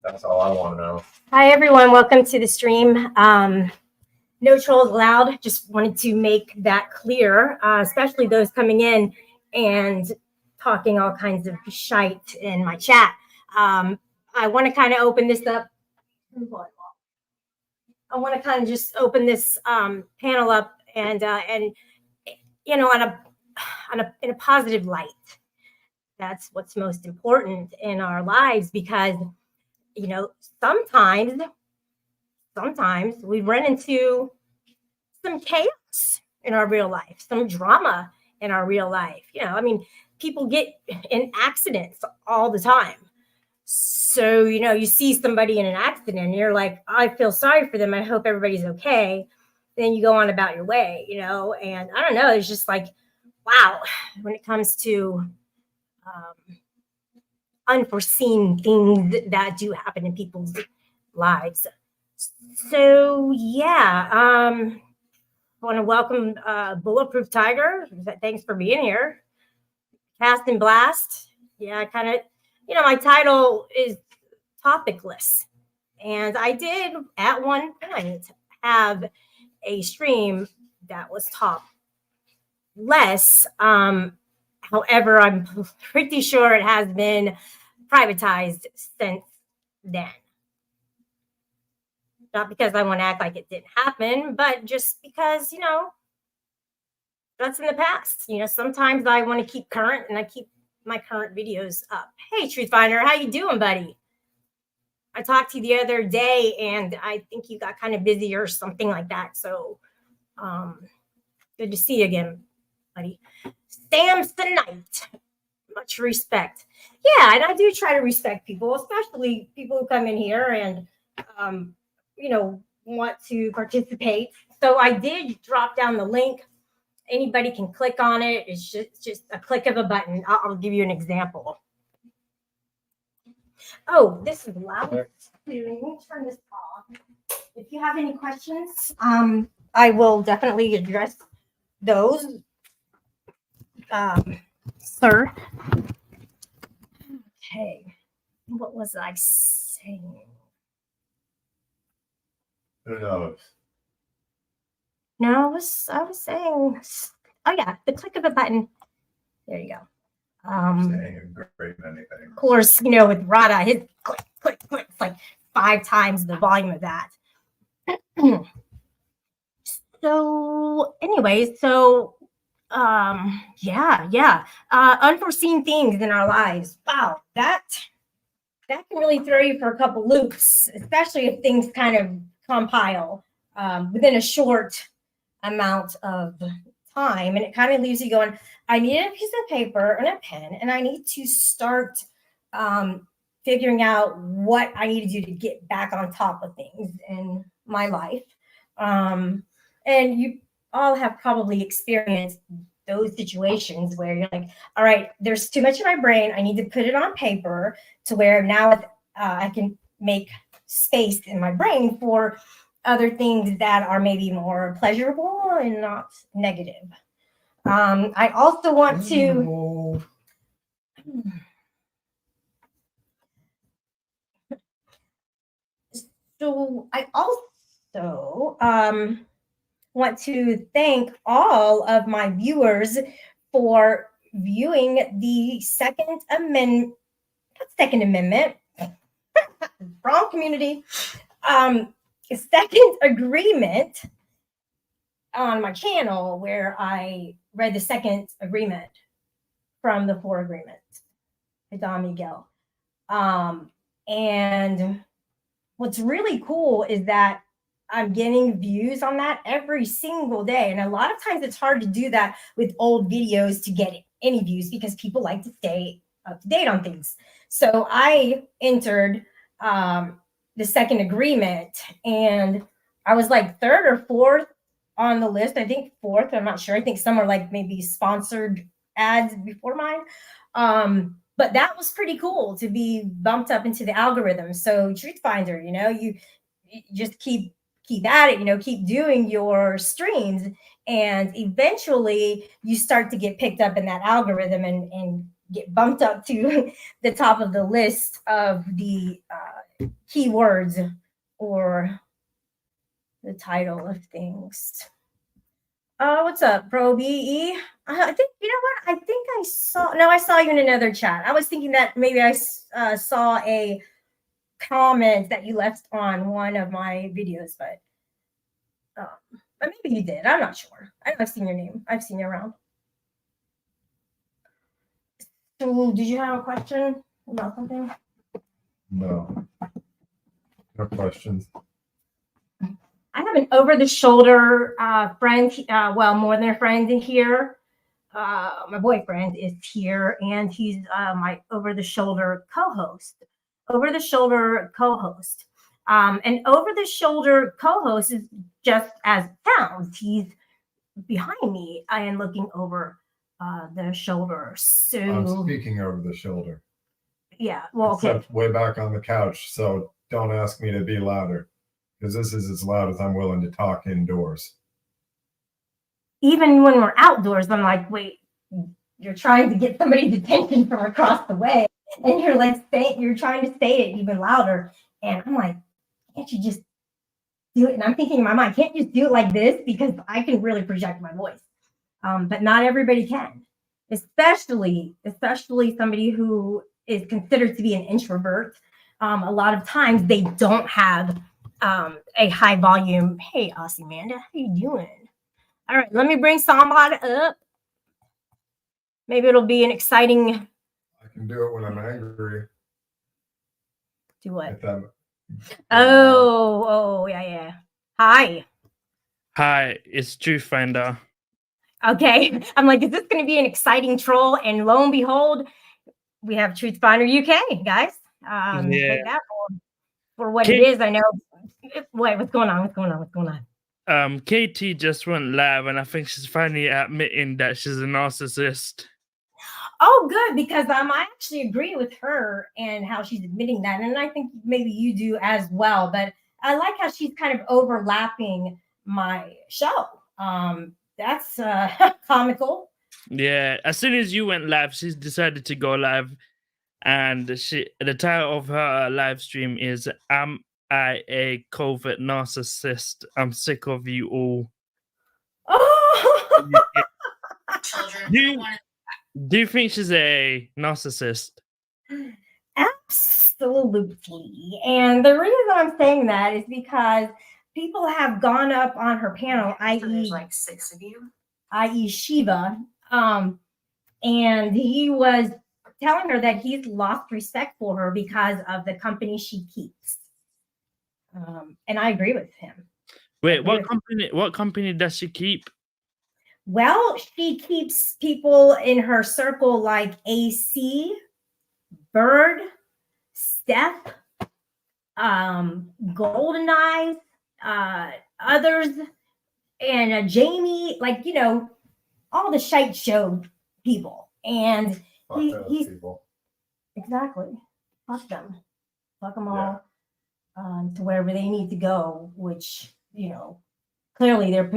That's all I want to know. Hi, everyone. Welcome to the stream. No trolls allowed. Just wanted to make that clear, especially those coming in and talking all kinds of shite in my chat. I want to kind of open this up. I want to kind of just open this panel up and in a positive light. That's what's most important in our lives, because sometimes we run into some chaos in our real life, some drama in our real life. People get in accidents all the time. So, you see somebody in an accident and you're like, I feel sorry for them. I hope everybody's okay. Then you go on about your way, and I don't know. It's just like, wow, when it comes to unforeseen things that do happen in people's lives. So, yeah, I want to welcome Bulletproof Tiger. Thanks for being here. Cast and Blast. Yeah, kind of, my title is topicless. And I did at one point have a stream that was topless. However, I'm pretty sure it has been privatized since then. Not because I want to act like it didn't happen, but just because, that's in the past. Sometimes I want to keep current, and I keep my current videos up. Hey, Truth Finder, how you doing, buddy? I talked to you the other day, and I think you got kind of busy or something like that. So, good to see you again, buddy. Samsonite, much respect. Yeah, and I do try to respect people, especially people who come in here and, want to participate. So I did drop down the link. Anybody can click on it. It's just a click of a button. I'll give you an example. Oh, this is loud. Let me turn this off. If you have any questions, I will definitely address those, sir. Okay, what was I saying? Who knows? No, I was saying, oh yeah, the click of a button. There you go. Saying a great many things. Of course, with Rada, his click, click, click, it's like 5 times the volume of that. So anyway, unforeseen things in our lives. Wow, that can really throw you for a couple loops, especially if things kind of compile within a short amount of time, and it kind of leaves you going, I need a piece of paper and a pen, and I need to start figuring out what I need to do to get back on top of things in my life. And you all have probably experienced those situations where you're like, all right, there's too much in my brain. I need to put it on paper to where now I can make space in my brain for other things that are maybe more pleasurable and not negative. I also want to... So I also want to thank all of my viewers for viewing the Second Amendment, wrong community, Second Agreement on my channel, where I read the second agreement from the 4 agreements by Don Miguel. And what's really cool is that I'm getting views on that every single day. And a lot of times it's hard to do that with old videos to get any views, because people like to stay up to date on things. So I entered the second agreement, and I was like 3rd or 4th on the list. I think 4th, I'm not sure. I think some are like maybe sponsored ads before mine. But that was pretty cool to be bumped up into the algorithm. So Truth Finder, you just keep at it, keep doing your streams, and eventually you start to get picked up in that algorithm, and get bumped up to the top of the list of the keywords or the title of things. What's up, Pro BE? I think you know what? I think I saw you in another chat. I was thinking that maybe I saw a comment that you left on one of my videos, but maybe you did. I'm not sure. I've seen your name. I've seen you around. So, did you have a question about something? No. No questions. I have an over-the-shoulder friend. Well, more than a friend in here. My boyfriend is here, and he's my over-the-shoulder co-host. Over-the-shoulder co-host. And over-the-shoulder co-host is just as it sounds. He's behind me and looking over the shoulder. So I'm speaking over the shoulder. Yeah. Well, Except way back on the couch. So don't ask me to be louder, because this is as loud as I'm willing to talk indoors. Even when we're outdoors, I'm like, wait, you're trying to get somebody's attention from across the way, and you're like, you're trying to say it even louder. And I'm like, can't you just do it? And I'm thinking in my mind, can't you just do it like this? Because I can really project my voice. But not everybody can, especially somebody who is considered to be an introvert. A lot of times they don't have a high volume. Hey, Aussie Amanda, how you doing? All right, let me bring somebody up. Maybe it'll be an exciting. I can do it when I'm angry. Do what? Yeah. Hi. Hi, it's Truth Finder. Okay, I'm like, is this going to be an exciting troll? And lo and behold, we have Truth Finder UK, guys. Take that for what it is. I know. Wait, what's going on? Katie just went live, and I think she's finally admitting that she's a narcissist. Oh, good, because I actually agree with her and how she's admitting that, and I think maybe you do as well. But I like how she's kind of overlapping my show. That's comical. Yeah, as soon as you went live, she's decided to go live, and the title of her live stream is "Am I a covert narcissist? I'm sick of you all." Oh. Do you think she's a narcissist? Absolutely. And the reason I'm saying that is because people have gone up on her panel, i.e., like 6 of you, i.e., Shiva, and he was telling her that he's lost respect for her because of the company she keeps. And I agree with him. Wait, what company does she keep? Well, she keeps people in her circle like AC, Bird, Steph, Golden Eyes, others, and Jamie, like, you know, all the shite show people. And he's people. Exactly. Fuck them. Fuck them all to wherever they need to go, which, you know, clearly they're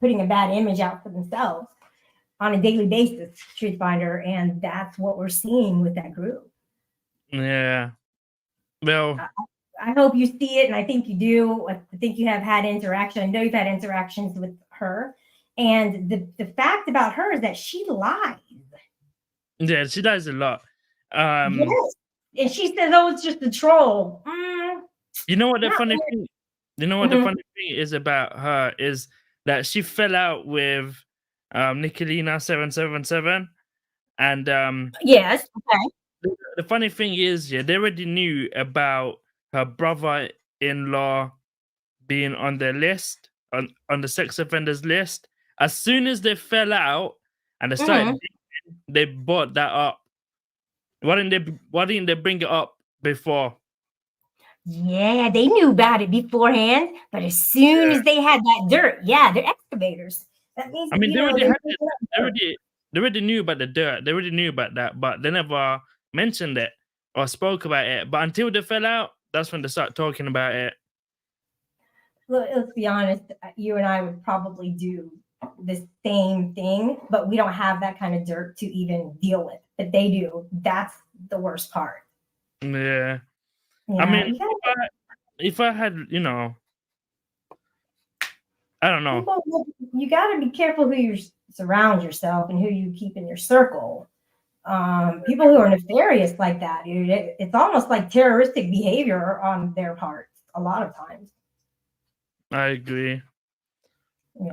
putting a bad image out for themselves on a daily basis, Truth Finder, and that's what we're seeing with that group. Yeah. Well, I hope you see it, and I think you do. I think you have had interaction. I know you've had interactions with her, and the fact about her is that she lies. Yeah, she lies a lot. Yes. And she says, "Oh, it's just a troll." You know what the funny thing? You know what Mm-hmm. the funny thing is about her is that she fell out with Nicolina 777, and Yes. Okay. the funny thing is, they already knew about her brother-in-law being on their list, on the sex offenders list. As soon as they fell out and they started dating, they brought that up. Why didn't they bring it up before? Yeah, they knew about it beforehand, but as soon as they had that dirt, they're excavators. That means, I mean, they already knew about the dirt. They already knew about that, but they never mentioned it or spoke about it. But until they fell out, that's when they start talking about it. Let's be honest, you and I would probably do the same thing, but we don't have that kind of dirt to even deal with. that they do. That's the worst part. Yeah. Yeah, I mean, you gotta, if I had, I don't know. you got to be careful who you surround yourself and who you keep in your circle. People who are nefarious like that, dude, it's almost like terroristic behavior on their part a lot of times. I agree.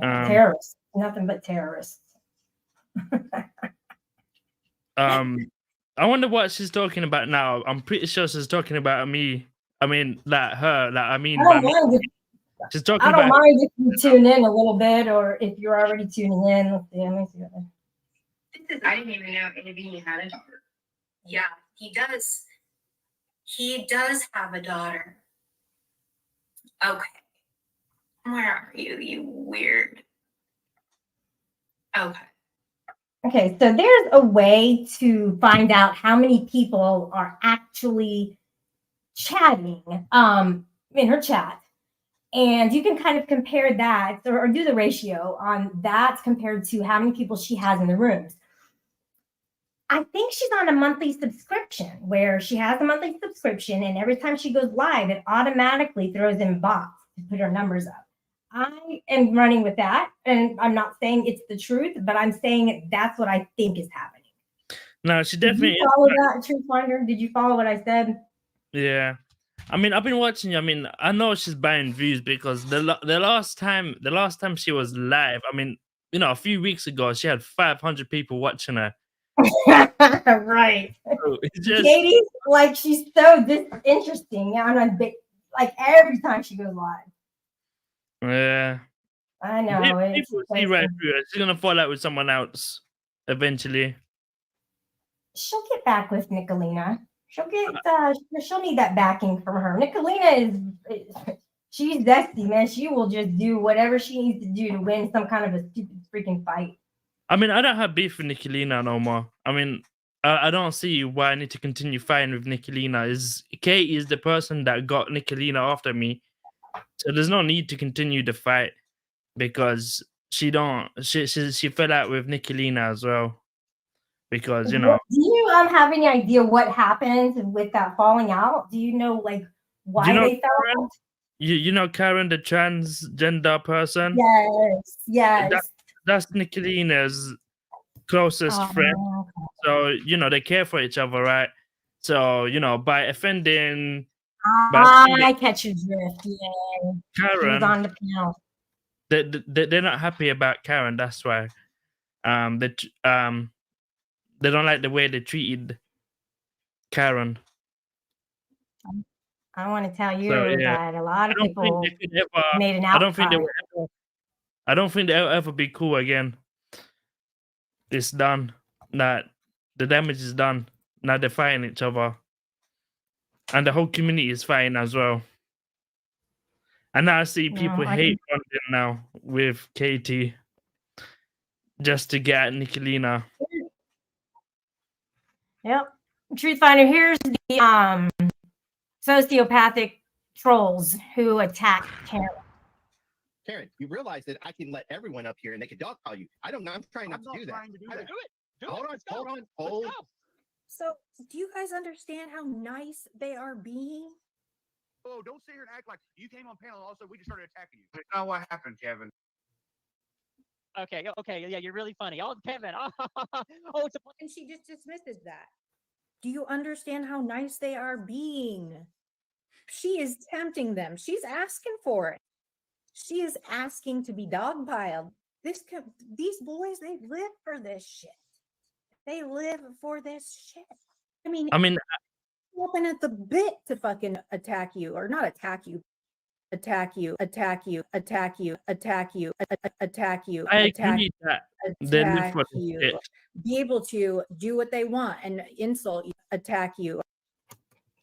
Terrorists, nothing but terrorists. I wonder what she's talking about now. I'm pretty sure she's talking about me. I mean, like her. Like, I mean, I don't mind she's talking I don't about. mind if you tune in a little bit, or if you're already tuning in. Let's see, let me see. I didn't even know Andy had a daughter. Yeah, he does. He does have a daughter. Okay. Where are you, you weird? Okay. Okay, so there's a way to find out how many people are actually chatting in her chat. And you can kind of compare that or do the ratio on that compared to how many people she has in the rooms. I think she's on a monthly subscription where she has a monthly subscription, and every time she goes live, it automatically throws in bots to put her numbers up. I am running with that, and I'm not saying it's the truth, but I'm saying that's what I think is happening. No, she definitely. Did you follow that, Truth Finder? Did you follow what I said? Yeah. I mean, I've been watching. I mean, I know she's buying views because the last time she was live, I mean, a few weeks ago, she had 500 people watching her. Right. So just, Katie, like, she's so interesting on a big, like, every time she goes live. Yeah. I know. People see right through her. She's gonna fall out with someone else eventually. She'll get back with Nicolina. She'll need that backing from her. Nicolina she's zesty, man. She will just do whatever she needs to do to win some kind of a stupid freaking fight. I mean, I don't have beef with Nicolina no more. I mean, I don't see why I need to continue fighting with Nicolina. Kate is the person that got Nicolina after me, so there's no need to continue the fight because she fell out with Nicolina as well. Because do you have any idea what happened with that falling out? Do you know like why they fell out? You know Karen, the transgender person? Yes. That's Nicolina's closest friend. So, they care for each other, right? So, by offending... I catch your drift, yeah. Karen, she was on the panel. They're not happy about Karen, that's why. They don't like the way they treated Karen. I want to tell you that a lot of people made an outcry. I don't think they'll ever be cool again. It's done. That the damage is done. Now they're fighting each other. And the whole community is fighting as well. And now I see people hate London now with Katie just to get at Nicolina. Yep. Truth Finder, here's the sociopathic trolls who attack Karen. Karen, you realize that I can let everyone up here and they can dogpile you. I'm trying not to do that. Hold on. So, do you guys understand how nice they are being? Oh, don't sit here and act like you came on panel and also we just started attacking you. That's not what happened, Kevin. Okay, yeah, you're really funny. Oh, Kevin. And she just dismisses that. Do you understand how nice they are being? She is tempting them. She's asking for it. She is asking to be dogpiled. These boys, they live for this shit. They live for this shit. I mean, open at the bit to fucking attack you, or not attack you. Attack you. I agree that they live for this shit. Be able to do what they want and insult you, attack you.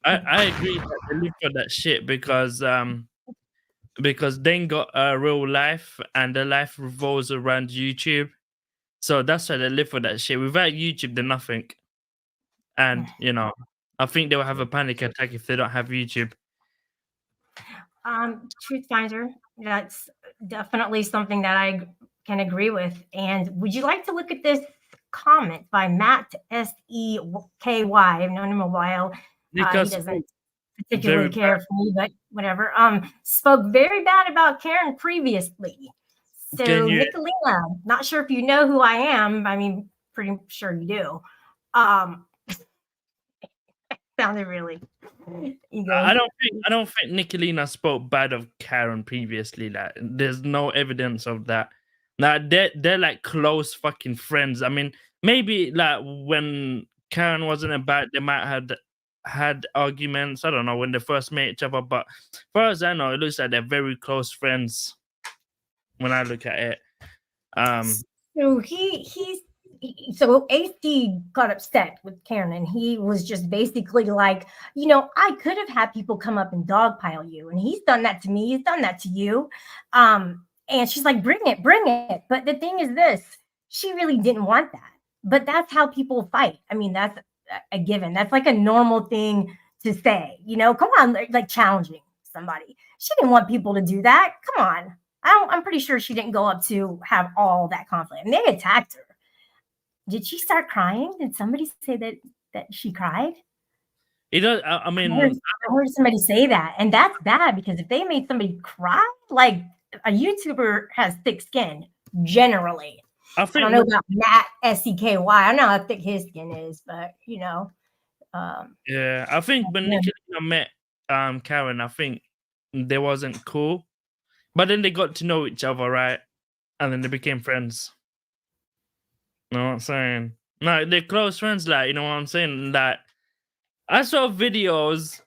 I agree that they live for that shit because they got a real life and their life revolves around YouTube. So that's why they live for that shit. Without YouTube, they're nothing. And, I think they will have a panic attack if they don't have YouTube. Truth Finder, that's definitely something that I can agree with. And would you like to look at this comment by Matt SEKY. I've known him a while. He Because doesn't particularly very care for me, but whatever. Spoke very bad about Karen previously. So Can you- Nicolina, not sure if you know who I am. I mean, pretty sure you do. Sounded really. I don't think Nicolina spoke bad of Karen previously. Like, there's no evidence of that. Now they're like close fucking friends. I mean, maybe like when Karen wasn't about, they might have had arguments. I don't know when they first met each other, but as far as I know, it looks like they're very close friends. When I look at it, So so AC got upset with Karen, and he was just basically like, I could have had people come up and dogpile you, and he's done that to me. He's done that to you. And she's like, bring it. But the thing is this, she really didn't want that. But that's how people fight. I mean, that's a given. That's like a normal thing to say, come on, like challenging somebody. She didn't want people to do that. Come on. I'm pretty sure she didn't go up to have all that conflict. And they attacked her. Did she start crying? Did somebody say that she cried? it does. I mean, I heard somebody say that, and that's bad because if they made somebody cry, like a YouTuber has thick skin generally. I I think don't know about Matt SEKY. I don't know how thick his skin is, but yeah, I think when Yeah. Nicolina met Karen, I think they wasn't cool, but then they got to know each other, right? And then they became friends. You know what I'm saying? Like they're close friends, like, you know what I'm saying? Like I saw videos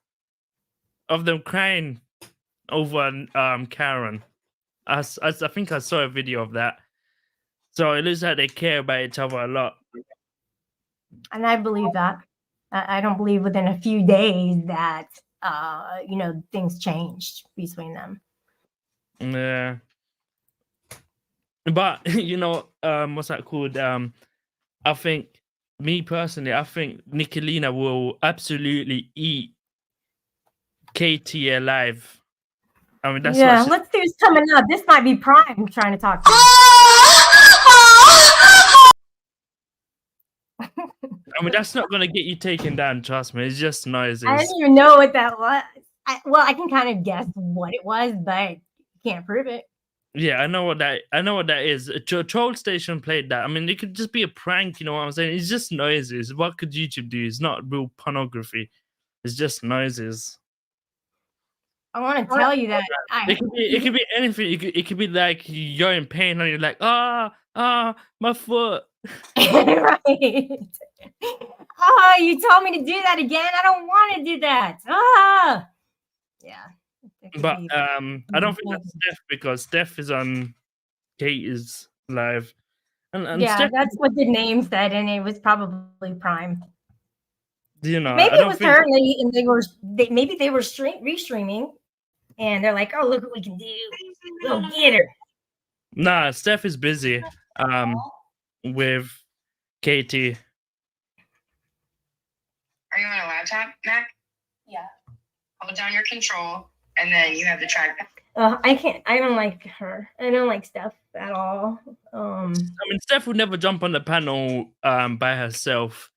of them crying over Karen. I think I saw a video of that. So it looks like they care about each other a lot. and I believe that. I don't believe within a few days that things changed between them. Yeah. But what's that called? I think me personally, I think Nicolina will absolutely eat Katie alive. I mean, that's Yeah, what she, let's see who's coming up. This might be Prime trying to talk to me. I mean, that's not gonna get you taken down. Trust me, it's just noises. I didn't even know what that was. I can kind of guess what it was, but can't prove it. Yeah, I know what that is. A troll station played that. I mean, it could just be a prank. You know what I'm saying? It's just noises. What could YouTube do? It's not real pornography. It's just noises. I want to tell you that It could be anything. It could be like you're in pain and you're like, my foot. right. Oh, you told me to do that again. I don't want to do that. Yeah. It could But be- I don't think that's Steph because Steph is on Katie's live. And yeah, Steph, that's what the name said, and it was probably Prime. you know, Maybe I it don't was think her, and maybe they were restreaming, and they're like, "Oh, look what we can do! We'll get her." Nah, Steph is busy with Katie. Are you on a laptop, Mac? Yeah. Hold down your control, and then you have the trackpad. I can't. I don't like her. I don't like Steph at all. I mean, Steph would never jump on the panel by herself.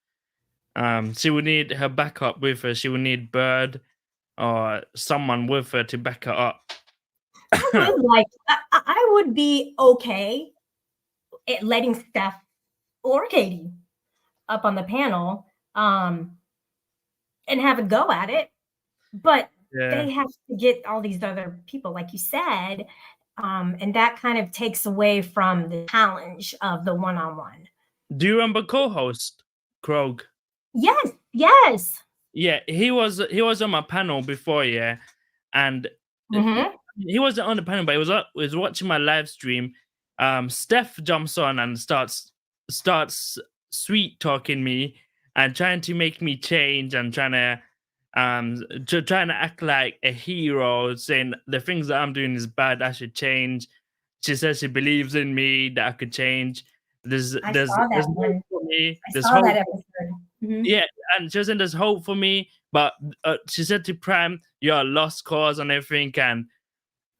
She would need her backup with her. She would need Bird or someone with her to back her up. I would be okay at letting Steph or Katie up on the panel and have a go at it, but they have to get all these other people, like you said, and that kind of takes away from the challenge of the one-on-one. Do you remember co-host Krog? Yes. Yeah, he was on my panel before, yeah, and he wasn't on the panel, but he was watching my live stream. Steph jumps on and starts sweet talking me and trying to make me change and trying to act like a hero, saying the things that I'm doing is bad, I should change. She says she believes in me, that I could change. There's hope for me. There's hope. That episode. Yeah, and she was saying there's hope for me, but she said to Prime, "You're a lost cause" and everything. And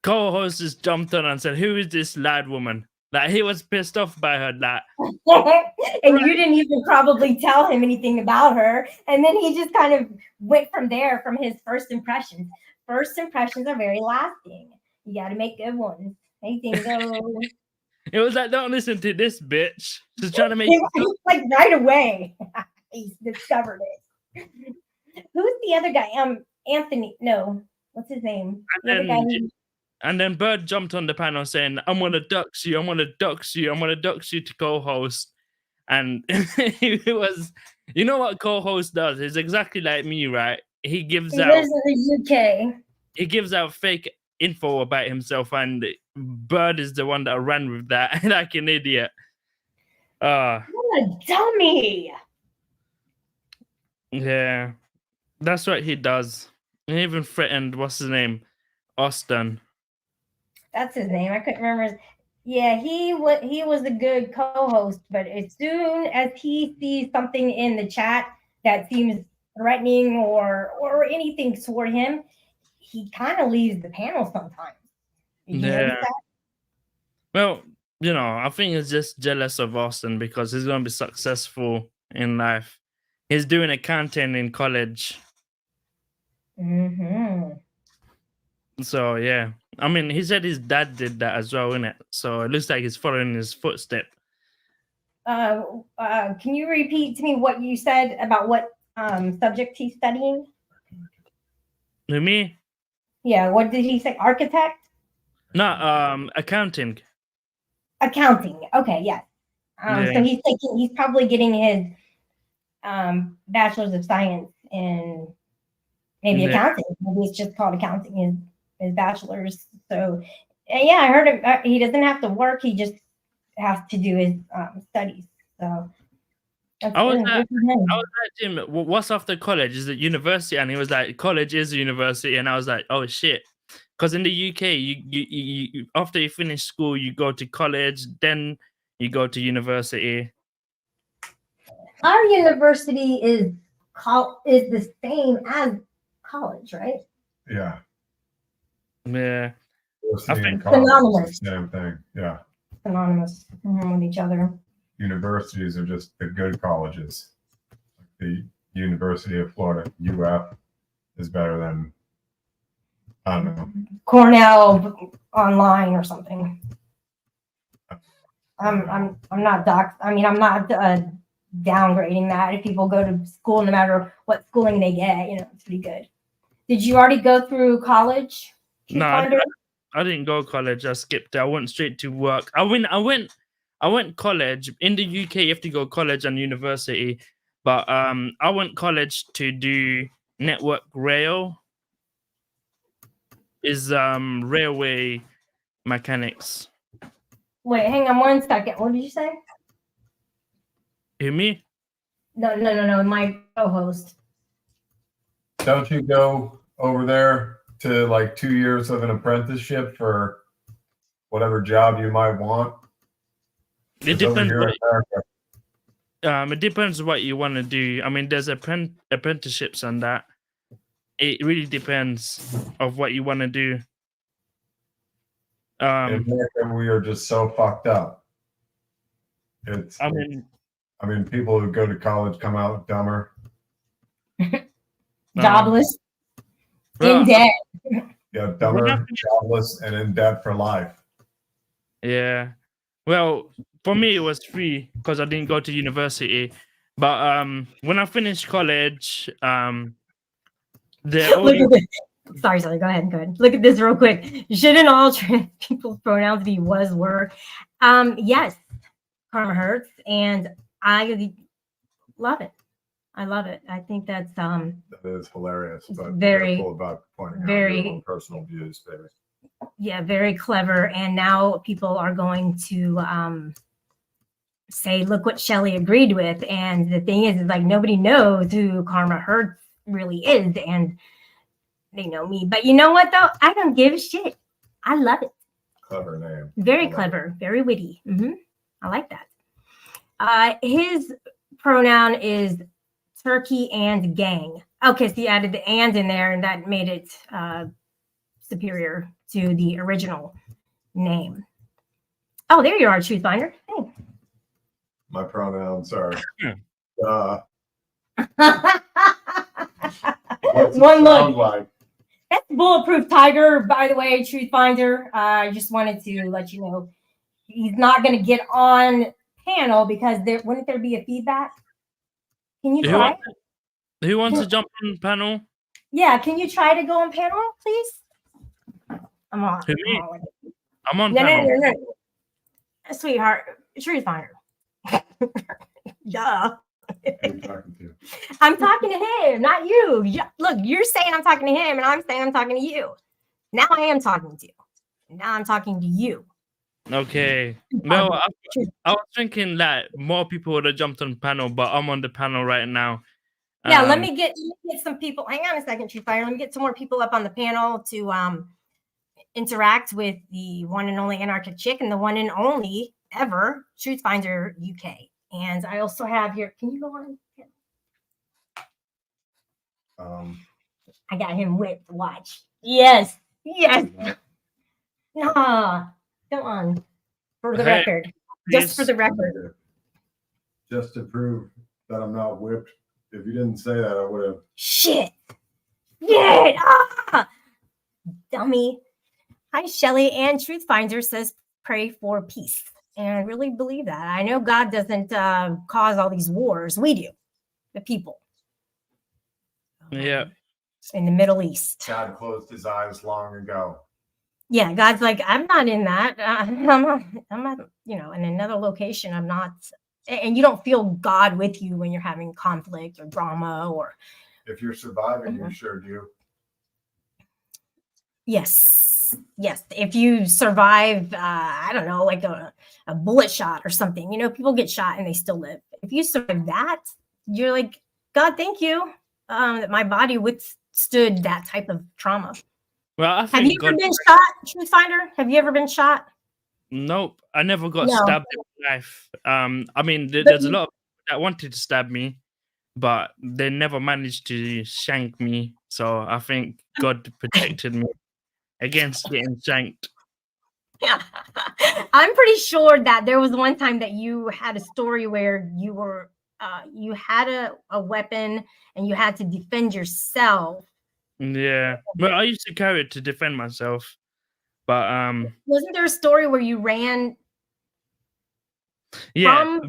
co-host just jumped on and said, "Who is this lad woman?" Like he was pissed off by her. Like And you didn't even probably tell him anything about her. And then he just kind of went from there from his first impressions. First impressions are very lasting. You got to make good ones. Hey, Dingo. it was like, don't listen to this bitch. She's trying to make. Like right away, he's discovered it. Who's the other guy? Anthony. No, what's his name? The other guy who- And then Bird jumped on the panel saying, I'm going to dox you. I'm going to dox you. I'm going to dox you to co-host. And it was, you know what co-host does? It's exactly like me, right? He gives He out, lives in the UK. he gives out fake info about himself, and Bird is the one that ran with that like an idiot. What a dummy. Yeah, that's what he does. He even threatened, what's his name? Austin. That's his name. I couldn't remember. Yeah, he was a good co-host, but as soon as he sees something in the chat that seems threatening or anything toward him, he kind of leaves the panel sometimes. Did you notice that? Well, you know, I think he's just jealous of Austin because he's going to be successful in life. He's doing accounting in college. Mm-hmm. So, yeah. I mean, he said his dad did that as well, innit? So it looks like he's following his footstep. Can you repeat to me what you said about what subject he's studying? Who, me? Yeah, what did he say? Architect? No, accounting. Accounting. Okay, yes. Yeah. So he's probably getting his bachelor's of science in maybe Yeah. accounting. Maybe it's just called accounting. His bachelor's. So yeah, I heard him. He doesn't have to work. He just has to do his studies. So that's I was good. like, Good for him. Jim, what's after college? Is it university? And he was like, college is university. And I was like, oh shit. Because in the UK, you after you finish school, you go to college, then you go to university. Our university is the same as college, right? Yeah. Yeah. University think- and college is Synonymous. the same thing. Yeah. Synonymous with each other. Universities are just the good colleges. The University of Florida, UF, is better than, I don't know. Cornell online or something. I'm not I'm not downgrading that. If people go to school, no matter what schooling they get, it's pretty good. Did you already go through college? No, I didn't go college. I skipped it. I went straight to work. I went college. In the UK, you have to go college and university. But I went college to do network rail. Is railway mechanics. Wait, hang on 1 second. What did you say? Who, me? No. My co-host. Don't you go over there to like 2 years of an apprenticeship for whatever job you might want? It 'Cause over depends. here in America, It depends what you want to do. I mean, there's apprenticeships and that. It really depends of what you want to do. in America, we are just so fucked up. I mean, People who go to college come out dumber. Jobless. well, In debt. Yeah, dumber, jobless, and in debt for life. yeah. Well, for me, it was free because I didn't go to university. But when I finished college, the Look only at this. Sorry. Go ahead. Look at this real quick. Shouldn't all trans people's pronouns be was, were? Yes, Karma hurts, and I love it. I love it. I think that's That is hilarious, but very, careful about pointing out very- your own personal views, baby. yeah, very clever. And now people are going to say, look what Shelley agreed with. And the thing is like nobody knows who Karma Hurts really is, and they know me. But you know what though? I don't give a shit. I love it. Clever name. Very I love clever, very witty. I like that. His pronoun is turkey and gang. Okay, so you added the and in there, and that made it superior to the original name. Oh, there you are, Truth Finder. Hey. My pronouns are One what's it look. sound like? That's Bulletproof Tiger, by the way, Truth Finder. I just wanted to let you know he's not going to get on panel because wouldn't there be a feedback? Can you try? Who wants to jump on panel? Yeah, can you try to go on panel, please? I'm on. Who, me? I'm on No, panel. no. Sweetheart, Truth Finder. Duh. Who are you talking to? I'm talking to him, not you. Look, you're saying I'm talking to him, and I'm saying I'm talking to you. Now I am talking to you. Now I'm talking to you. Okay. Well, I was thinking that more people would have jumped on panel, but I'm on the panel right now. Yeah, let me get some people. Hang on a second, Truth Finder. Let me get some more people up on the panel to interact with the one and only Anarchic Chick and the one and only ever Truth Finder UK. And I also have here. Can you go on? I got him whipped. Watch. Yes. Nah, come on. For the record. Just for the record. Just to prove that I'm not whipped. If you didn't say that, I would have. Shit. Yeah. Ah! Dummy. Hi, Shelly. And Truth Finder says pray for peace. And I really believe that. I know God doesn't cause all these wars. We do. The people. Yeah. In the Middle East. God closed his eyes long ago. Yeah, God's like, I'm not in that. I'm not, in another location. I'm not. And you don't feel God with you when you're having conflict or drama or. If you're surviving, you sure do. Yes. If you survive, I don't know, like a bullet shot or something, people get shot and they still live. If you survive that, you're like, God, thank you that my body withstood that type of trauma. Well, have you ever been shot, Truth Finder? Have you ever been shot? Nope, I never got stabbed in my life. I mean, there's a lot of people that wanted to stab me, but they never managed to shank me. So I think God protected me against getting shanked. I'm pretty sure that there was one time that you had a story where you were you had a weapon and you had to defend yourself. Yeah, well, I used to carry it to defend myself, but wasn't there a story where you ran? Yeah,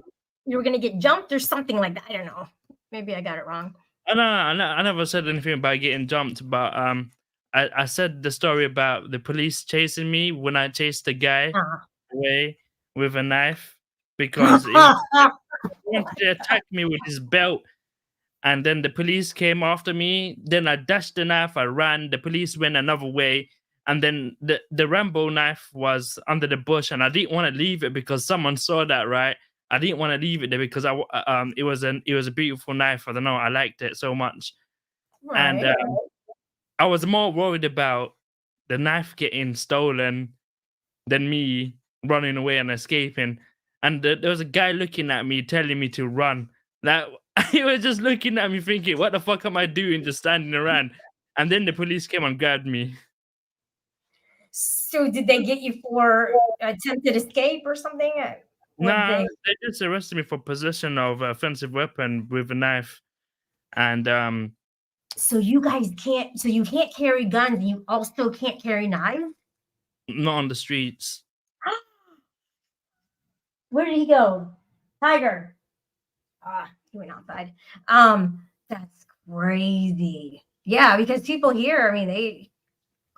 you were gonna get jumped or something like that. I don't know. Maybe I got it wrong. I never said anything about getting jumped, but I said the story about the police chasing me when I chased the guy away with a knife because he wanted to attack me with his belt. And then the police came after me. Then I dashed the knife. I ran. The police went another way. And then the Rambo knife was under the bush. And I didn't want to leave it because someone saw that, right? I didn't want to leave it there because it was a beautiful knife. I don't know. I liked it so much. Right. And I was more worried about the knife getting stolen than me running away and escaping. And there was a guy looking at me, telling me to run. That he was just looking at me thinking, what the fuck am I doing just standing around? And then the police came and grabbed me. So did they get you for attempted escape or something? No, they just arrested me for possession of an offensive weapon with a knife. And so you guys can't, so you can't carry guns and you also can't carry knives? Not on the streets. Where did he go? Tiger. He went outside. That's crazy. Yeah, because people here, I mean, they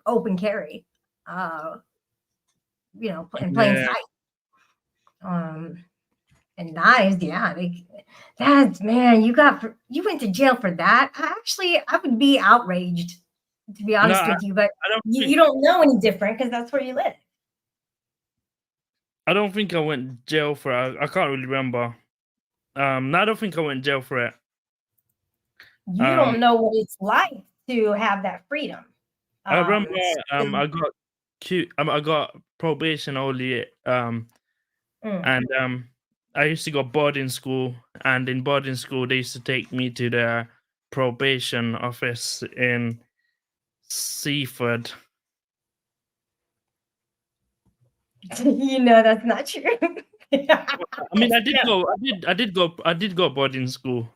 open carry, in plain sight. And knives, that's man, you went to jail for that. I would be outraged, to be honest with you, but you don't know any different because that's where you live. I don't think I went to jail for it. I can't really remember. No, I don't think I went to jail for it. You don't know what it's like to have that freedom. I remember I got probation only. And I used to go boarding school, and in boarding school they used to take me to the probation office in Seaford. You know that's not true. I mean, I did Yeah. go. I did go boarding school.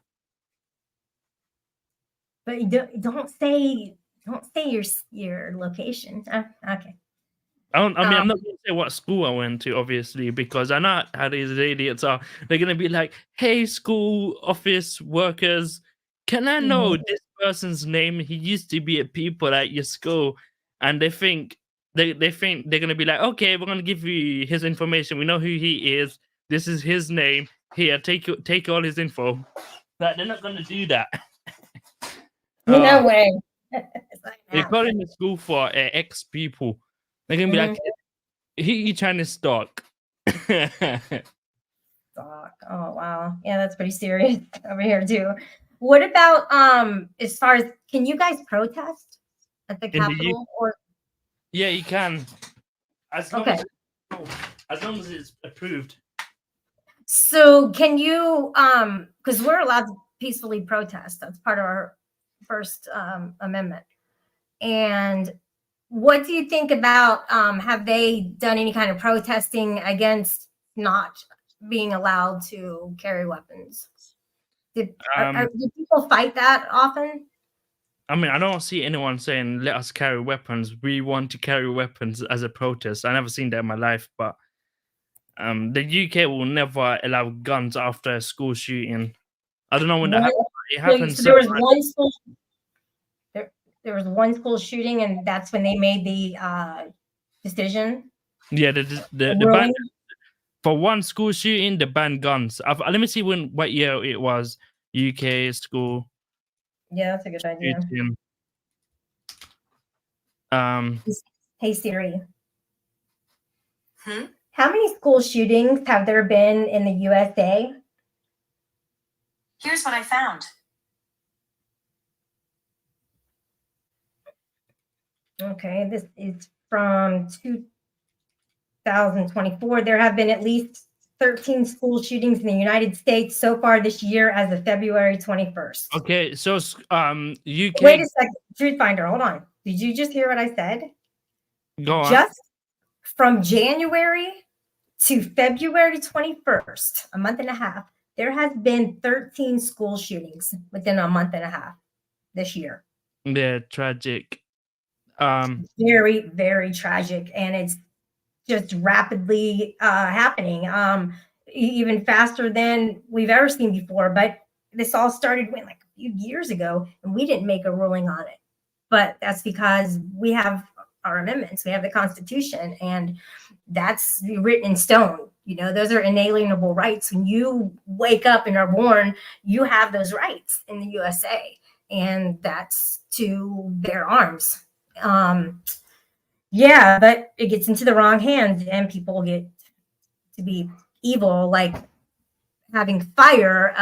But you don't say your location. Okay. I mean, I'm not going to say what school I went to, obviously, because I know how these idiots are. They're going to be like, "Hey, school office workers, can I know this person's name? He used to be a pupil at your school," and they think they're going to be like, "Okay, we're going to give you his information. We know who he is. This is his name. Here, take all his info." Like, they're not going to do that. No way. It's not They're gonna happen. calling the school for ex people. They're going to be like, he trying to stalk. Fuck. Oh wow. Yeah, that's pretty serious over here too. What about as far as can you guys protest at the In the U- Capitol or Yeah, you can. As long okay. as long as it's approved. So can you because we're allowed to peacefully protest. That's part of our first amendment. And what do you think about have they done any kind of protesting against not being allowed to carry weapons? Do people fight that often? I mean, I don't see anyone saying let us carry weapons. We want to carry weapons as a protest. I never seen that in my life, but the UK will never allow guns after a school shooting. I don't know when that happened. It happened. So there was one school. There was one school shooting, and that's when they made the decision. Yeah, the Really? ban for one school shooting, the ban guns. Let me see what year it was. UK school Yeah, that's a good idea. shooting. Hey Siri. How many school shootings have there been in the USA? Here's what I found. Okay, this is from 2024. There have been at least 13 school shootings in the United States so far this year as of February 21st. Okay, so UK. Wait a second, Truth Finder, hold on. Did you just hear what I said? Go on. Just from January to February 21st, a month and a half, there has been 13 school shootings within a month and a half this year. Yeah, tragic. Very, very tragic, and it's just rapidly happening, even faster than we've ever seen before. But this all started like a few years ago, and we didn't make a ruling on it. But that's because we have our amendments, we have the Constitution, and that's written in stone. You know, those are inalienable rights. When you wake up and are born, you have those rights in the USA, and that's to bear arms. Yeah, but it gets into the wrong hands and people get to be evil, like having fire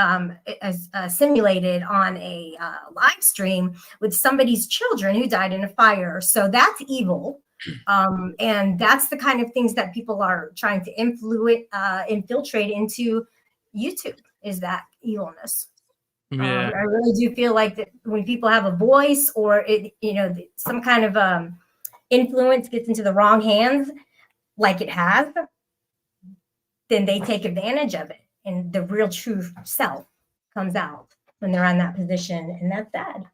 as simulated on a live stream with somebody's children who died in a fire. So that's evil. And that's the kind of things that people are trying to infiltrate into YouTube, is that evilness. Yeah. I really do feel like that when people have a voice or some kind of influence gets into the wrong hands, like it has, then they take advantage of it, and the real true self comes out when they're in that position, and that's sad.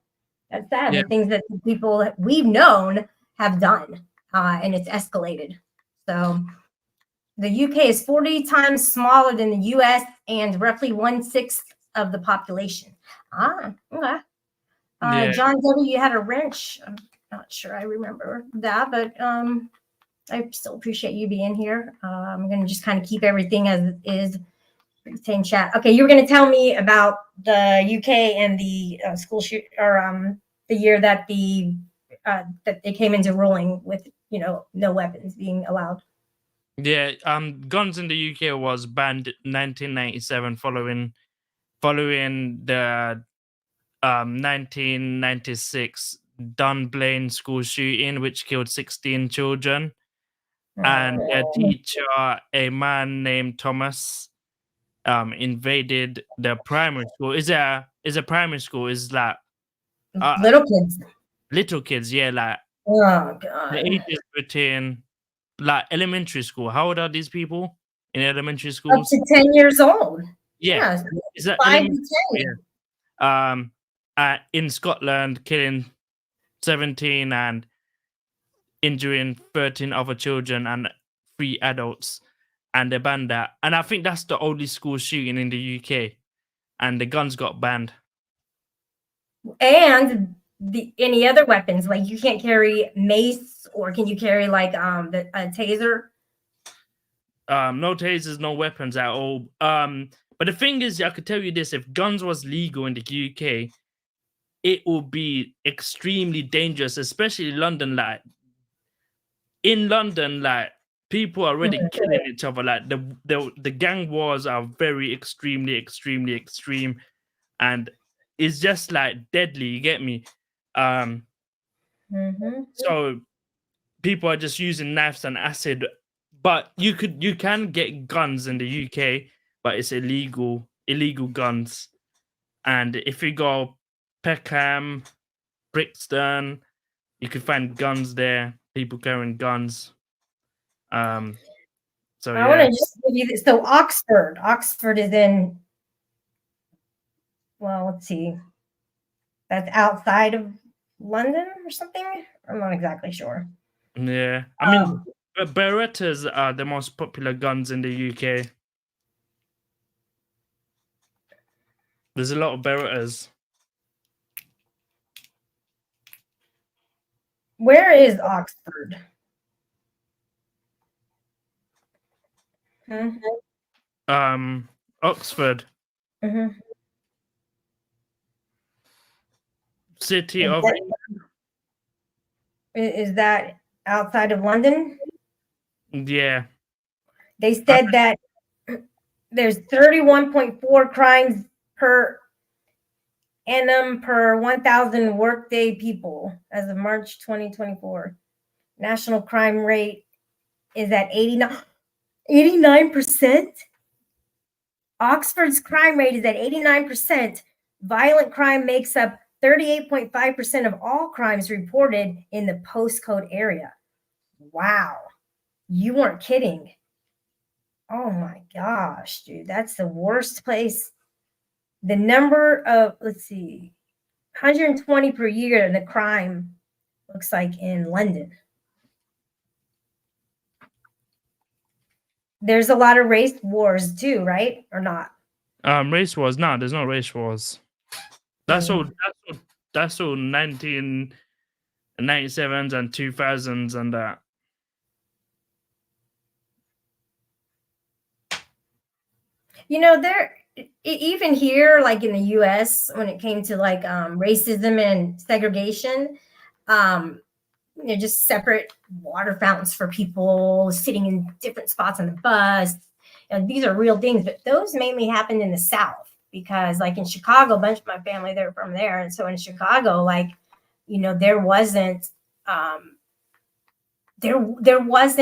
That's sad. Yeah. The things that the people that we've known have done, and it's escalated. So the UK is 40 times smaller than the US and roughly 1/6 of the population. Okay. Yeah. John W., you had a wrench. I'm not sure I remember that, but I still appreciate you being here. I'm going to just kind of keep everything as it is. Same chat. Okay, you were going to tell me about the UK and the school shoot, or the year that that they came into ruling with no weapons being allowed. Yeah, guns in the UK was banned 1997 following the 1996 Dunblane school shooting, which killed 16 children. And a teacher, a man named Thomas, invaded the primary school. Is a primary school? Is like Little kids. little kids? Yeah, like Oh the god. ages between like elementary school. How old are these people in elementary Up schools? to 10 years old. Yeah, Yeah, is that 5 elementary? to 10. In Scotland, killing 17 and injuring 13 other children and 3 adults, and they banned that. And I think that's the only school shooting in the UK, and the guns got banned. And any other weapons, like you can't carry mace, or can you carry like a taser? No tasers, no weapons at all. But the thing is, I could tell you this: if guns was legal in the UK, it would be extremely dangerous, especially London. Like in London, like people are already killing each other. Like the gang wars are very extreme, and it's just like deadly. You get me? So people are just using knives and acid. But you can get guns in the UK, but it's illegal guns. And if you go Peckham, Brixton, you can find guns there. People carrying guns. So I want to just give you this. So Oxford is in. Well, let's see. That's outside of London or something. I'm not exactly sure. Yeah, I mean, Berettas are the most popular guns in the UK. There's a lot of Berettas. Where is Oxford? Oxford. City of. Is that outside of London? Yeah. They said that there's 31.4 crimes per annum per 1,000 workday people as of March 2024. National crime rate is at 89%. Oxford's crime rate is at 89%. Violent crime makes up 38.5% of all crimes reported in the postcode area. Wow. You weren't kidding. Oh my gosh, dude. That's the worst place. The number of, let's see, 120 per year, the crime looks like in London. There's a lot of race wars too, right? Or not? Race wars. No, there's no race wars. That's all 1997s and 2000s and that. You know, there even here, like in the US, when it came to like racism and segregation, just separate water fountains for people sitting in different spots on the bus. And these are real things, but those mainly happened in the South because, like in Chicago, a bunch of my family, they're from there. And so in Chicago, like, there wasn't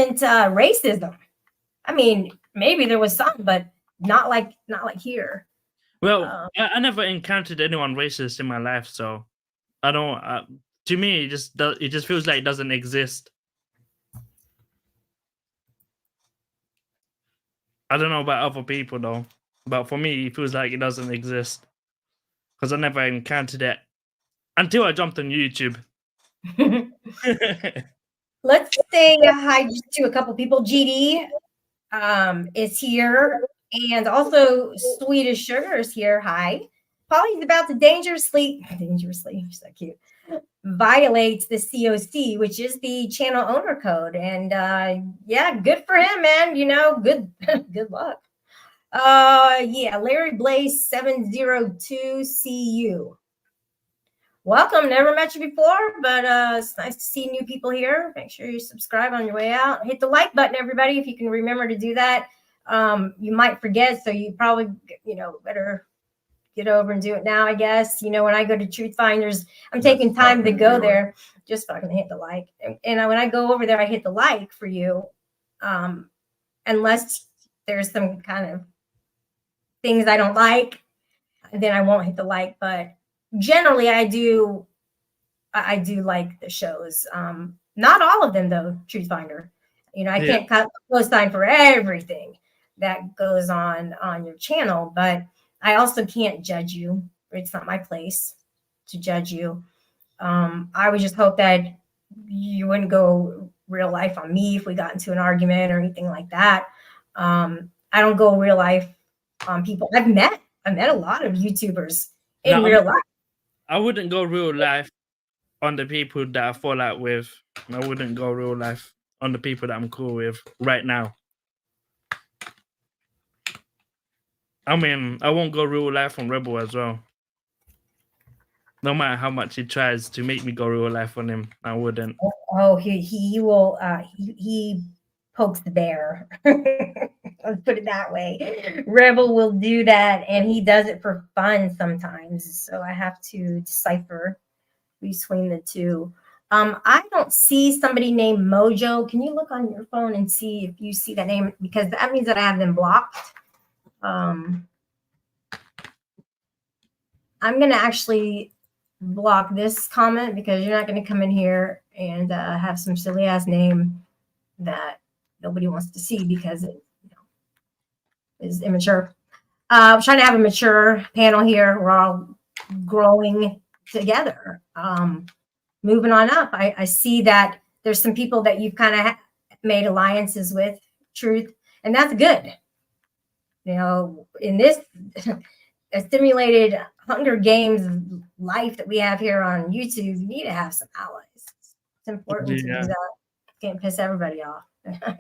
racism. I mean, maybe there was some, but not like here. Well, I never encountered anyone racist in my life, so I don't. To me, it just feels like it doesn't exist. I don't know about other people though, but for me, it feels like it doesn't exist because I never encountered it until I jumped on YouTube. Let's say hi to a couple people. GD is here, and also Swedish Sugar is here. Hi. Polly's about to dangerously, so cute, violates the COC, which is the channel owner code. And yeah, good for him, man. Good luck. Yeah, Larry Blaze 702 CU. Welcome. Never met you before, but it's nice to see new people here. Make sure you subscribe on your way out. Hit the like button, everybody, if you can remember to do that. You might forget, so you probably, better get over and do it now, I guess. When I go to Truth Finders, I'm taking time to go there. Just fucking hit the like. And when I go over there, I hit the like for you. Unless there's some kind of things I don't like, then I won't hit the like. But generally, I do like the shows. Not all of them, though, Truth Finder. You know, I Yeah. can't cut co-sign for everything that goes on your channel, but I also can't judge you. It's not my place to judge you. I would just hope that you wouldn't go real life on me if we got into an argument or anything like that. I don't go real life on people. I met a lot of YouTubers in No, real life. I wouldn't go real life on the people that I fall out with. I wouldn't go real life on the people that I'm cool with right now. I mean, I won't go real life on Rebel as well. No matter how much he tries to make me go real life on him, I wouldn't. Oh, he will. He pokes the bear. Let's put it that way. Rebel will do that, and he does it for fun sometimes. So I have to decipher between the two. I don't see somebody named Mojo. Can you look on your phone and see if you see that name? Because that means that I have them blocked. I'm gonna actually block this comment because you're not gonna come in here and have some silly ass name that nobody wants to see because it is immature. I'm trying to have a mature panel here. We're all growing together. Moving on up, I see that there's some people that you've kind of made alliances with, Truth, and that's good. You know, in this a simulated Hunger Games life that we have here on YouTube, you need to have some allies. It's important to do that. Can't piss everybody off.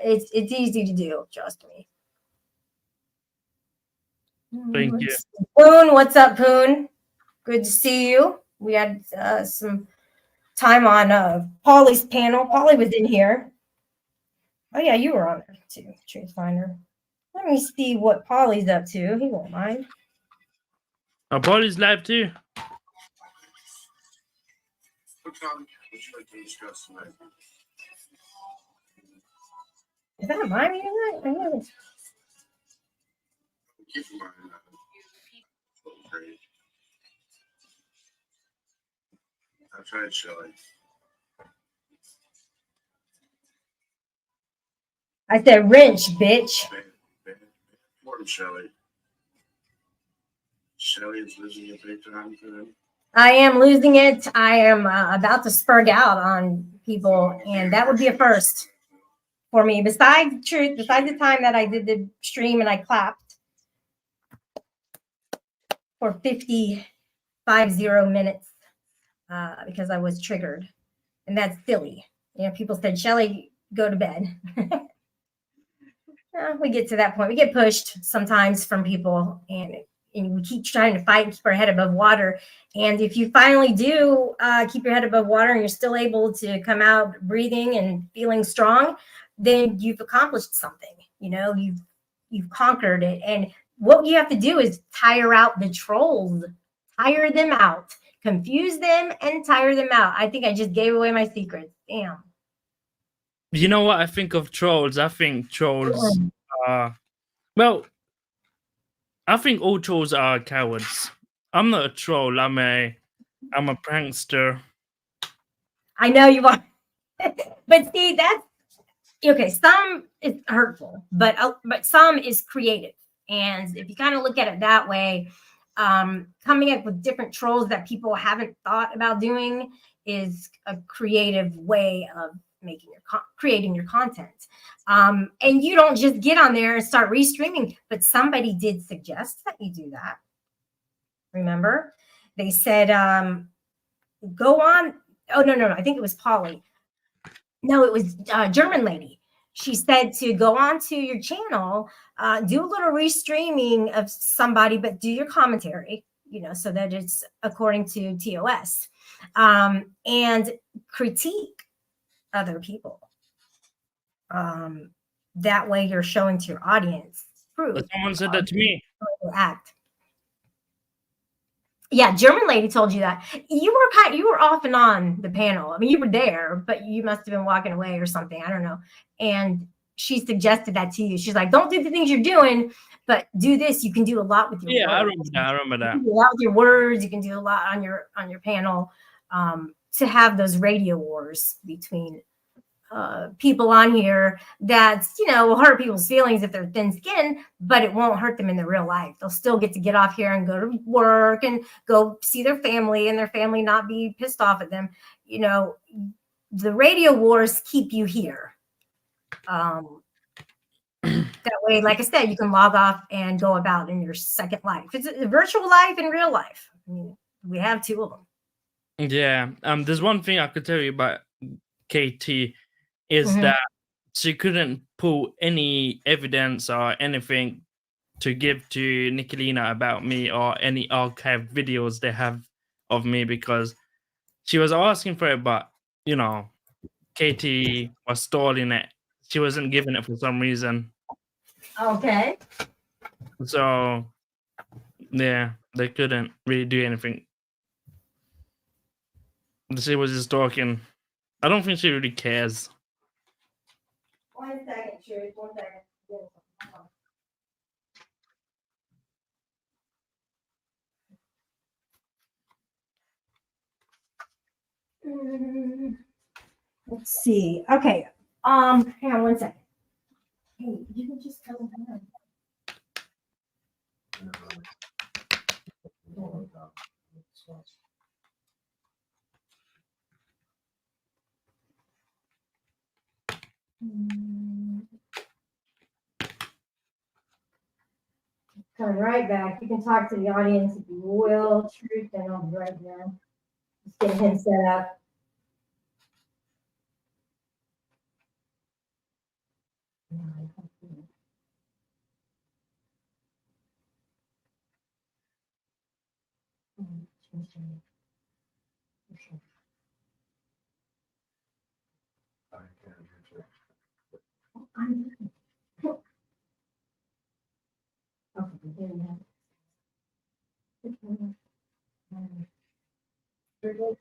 It's easy to do, trust me. Thank you. Poon, what's up, Poon? Good to see you. We had some time on Polly's panel. Polly was in here. Oh yeah, you were on there too, Truth Finder. Let me see what Polly's up to. He won't mind. Oh, Polly's live too. Is that my music? I've tried Shelly. I said wrench, bitch. Morning, Shelly. Shelly is losing it big time today. I am losing it. I am about to spurg out on people, and that would be a first for me. Besides Truth, besides the time that I did the stream and I clapped for 50 minutes because I was triggered, and that's silly. You know, people said, Shelly, go to bed. We get to that point. We get pushed sometimes from people, and we keep trying to fight and keep our head above water. And if you finally do keep your head above water and you're still able to come out breathing and feeling strong, then you've accomplished something. You know, you've conquered it. And what you have to do is tire out the trolls, tire them out, confuse them, and tire them out. I think I just gave away my secrets. Damn. You know what I think of trolls? I think trolls are, well, I think all trolls are cowards. I'm not a troll. I'm a prankster. I know you are. But see, that's okay. Some is hurtful, but some is creative. And if you kind of look at it that way, coming up with different trolls that people haven't thought about doing is a creative way of creating your content. And you don't just get on there and start restreaming, but somebody did suggest that you do that. Remember, they said, go on. Oh, no. I think it was Polly. No, it was a German lady. She said to go onto your channel, do a little restreaming of somebody, but do your commentary, you know, so that it's according to TOS, and critique other people. That way you're showing to your audience proof. But someone said that to me. Act. Yeah, German lady told you that. You were off and on the panel. I mean, you were there, but you must have been walking away or something. I don't know. And she suggested that to you. She's like, don't do the things you're doing, but do this. You can do a lot with your words. I remember that. You can do a lot with your words. You can do a lot on your panel to have those radio wars between people on here that's, will hurt people's feelings if they're thin skinned, but it won't hurt them in their real life. They'll still get to get off here and go to work and go see their family, and their family not be pissed off at them. The radio wars keep you here. That way, like I said, you can log off and go about in your second life. It's a virtual life and real life. I mean, we have two of them. Yeah. There's one thing I could tell you about KT is that she couldn't pull any evidence or anything to give to Nicolina about me, or any archive videos they have of me, because she was asking for it, but KT was stalling it. She wasn't giving it for some reason. Okay. So yeah, they couldn't really do anything. She was just talking. I don't think she really cares. 1 second, Truth. 1 second. Let's see. Okay. Hang on 1 second. Hey, you can just tell them. Coming right back. You can talk to the audience if you will. Truth, and I'll be right there. Just getting him set up.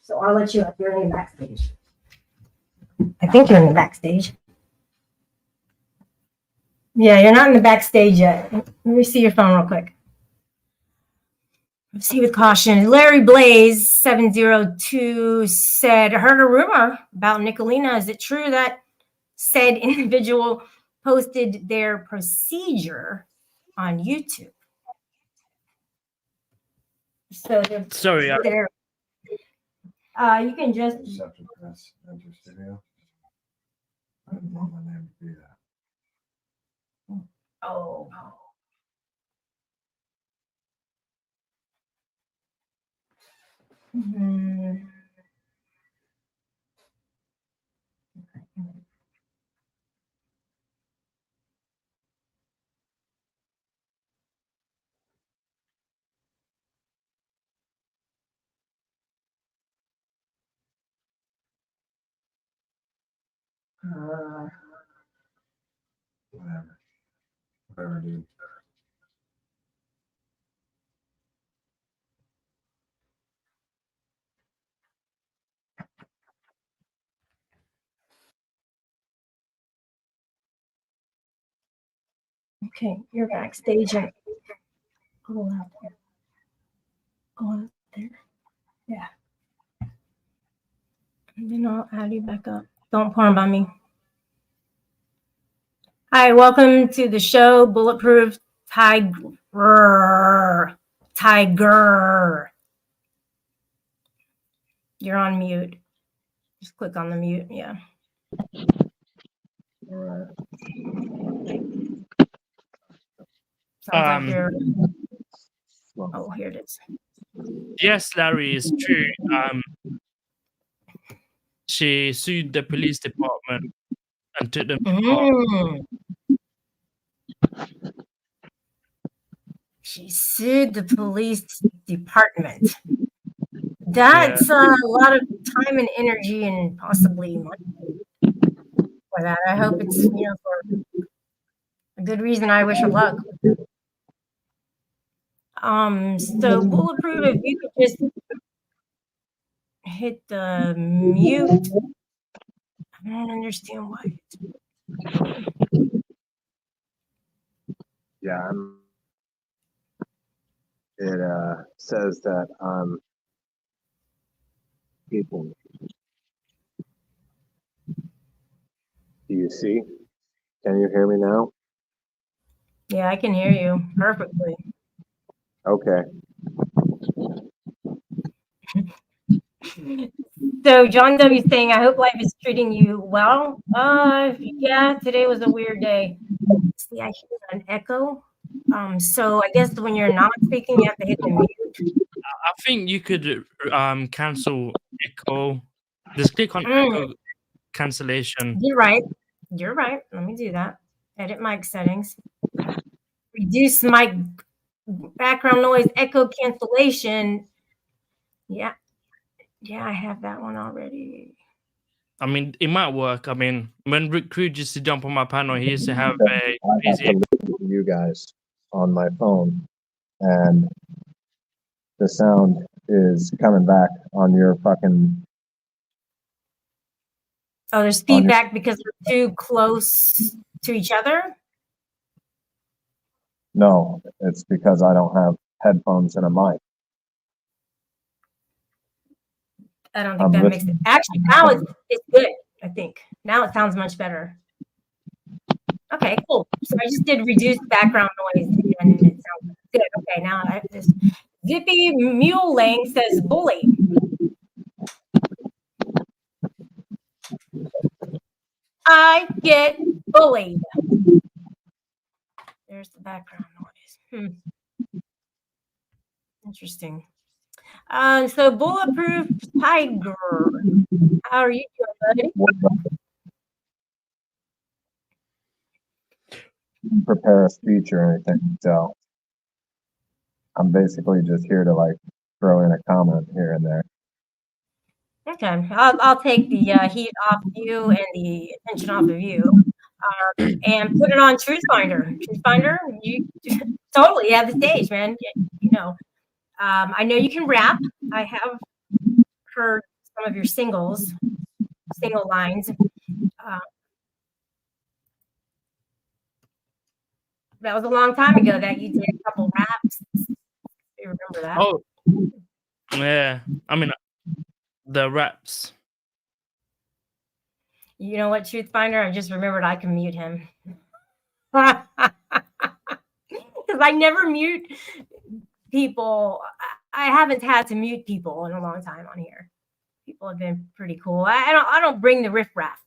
So I'll let you up. You're in the backstage. I think you're in the backstage. Yeah, you're not in the backstage yet. Let me see your phone real quick. Let's see with caution. Larry Blaze 702 said, heard a rumor about Nicolina. Is it true that said individual posted their procedure on YouTube? So Sorry, you can just Reception press, enter studio. I didn't want my name to be that. oh. Mhm. Whatever, dude. Okay, you're backstage. And go out there. Go out there. Yeah. And then I'll add you back up. Don't pour them by me. Hi, welcome to the show, Bulletproof Tiger. You're on mute. Just click on the mute. Yeah. Sounds like you're. Oh, here it is. yes, Larry, is true. She sued the police department and took them to court. She sued the police department. That's a lot of time and energy and possibly money for that. I hope it's for a good reason. I wish her luck. So Bulletproof, if you could just hit the mute. I don't understand why. Yeah, it says that people. Do you see? Can you hear me now? Yeah, I can hear you perfectly. Okay. So John W. saying, I hope life is treating you well. Yeah, today was a weird day. See, I hear an echo. So I guess when you're not speaking, you have to hit the mute. I think you could cancel echo. Just click on Mm, echo cancellation. you're right. You're right. Let me do that. Edit mic settings. Reduce mic background noise, echo cancellation. Yeah. Yeah, I have that one already. I mean, it might work. I mean, when Rick Crew used to jump on my panel, he used to have a I have to listen to you guys on my phone, and the sound is coming back on your fucking. Oh, there's On your- feedback because we're too close to each other. No, it's because I don't have headphones and a mic. I don't think I'm that makes it. Actually, now it's good. I think now it sounds much better. Okay, cool. So I just did reduce background noise, and it sounds good. Okay, now I have this. Zippy Mule Lang says bully. I get bullied. There's the background noise. Interesting. So Bulletproof Tiger. How are you doing, buddy? Prepare a speech or anything, so I'm basically just here to like throw in a comment here and there. Okay, I'll take the heat off you and the attention off of you, and put it on TruthFinder. TruthFinder, you totally have the stage, man. You know, I know you can rap. I have heard some of your single lines. That was a long time ago that you did a couple raps. You remember that? Oh, yeah. I mean, the raps. You know what, TruthFinder? I just remembered I can mute him. Because I never mute people. I haven't had to mute people in a long time on here. People have been pretty cool. I don't bring the riffraff.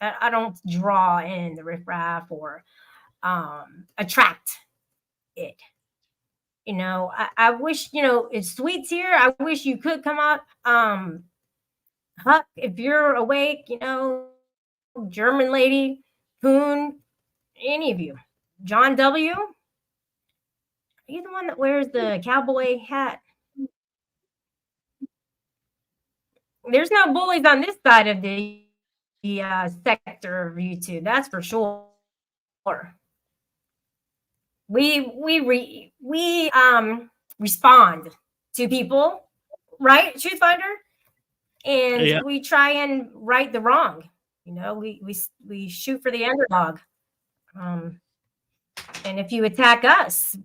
I don't draw in the riffraff or attract it. You know, I wish, you know, it's Sweet's here. I wish you could come up. Huck, if you're awake, you know, German lady, Poon, any of you. John W. Are you the one that wears the cowboy hat? There's no bullies on this side of the sector of YouTube. That's for sure. We respond to people, right, TruthFinder, and we try and right the wrong. You know, we shoot for the underdog. And if you attack us,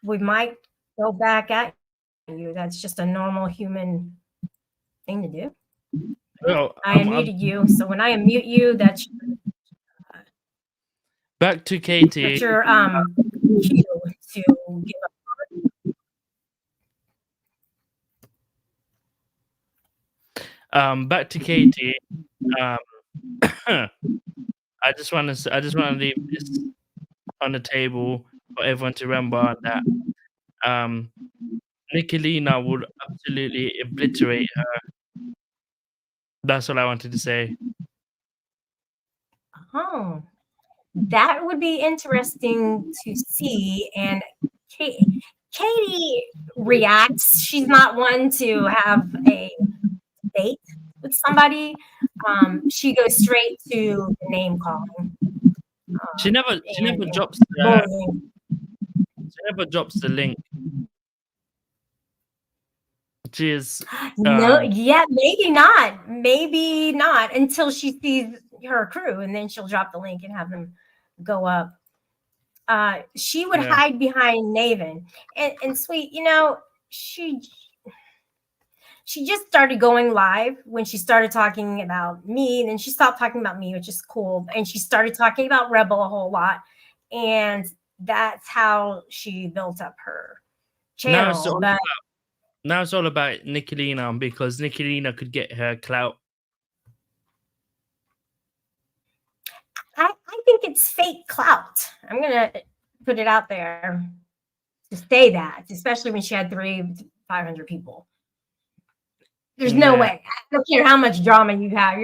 we might go back at you. That's just a normal human thing to do. Well, I unmuted you, so when I unmute you, that's back to Katie. that's your cue to give up. Back to Katie. I just want to leave this on the table for everyone to remember that Nicolina would absolutely obliterate her. That's all I wanted to say. Oh, that would be interesting to see. And Katie reacts. She's not one to have a debate with somebody. She goes straight to the name calling. She never drops the link. She is no, yeah, maybe not until she sees her crew, and then she'll drop the link and have them go up. She would hide behind Naven, and Sweet, you know, she she just started going live when she started talking about me, and then she stopped talking about me, which is cool. And she started talking about Rebel a whole lot. And that's how she built up her Now it's channel. all But about, now it's all about Nicolina because Nicolina could get her clout. I think it's fake clout. I'm going to put it out there to say that, especially when she had 500 people. There's no Yeah. way. I don't care how much drama you have.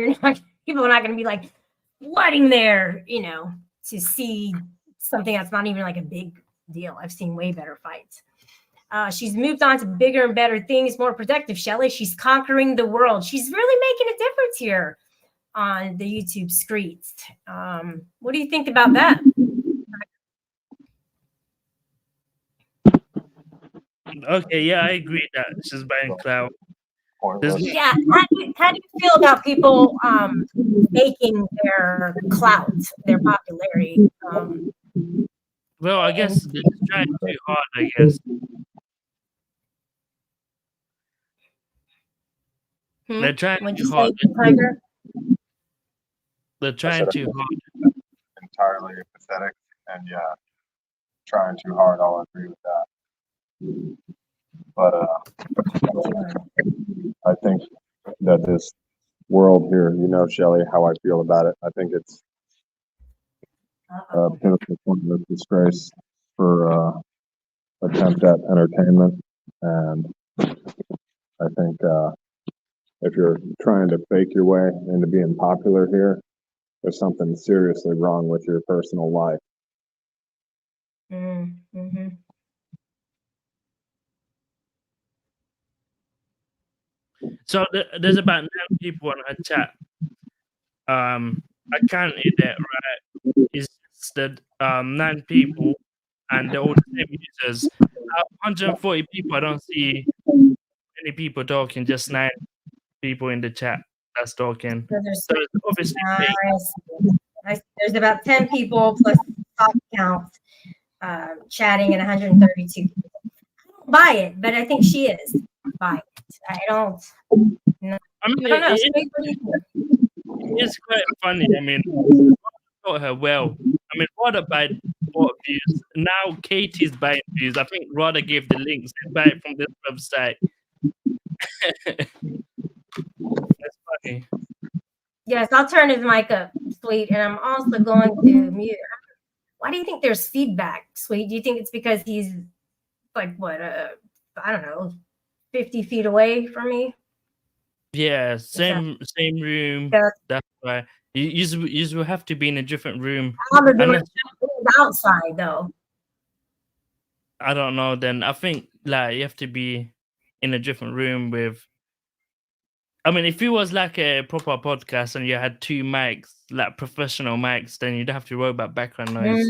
People are not going to be like flooding there, to see something that's not even like a big deal. I've seen way better fights. She's moved on to bigger and better things, more productive, Shelly. She's conquering the world. She's really making a difference here on the YouTube streets. What do you think about that? Okay, yeah, I agree that she's buying clout. Yeah, how do you feel about people faking their clout, their popularity? Well, I guess they're just trying too hard, I guess. They're trying What'd too you hard. say, Tiger? They're trying too hard. Entirely pathetic, and yeah, trying too hard. I'll agree with that. But I think that this world here, Shelley, how I feel about it. I think it's a pivotal point of disgrace for attempt at entertainment, and I think if you're trying to fake your way into being popular here, there's something seriously wrong with your personal life. Mm-hmm. So there's about 9 people on her chat. I counted that right. It's just that 9 people, and they're all the same users. 140 people. I don't see any people talking. Just 9 people in the chat that's talking. So So it's obviously fake. There's about 10 people plus top count chatting and 132 people. I don't buy it, but I think she is buying it. I don't. No, I mean, I don't know. What do you think? it's quite funny. I mean, got her well. I mean, Rada bought views. Now Katie's buying views. I think Rada gave the links and buy it from this website. That's funny. Yes, I'll turn his mic up, Sweet, and I'm also going to mute. Why do you think there's feedback, Sweet? Do you think it's because he's like what? I don't know, 50 feet away from me? Yeah, same room. Yeah. That's why you will have to be in a different room. Probably outside though. I don't know. Then I think like you have to be in a different room with. I mean, if it was like a proper podcast and you had 2 mics, like professional mics, then you'd have to worry about background noise.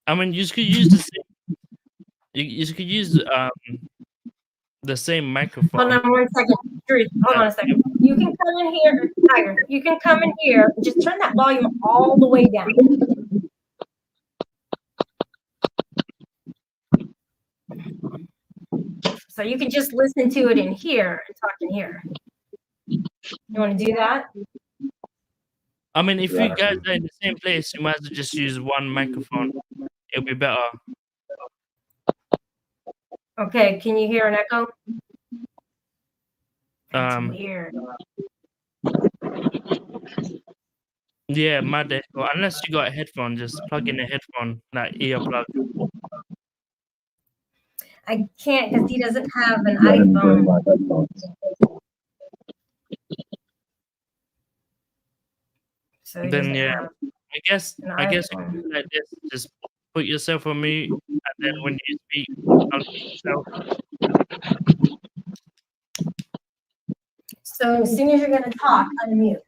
I mean, you could use the same. You could use the same microphone. Hold on 1 second. Drew, hold on a second. You can come in here, Tiger. You can come in here. Just turn that volume all the way down. So you can just listen to it in here and talk in here. You want to do that? I mean, if you guys are in the same place, you might as well just use one microphone. It'll be better. Okay, can you hear an echo? That's weird. Yeah, my echo. Unless you got a headphone, just plug in a headphone, like earplug. I can't because he doesn't have an iPhone. So Then yeah, I guess like this. Just put yourself on mute, and then when you speak, unmute yourself. So as soon as you're gonna talk, unmute.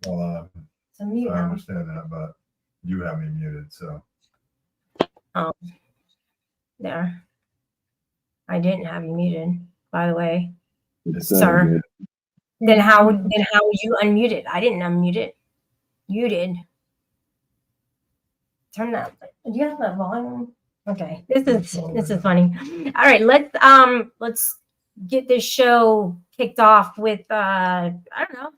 Well, So mute I now. understand that, but you have me muted, so. Oh, there. I didn't have you muted, by the way, sir. Then how would you unmute it? I didn't unmute it. You did. Turn that. Do you have that volume Okay, this is funny. All right, let's get this show kicked off with I don't know,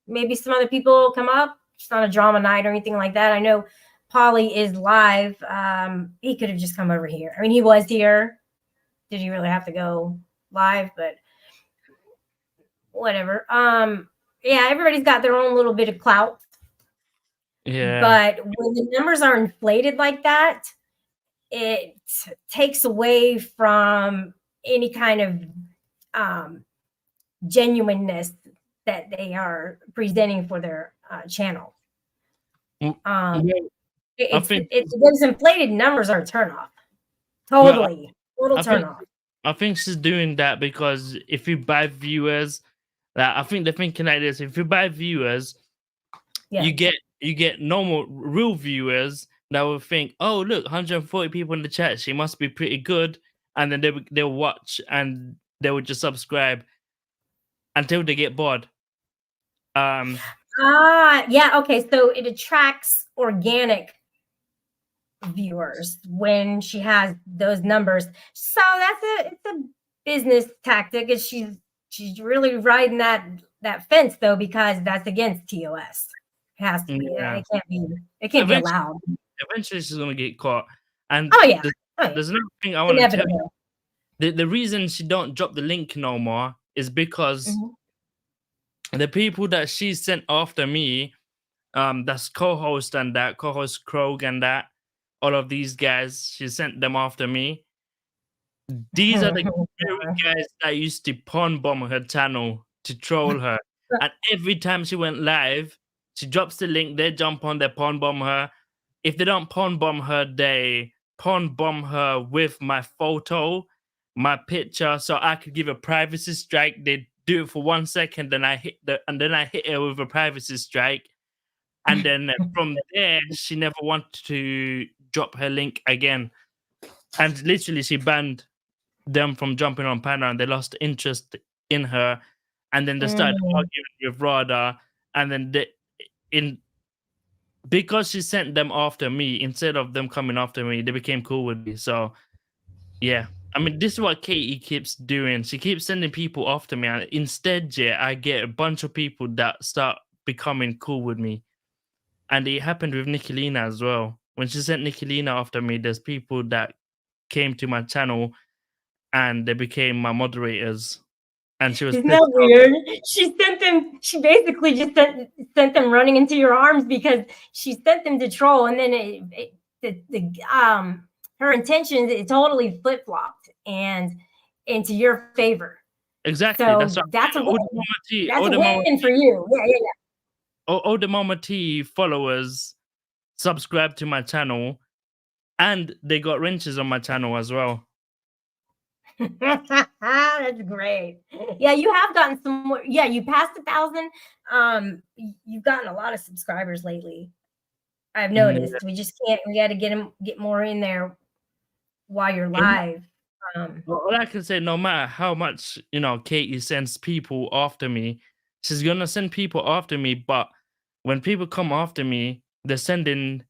maybe some other people come up. It's not a drama night or anything like that. I know Polly is live. He could have just come over here. I mean, he was here. Did he really have to go live? But whatever. Yeah, everybody's got their own little bit of clout. Yeah. But when the numbers are inflated like that, it takes away from any kind of genuineness that they are presenting for their channel. Mm, yeah, I think Those inflated numbers are a turnoff. Totally, total I think turnoff. I think she's doing that because if you buy viewers, I think they're thinking like this: if you buy viewers, Yeah. you get normal real viewers that will think, oh look, 140 people in the chat, she must be pretty good, and then they'll watch and they will just subscribe until they get bored. Yeah, okay. So it attracts organic viewers when she has those numbers. So it's a business tactic. And she's really riding that fence though, because that's against TOS. It has to be. Yeah. It can't be allowed. Eventually she's gonna get caught. And there's another thing I want to tell you. The reason she don't drop the link no more is because the people that she sent after me, that's co-host and that co-host Krog and that, all of these guys, she sent them after me. These are the very guys that used to pawn bomb her channel to troll her. And every time she went live, she drops the link, they jump on, they pawn bomb her. If they don't pawn bomb her, they pawn bomb her with my photo, my picture, so I could give a privacy strike. They do it for 1 second, then I hit her with a privacy strike. And then from there, she never wanted to drop her link again. And literally, she banned them from jumping on panel, and they lost interest in her. And then they started arguing with Rada. And then because she sent them after me, instead of them coming after me, they became cool with me. So, yeah. I mean, this is what Katie keeps doing. She keeps sending people after me. And instead, I get a bunch of people that start becoming cool with me. And it happened with Nicolina as well. When she sent Nicolina after me, there's people that came to my channel and they became my moderators. And she was Isn't that weird? She basically just sent them running into your arms because she sent them to troll, and then her intentions, it totally flip-flopped and into your favor. Exactly. So that's a win for you. Yeah. All the Mama T followers subscribed to my channel, and they got wrenches on my channel as well. That's great. Yeah, you have gotten some more. Yeah, you passed 1,000. You've gotten a lot of subscribers lately. I've noticed. We just can't. We got to get more in there while you're live. All I can say, no matter how much Katie sends people after me, she's gonna send people after me. But when people come after me, they're sending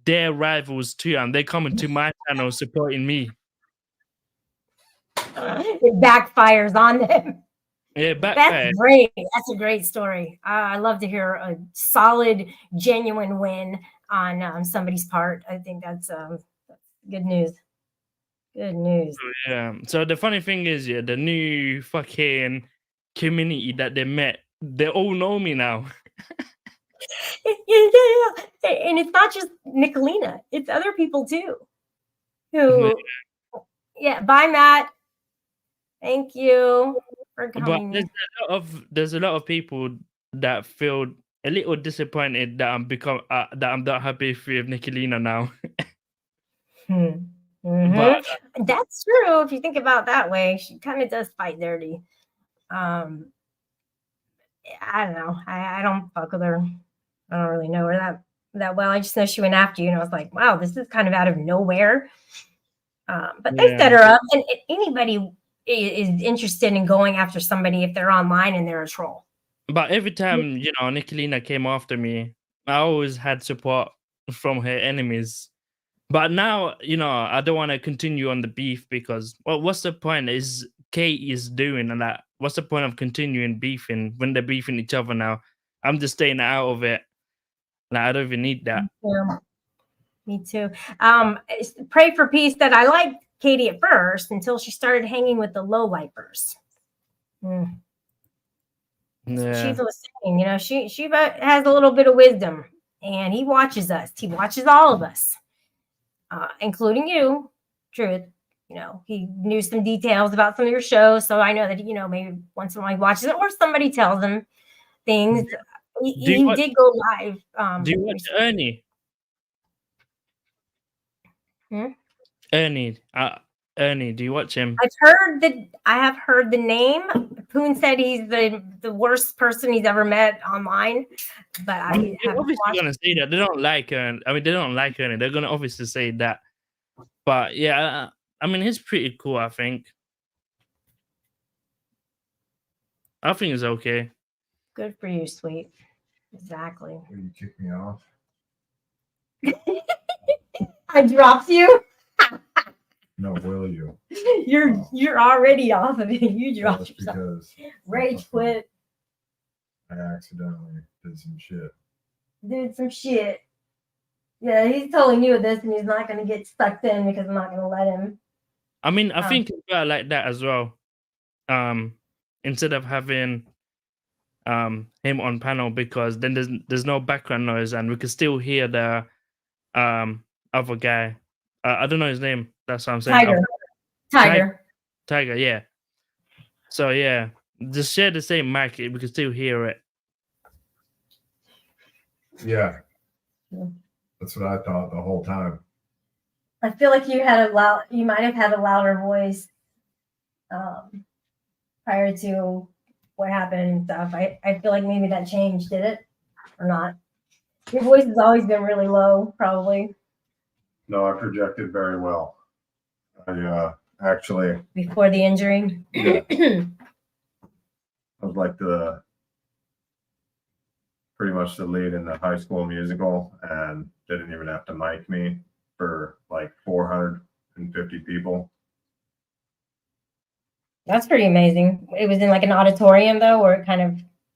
their rivals too, and they're coming to my channel supporting me. It backfires on them. Yeah, that's great. That's a great story. I love to hear a solid, genuine win on somebody's part. I think that's good news. Good news. Yeah. So the funny thing is, the new fucking community that they met, they all know me now. Yeah. And it's not just Nicolina; it's other people too. Who? Yeah. Bye, Matt. Thank you for coming. But there's a lot of people that feel a little disappointed that I'm not happy with Nicolina now. But that's true if you think about it that way. She kind of does fight dirty. I don't know. I don't fuck with her. I don't really know her that well. I just know she went after you, and I was like, wow, this is kind of out of nowhere. But they set her up, and anybody is interested in going after somebody if they're online and they're a troll. But every time Nicolina came after me, I always had support from her enemies. But now, I don't want to continue on the beef because, well, what's the point? Is Kate is doing and that? What's the point of continuing beefing when they're beefing each other now? I'm just staying out of it. Like, I don't even need that. Me too. Pray for peace that I liked Katie at first until she started hanging with the low lifers. Yeah. Shiva was saying, Shiva has a little bit of wisdom, and he watches us. He watches all of us, including you, Truth. He knew some details about some of your shows, so I know that maybe once in a while he watches it, or somebody tells him things. He did go live. Do you watch Ernie? Ernie. Ernie, do you watch him? I have heard the name. Poon said he's the worst person he's ever met online, but I they're obviously gonna say that they don't like Ernie. I mean, they don't like Ernie. They're gonna obviously say that. But yeah, I mean, he's pretty cool. I think it's okay. Good for you, sweet. Exactly. Will you kick me off? I dropped you. No, will you? You're already off of it. You dropped Just yourself. because Rage quit. I accidentally did some shit. Did some shit. Yeah, he's totally new at this, and he's not going to get sucked in because I'm not going to let him. I mean, I think it's better like that as well. Instead of having him on panel, because then there's no background noise and we can still hear the other guy. I don't know his name. That's what I'm saying. Tiger, yeah. So yeah, just share the same mic. We can still hear it. Yeah. That's what I thought the whole time. I feel like you might have had a louder voice prior to what happened and stuff. I feel like maybe that changed, did it? Or not? Your voice has always been really low, probably. No, I projected very well. I actually before the injury. Yeah. I was like pretty much the lead in the High School Musical, and didn't even have to mic me for like 450 people. That's pretty amazing. It was in like an auditorium though, where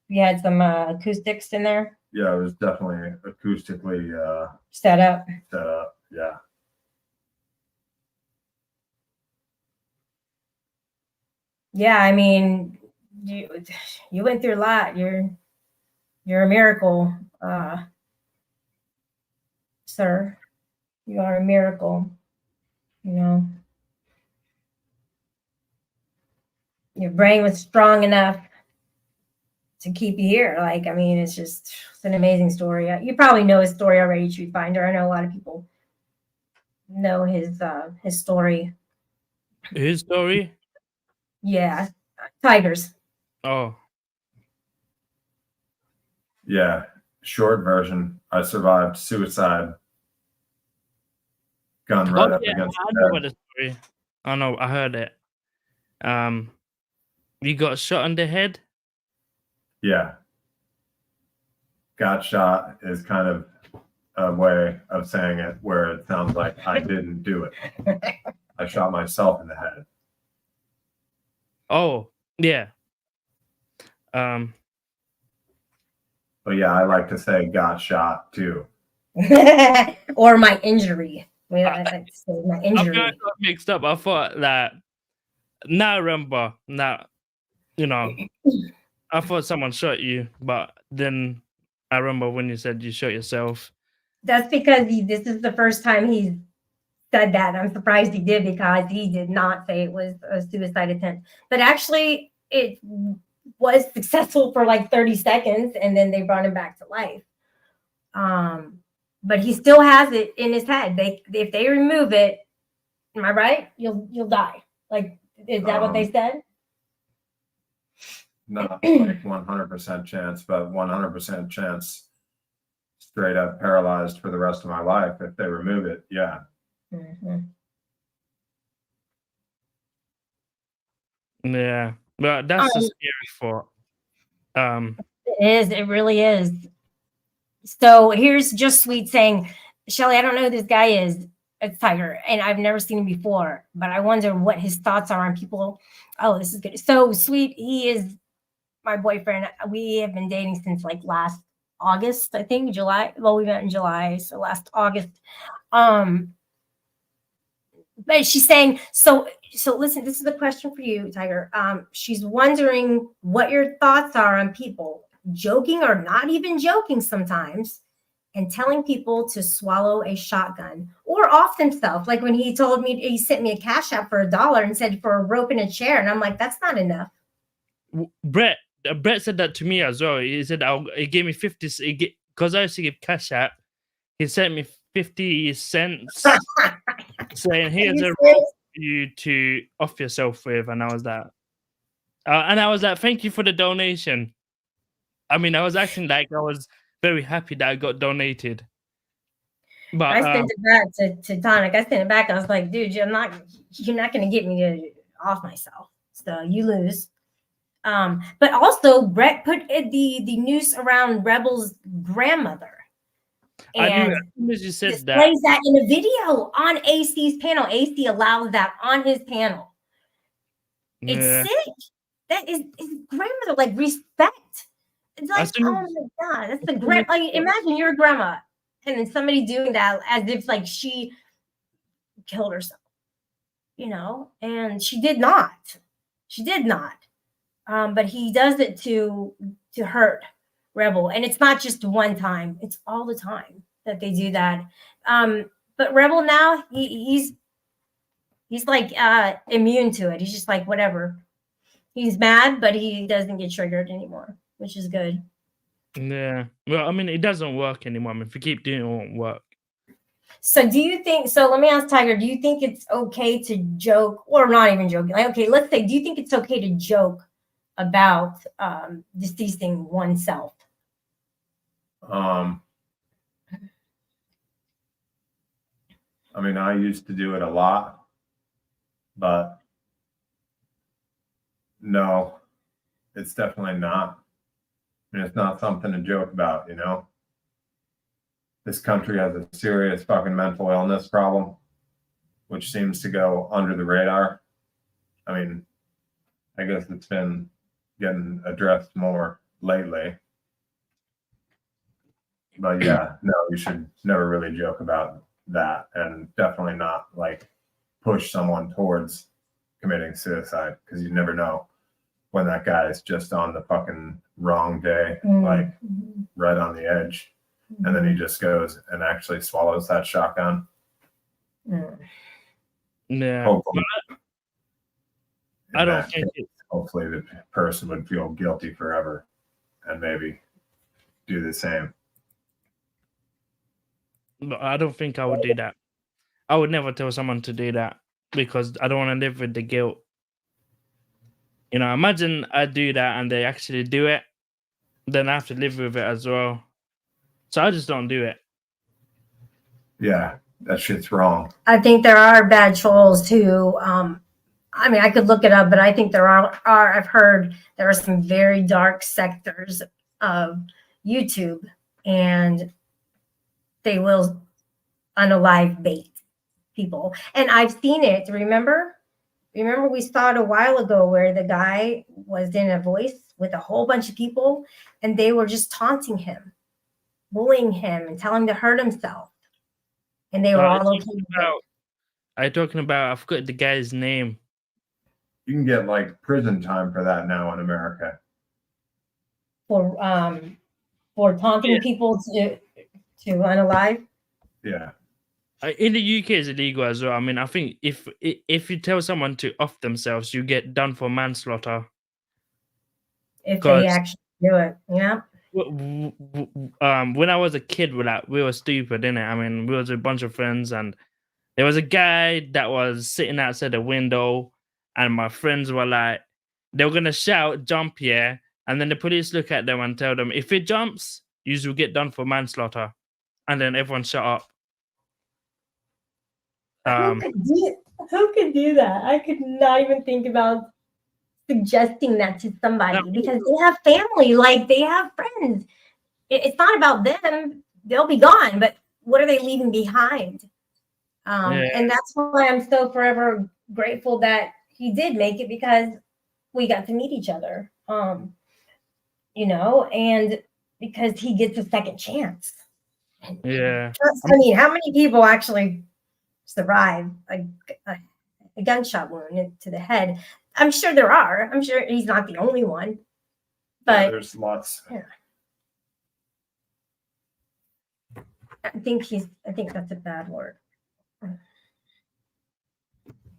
you had some acoustics in there. Yeah, it was definitely acoustically set up. Yeah. Yeah, I mean, you went through a lot. You're a miracle, sir. You are a miracle. Your brain was strong enough to keep you here. Like, I mean, it's an amazing story. You probably know his story already, Truth Finder. I know a lot of people know his story. His story? Yeah, tigers. Oh. Yeah, short version. I survived suicide. Gun right up against I the know head. what the story. I know. I heard it. You got shot in the head? Yeah. Got shot is kind of a way of saying it where it sounds like I didn't do it. I shot myself in the head. Oh, yeah. But yeah, I like to say got shot too. Or my injury. I like to say my injury. I got mixed up. I thought that. Now I remember. Now, I thought someone shot you, but then I remember when you said you shot yourself. That's because this is the first time he's said that. I'm surprised he did, because he did not say it was a suicide attempt. But actually, it was successful for like 30 seconds, and then they brought him back to life. But he still has it in his head. If they remove it, am I right? You'll die. Like, is that what they said? Not like 100% chance, but 100% chance straight up paralyzed for the rest of my life if they remove it. Yeah. Mm-hmm. Yeah, but that's a scary thought. It is. It really is. So here's Just Sweet saying, Shelly, I don't know who this guy is. It's Tiger, and I've never seen him before, but I wonder what his thoughts are on people. Oh, this is good. So sweet. He is my boyfriend. We have been dating since like last August, I think, July. Well, we met in July, so last August. But she's saying, so listen, this is the question for you, Tiger. She's wondering what your thoughts are on people joking or not even joking sometimes and telling people to swallow a shotgun or off themselves. Like when he told me, he sent me a cash app for $1 and said for a rope and a chair. And I'm like, that's not enough. Brett said that to me as well. He said, he gave me 50, because I used to give cash app. He sent me 50 cents saying, here's a rope for you to off yourself with. And I was like, thank you for the donation. I mean, I was acting like I was very happy that I got donated. But I sent it back to Tonic. I sent it back. I was like, dude, you're not going to get me to off myself. So you lose. But also Brett put the noose around Rebel's grandmother. I knew And as soon as you said that. plays that in a video on AC's panel. AC allows that on his panel. It's sick. That is his grandmother, like respect. It's like, oh my God, that's the grand. Like, imagine you're a grandma, and then somebody doing that as if like she killed herself, you know, and she did not. She did not. But he does it to hurt Rebel, and it's not just one time; it's all the time that they do that. But Rebel now, he's like immune to it. He's just like whatever. He's mad, but he doesn't get triggered anymore, which is good. Yeah. Well, I mean, it doesn't work anymore. I mean, if you keep doing it, it won't work. So do you think, so let me ask Tiger, do you think it's okay to joke, or not even joking? Like, okay, let's say, do you think it's okay to joke about deceasing oneself? I mean, I used to do it a lot, but no, it's definitely not. I mean, it's not something to joke about, you know? This country has a serious fucking mental illness problem, which seems to go under the radar. I mean, I guess it's been getting addressed more lately. But yeah, no, you should never really joke about that, and definitely not like push someone towards committing suicide, because you never know when that guy is just on the fucking wrong day, like right on the edge, and then he just goes and actually swallows that shotgun. Yeah. Hopefully, I don't think hopefully the person would feel guilty forever and maybe do the same. I don't think I would do that. I would never tell someone to do that because I don't want to live with the guilt. You know, imagine I do that and they actually do it, then I have to live with it as well. So I just don't do it. Yeah, that shit's wrong. I think there are bad trolls who, I mean, I could look it up, but I think there are I've heard there are some very dark sectors of YouTube, and they will unalive bait people. And I've seen it. Remember we saw it a while ago where the guy was in a voice with a whole bunch of people, and they were just taunting him, bullying him, and telling him to hurt himself. And they were all okay with it. Are you talking about, I forgot the guy's name. You can get like prison time for that now in America. For taunting people to unalive. Yeah. In the UK, it's illegal as well. I mean, I think if you tell someone to off themselves, you get done for manslaughter. If they actually do it, yeah. When I was a kid, we were stupid, innit? I mean, we was a bunch of friends, and there was a guy that was sitting outside the window, and my friends were like, they were gonna shout, "Jump here!" And then the police look at them and tell them, if it jumps, you will get done for manslaughter. And then everyone shut up. Who could do that? I could not even think about suggesting that to somebody because they have family, like they have friends. It's not about them. They'll be gone, but what are they leaving behind? Yeah. And that's why I'm so forever grateful that he did make it, because we got to meet each other. And because he gets a second chance. Yeah. I mean, how many people actually survive a gunshot wound to the head? I'm sure there are. I'm sure he's not the only one. Yeah, But there's lots. I think that's a bad word.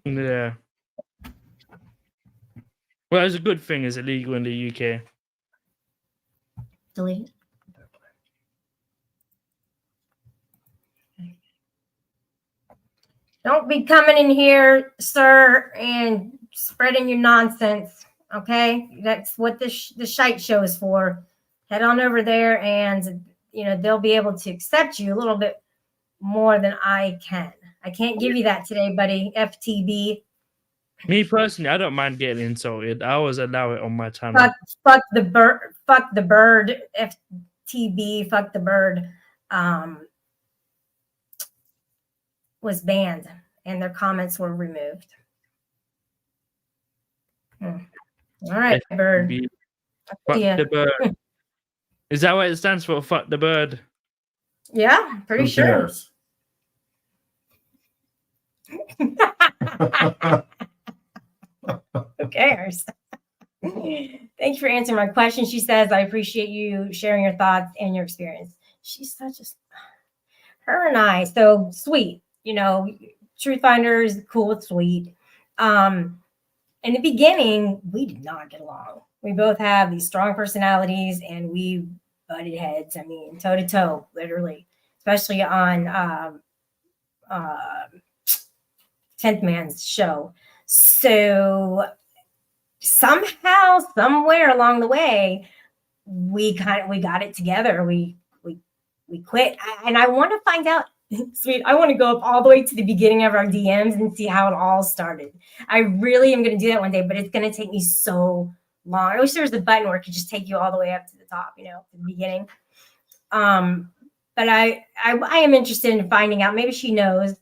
Yeah. Well, it's a good thing it's illegal in the UK. Delete. Don't be coming in here, sir, and spreading your nonsense. Okay, that's what the shite show is for. Head on over there, and they'll be able to accept you a little bit more than I can. I can't give you that today, buddy. FTB. Me personally, I don't mind getting insulted. I always allow it on my channel. Fuck the bird. Fuck the bird. FTB. Fuck the bird. Was banned, and their comments were removed. All right, bird. Fuck Yeah. the bird. Is that what it stands for? Fuck the bird. Yeah, pretty Who sure. cares? Who cares? Thank you for answering my question. She says, I appreciate you sharing your thoughts and your experience. She's such a, her and I, so sweet, Truth Finder is cool, it's sweet. In the beginning, we did not get along. We both have these strong personalities, and we butted heads. I mean, toe to toe, literally, especially on 10th Man's show. So somehow, somewhere along the way, we got it together. We quit, and I want to find out. Sweet. I want to go up all the way to the beginning of our DMs and see how it all started. I really am going to do that one day, but it's going to take me so long. I wish there was a button where it could just take you all the way up to the top, to the beginning. But I am interested in finding out. Maybe she knows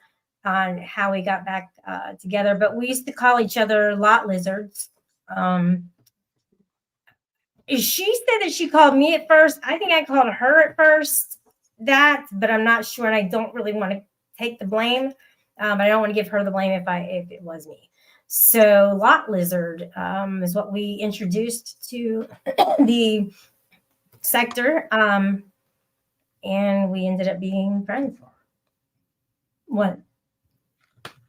on how we got back together. But we used to call each other lot lizards. She said that she called me at first. I think I called her at first. But I'm not sure, and I don't really want to take the blame. But I don't want to give her the blame if it was me. So lot lizard is what we introduced to the sector, and we ended up being friends. What?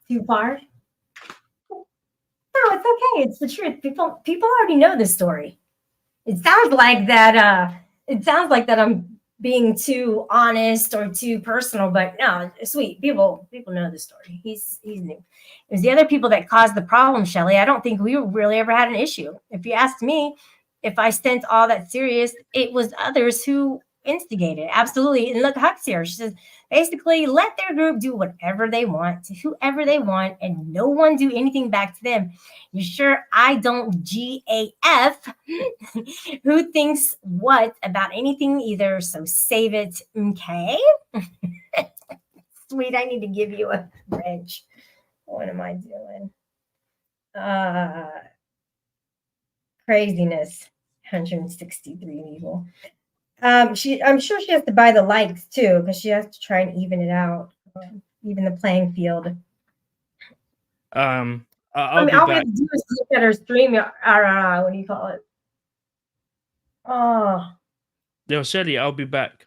Too far? No, it's okay. It's the truth. People already know this story. It sounds like that. I'm being too honest or too personal, but no, sweet. People know the story. He's new. It was the other people that caused the problem, Shelly. I don't think we really ever had an issue. If you asked me if I sent all that serious, it was others who instigated. Absolutely. And look, Huck's here. She says, basically, let their group do whatever they want to whoever they want, and no one do anything back to them. You sure I don't GAF who thinks what about anything either, so save it, okay? Sweet, I need to give you a wrench. What am I doing? Craziness. 163 people. I'm sure she has to buy the likes too, because she has to try and even it out, even the playing field. I'll all we have to do is look at her stream. What do you call it? Oh, Yo, Shelly, I'll be back.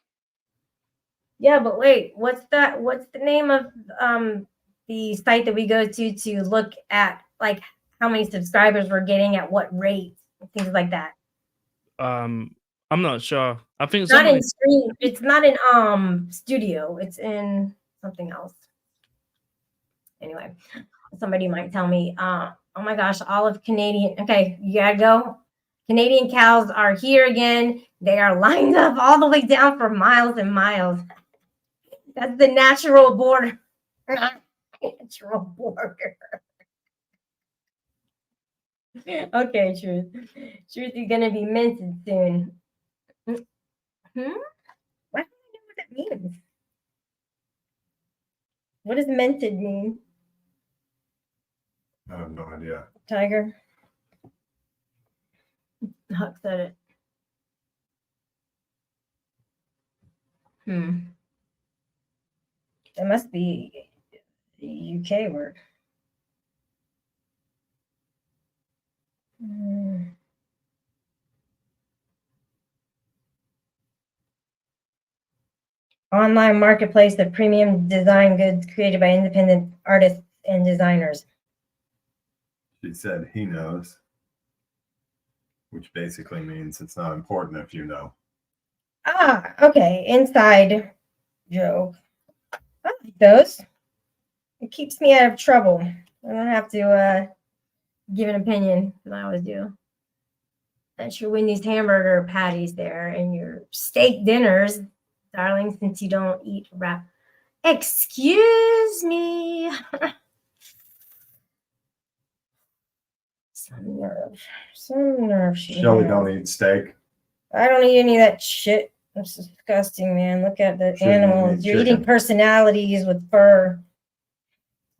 yeah, but wait, what's that? What's the name of the site that we go to look at like how many subscribers we're getting at what rate, things like that? I'm not sure. I think It's not in stream. It's not in studio. It's in something else. Anyway, somebody might tell me, oh my gosh, all of Canadian. Okay, you gotta go. Canadian cows are here again. They are lined up all the way down for miles and miles. That's the natural border. Natural border. Okay, Truth. Truth is gonna be minted soon. What do I know what that means? What does mented mean? I have no idea. Tiger. Huck said it. That must be a UK word. Online marketplace of premium design goods created by independent artists and designers. She said he knows, which basically means it's not important if you know. Ah, okay. Inside joke. I like those. It keeps me out of trouble. I don't have to give an opinion, as I always do. That's your Wendy's hamburger patties there and your steak dinners, darling, since you don't eat wrap. Excuse me. Some nerve. Some nerve. Shelly don't eat steak. I don't eat any of that shit. That's disgusting, man. Look at the Shouldn't animals. eat You're chicken. eating personalities with fur.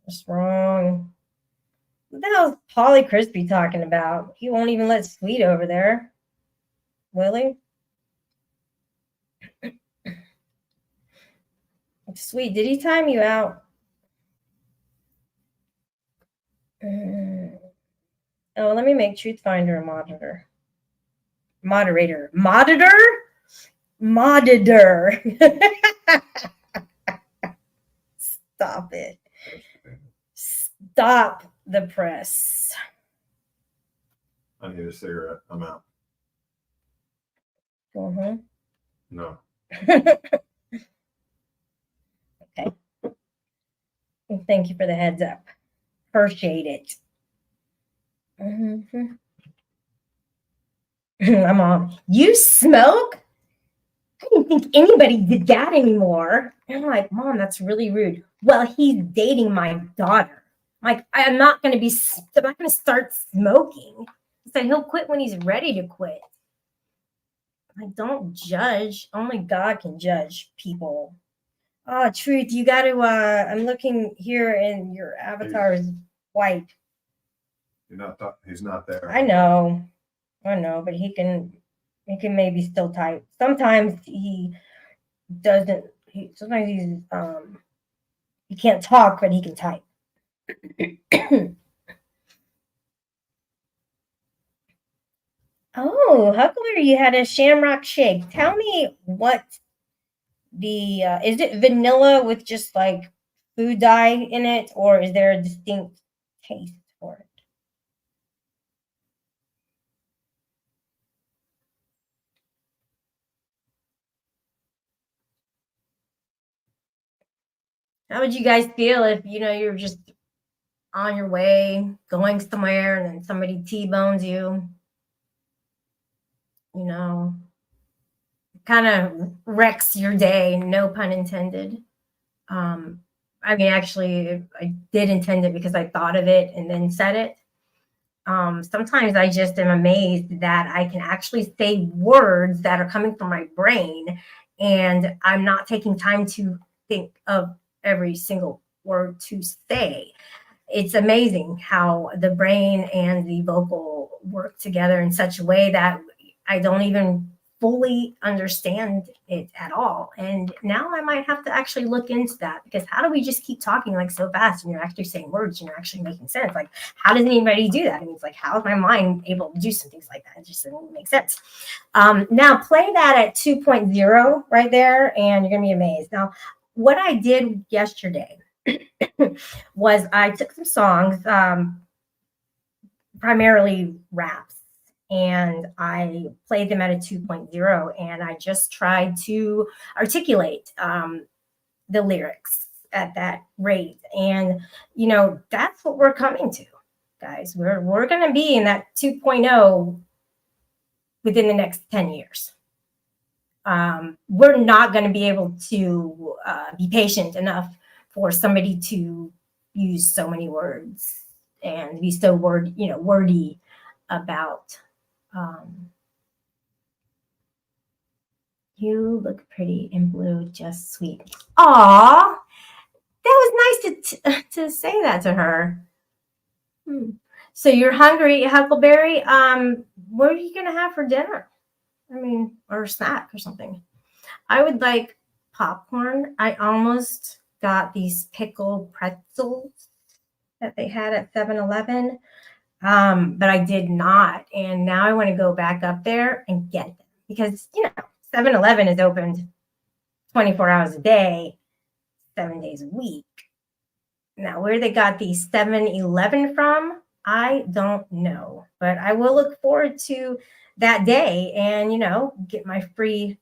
What's wrong? What the hell is Polly Crispy talking about? He won't even let Sweet over there. Will he? Sweet, did he time you out? Oh, let me make Truth Finder a monitor. Moderator. Monitor? Monitor. Stop it. Stop the press. I need a cigarette. I'm out. Uh-huh. No. Okay. Well, thank you for the heads up. Appreciate it. Mhm. I'm on. You smoke? I didn't think anybody did that anymore. And I'm like, Mom, that's really rude. Well, he's dating my daughter. Like, I'm not going to start smoking. I said he'll quit when he's ready to quit. Like, don't judge. Only God can judge people. Oh, Truth, you got to, I'm looking here and your avatar is white. He's not there. I know, but he can maybe still type. Sometimes he doesn't. Sometimes he can't talk, but he can type. Oh, Huckler, you had a Shamrock Shake. Tell me what the is it vanilla with just like food dye in it, or is there a distinct taste for it? How would you guys feel if you're just on your way going somewhere and then somebody T-bones you? Kind of wrecks your day, no pun intended. I mean, actually, I did intend it because I thought of it and then said it. Sometimes I just am amazed that I can actually say words that are coming from my brain, and I'm not taking time to think of every single word to say. It's amazing how the brain and the vocal work together in such a way that I don't even fully understand it at all. And now I might have to actually look into that, because how do we just keep talking like so fast and you're actually saying words and you're actually making sense? Like, how does anybody do that? I mean, it's like, how is my mind able to do some things like that? It just doesn't make sense. Now play that at 2.0 right there, and you're gonna be amazed. Now, what I did yesterday was I took some songs, primarily raps, and I played them at a 2.0, and I just tried to articulate the lyrics at that rate. And that's what we're coming to, guys. We're going to be in that 2.0 within the next 10 years. We're not going to be able to be patient enough for somebody to use so many words and be so wordy about you look pretty in blue, just sweet. Aw, that was nice to say that to her. So you're hungry, Huckleberry. What are you gonna have for dinner? I mean, or a snack or something. I would like popcorn. I almost got these pickle pretzels that they had at 7-Eleven, but I did not. And now I want to go back up there and get them because, 7-Eleven is opened 24 hours a day, 7 days a week. Now, where they got these 7-Eleven from, I don't know, but I will look forward to that day and, get my free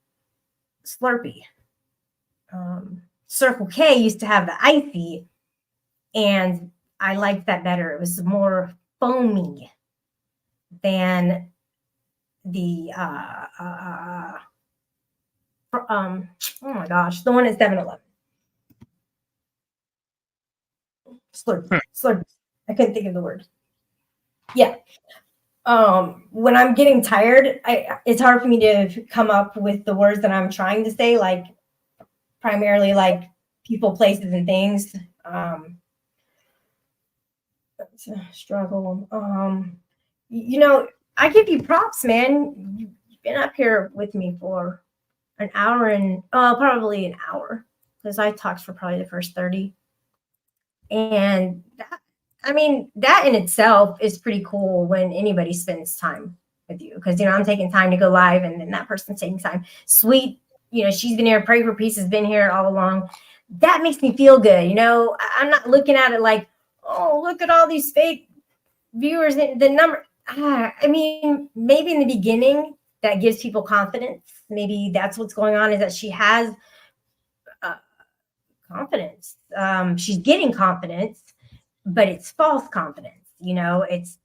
Slurpee. Circle K used to have the icy, and I liked that better. It was more foamy than the oh my gosh, the one at 7-Eleven. Slurpee. I couldn't think of the word. Yeah. When I'm getting tired, it's hard for me to come up with the words that I'm trying to say, like primarily like people, places, and things. It's a struggle. I give you props, man. You've been up here with me for an hour and probably an hour because I talked for probably the first 30. And that in itself is pretty cool when anybody spends time with you because, I'm taking time to go live and then that person's taking time. Sweet, she's been here. Pray for Peace has been here all along. That makes me feel good. I'm not looking at it like, oh, look at all these fake viewers. The number, maybe in the beginning that gives people confidence. Maybe that's what's going on is that she has confidence. She's getting confidence, but it's false confidence. It's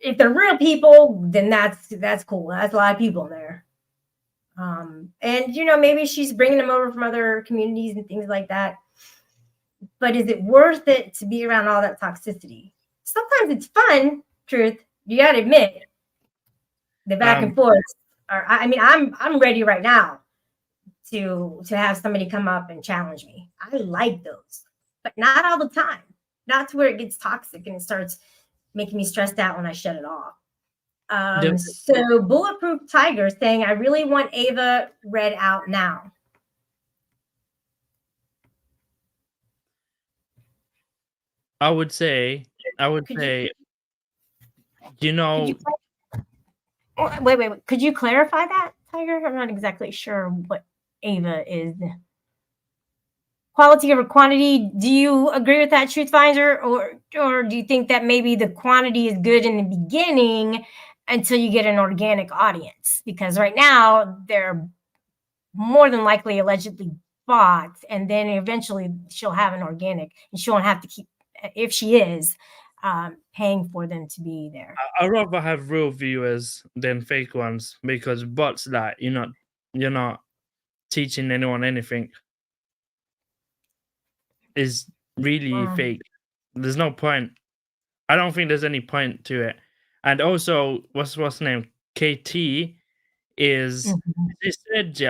if they're real people, then that's cool. That's a lot of people in there. And maybe she's bringing them over from other communities and things like that. But is it worth it to be around all that toxicity? Sometimes it's fun, truth. You gotta admit. The back and forth. I'm ready right now to have somebody come up and challenge me. I like those, but not all the time. Not to where it gets toxic and it starts making me stressed out when I shut it off. So Bulletproof Tiger saying, I really want Ava read out now. I would say, Wait. Could you clarify that, Tiger? I'm not exactly sure what Ava is. Quality over quantity. Do you agree with that, Truth Finder, or do you think that maybe the quantity is good in the beginning until you get an organic audience? Because right now they're more than likely allegedly bots, and then eventually she'll have an organic, and she won't have to keep, if she is, paying for them to be there. I'd rather have real viewers than fake ones because bots, like you're not teaching anyone anything. Is really fake. There's no point. I don't think there's any point to it. And also, what's her name? KT is she said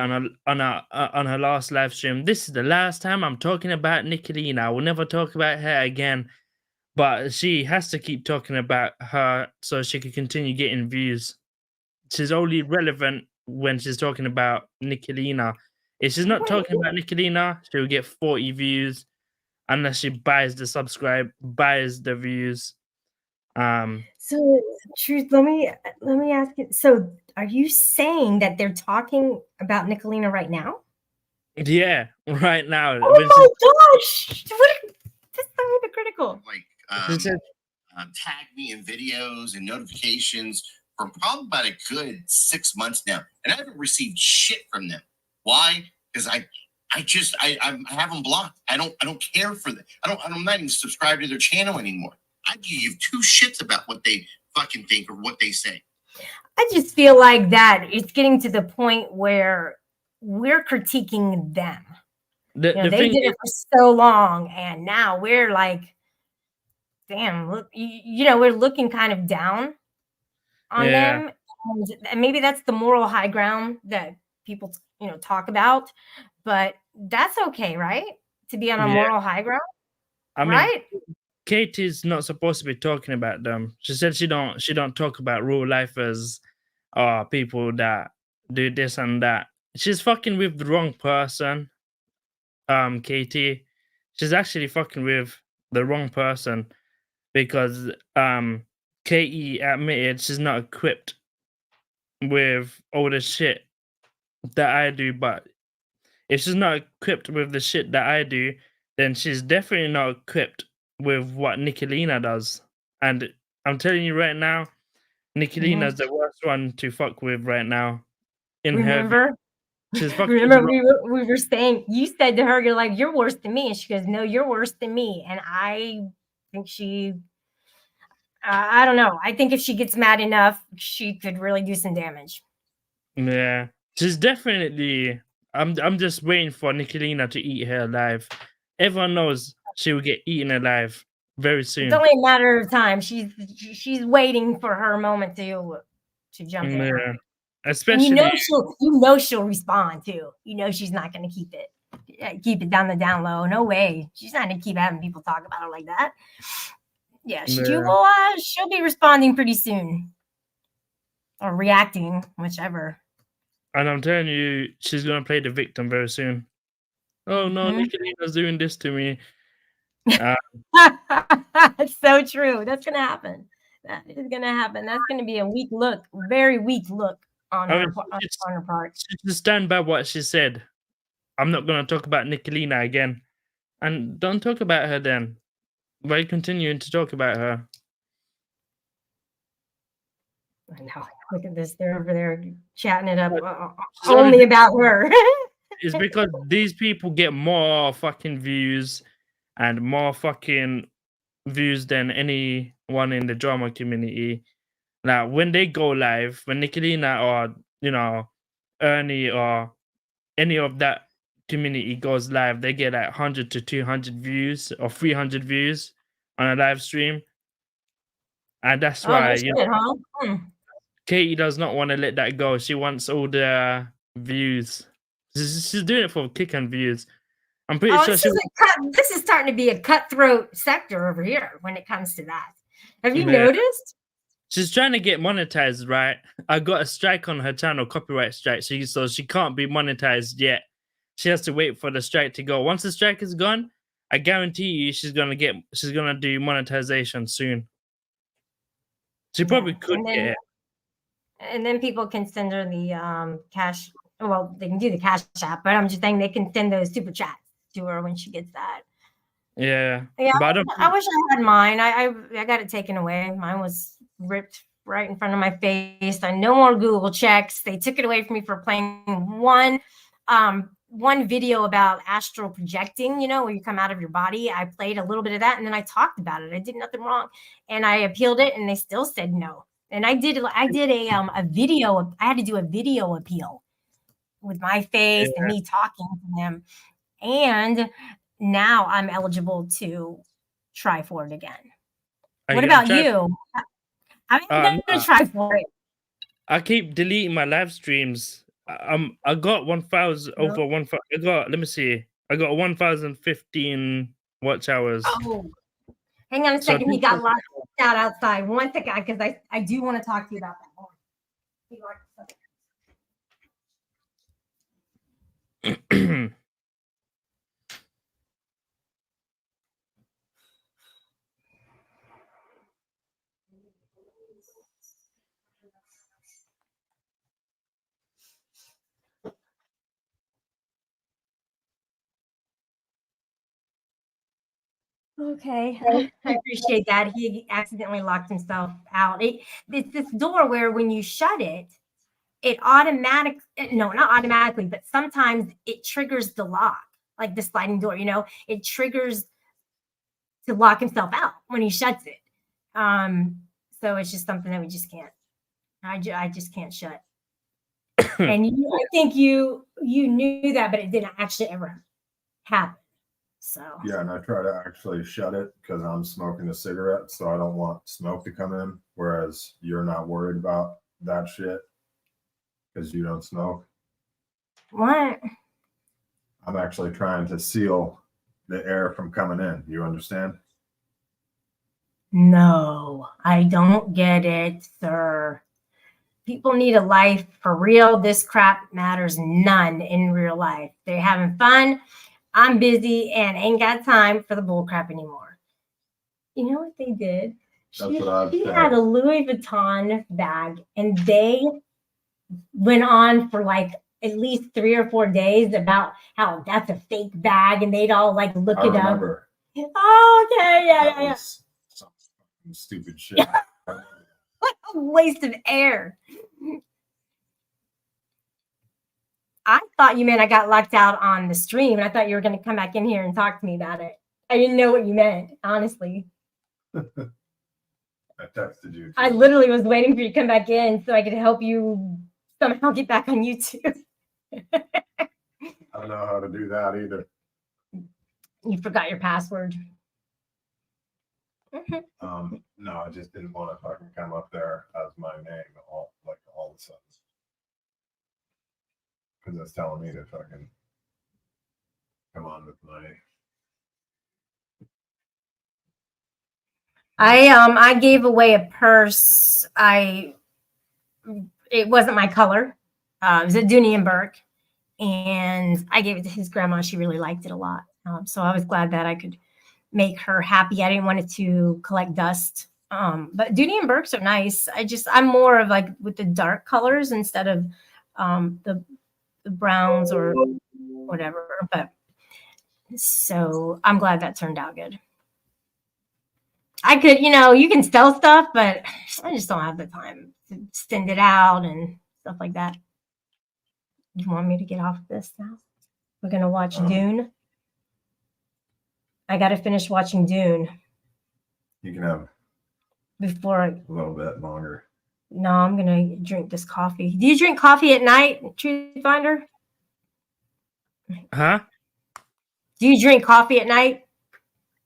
on her last live stream, this is the last time I'm talking about Nicolina. I will never talk about her again. But she has to keep talking about her so she can continue getting views. She's only relevant when she's talking about Nicolina. If she's not talking about Nicolina, she'll get 40 views unless she buys the views. So, Truth, let me ask you. So, are you saying that they're talking about Nicolina right now? Yeah, right now. Oh my gosh! That's so hypocritical. Tag me in videos and notifications for probably about a good 6 months now, and I haven't received shit from them. Why? Because I have them blocked. I don't care for them. I'm not even subscribed to their channel anymore. I give two shits about what they fucking think or what they say. I just feel like that it's getting to the point where we're critiquing them. They did it for so long, and now we're like, damn, look, we're looking kind of down on them. And maybe that's the moral high ground that people, talk about. But that's okay, right? To be on a Yeah. moral high ground, I mean, right? Katie's not supposed to be talking about them. She said she don't talk about real lifers or people that do this and that. She's fucking with the wrong person. Katie. She's actually fucking with the wrong person because Katie admitted she's not equipped with all the shit that I do, but if she's not equipped with the shit that I do, then she's definitely not equipped with what Nicolina does. And I'm telling you right now, Nicolina's the worst one to fuck with right now. In her view. Remember? She's fucking Remember, wrong. we were saying, you said to her, you're like, you're worse than me. And she goes, no, you're worse than me. And I think I don't know. I think if she gets mad enough, she could really do some damage. Yeah. She's definitely I'm just waiting for Nicolina to eat her alive. Everyone knows she will get eaten alive very soon. It's only a matter of time. She's waiting for her moment to jump in. Yeah. And Especially you know she'll respond too. You know she's not going to keep it down the down low. No way. She's not going to keep having people talk about her like that. Yeah, she'll be responding pretty soon, or reacting, whichever. And I'm telling you, she's gonna play the victim very soon. Oh no, Nicolina's doing this to me. It's so true. That's gonna happen. That is gonna happen. That's gonna be a weak look, very weak look on her part. She should stand by what she said. I'm not gonna talk about Nicolina again. And don't talk about her then. Why continuing to talk about her? I know. Look at this. They're over there chatting it up Sorry. only about her. It's because these people get more fucking views and more fucking views than anyone in the drama community. Now, when they go live, when Nicolina or, you know, Ernie or any of that community goes live, they get like 100 to 200 views or 300 views on a live stream. And that's why, you know, Katie does not want to let that go. She wants all the views. She's doing it for kick and views. I'm pretty sure this is starting to be a cutthroat sector over here when it comes to that. Have you noticed? She's trying to get monetized, right? I got a strike on her channel, copyright strike. So she can't be monetized yet. She has to wait for the strike to go. Once the strike is gone, I guarantee you she's gonna do monetization soon. She probably could get it. And then people can send her the cash. Well, they can do the cash app, but I'm just saying they can send those super chats to her when she gets that. Yeah. But I wish I had mine. I got it taken away. Mine was ripped right in front of my face. No more Google checks. They took it away from me for playing one video about astral projecting, you know, where you come out of your body. I played a little bit of that and then I talked about it. I did nothing wrong. And I appealed it and they still said no. And I did a video. I had to do a video appeal with my face and me talking to them. And now I'm eligible to try for it again. What about you? I'm going to try for it. I keep deleting my live streams. I got 1,000 over 1,000. Let me see. I got 1,015 watch hours. Oh, hang on a second. He got locked out outside. One second, because I do want to talk to you about that more. Okay, I appreciate that. He accidentally locked himself out. It's this door where when you shut it, not automatically, but sometimes it triggers the lock, like the sliding door, you know, it triggers to lock himself out when he shuts it. So it's just something that we just can't, I just can't shut. And I think you knew that, but it didn't actually ever happen. So yeah, and I try to actually shut it because I'm smoking a cigarette, so I don't want smoke to come in. Whereas you're not worried about that shit because you don't smoke. What? I'm actually trying to seal the air from coming in. You understand? No, I don't get it, sir. People need a life for real. This crap matters none in real life. They're having fun. I'm busy and ain't got time for the bull crap anymore. You know what they did? That's what I've She said. had a Louis Vuitton bag, and they went on for like at least 3 or 4 days about how that's a fake bag, and they'd all like look I it up. remember. Oh, okay, yeah, That yeah, yeah. was some fucking stupid shit. What a waste of air. I thought you meant I got locked out on the stream, and I thought you were going to come back in here and talk to me about it. I didn't know what you meant, honestly. I texted you. I too. literally was waiting for you to come back in so I could help you somehow get back on YouTube. I don't know how to do that either. You forgot your password. No, I just didn't want to fucking come up there as my name all of a sudden. Because it's telling me to fucking come on with my. I gave away a purse. It wasn't my color. It was at Dooney and Burke, and I gave it to his grandma. She really liked it a lot. So I was glad that I could make her happy. I didn't want it to collect dust. But Dooney and Burke's are nice. I'm more of like with the dark colors instead of the browns or whatever. But so I'm glad that turned out good. I could, you can sell stuff, but I just don't have the time to send it out and stuff like that. You want me to get off of this now? We're going to watch Dune. I got to finish watching Dune You can have before. a little bit longer. No, I'm going to drink this coffee. Do you drink coffee at night, Truth Finder? Huh? Do you drink coffee at night?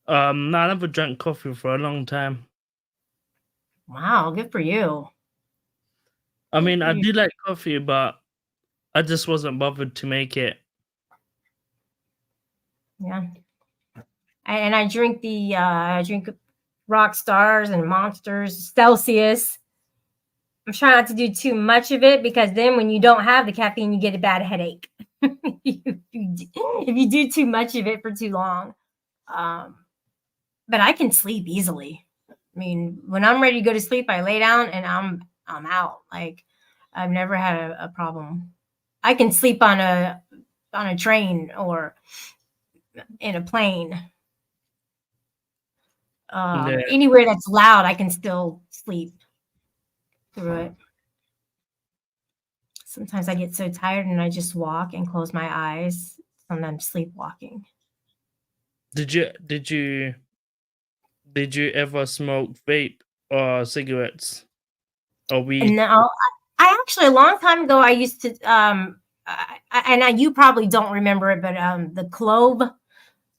No, I never drank coffee for a long time. Wow, good for you. I mean, I do like coffee, but I just wasn't bothered to make it. Yeah. And I drink I drink Rock Stars and Monsters, Celsius. I'm trying not to do too much of it because then when you don't have the caffeine, you get a bad headache. if you do too much of it for too long. But I can sleep easily. I mean, when I'm ready to go to sleep, I lay down and I'm out. Like I've never had a problem. I can sleep on a train or in a plane. Anywhere that's loud, I can still sleep through it. Sometimes I get so tired and I just walk and close my eyes and I'm sleepwalking. Did you ever smoke vape or cigarettes or weed? No, I actually a long time ago I used to you probably don't remember it, but the clove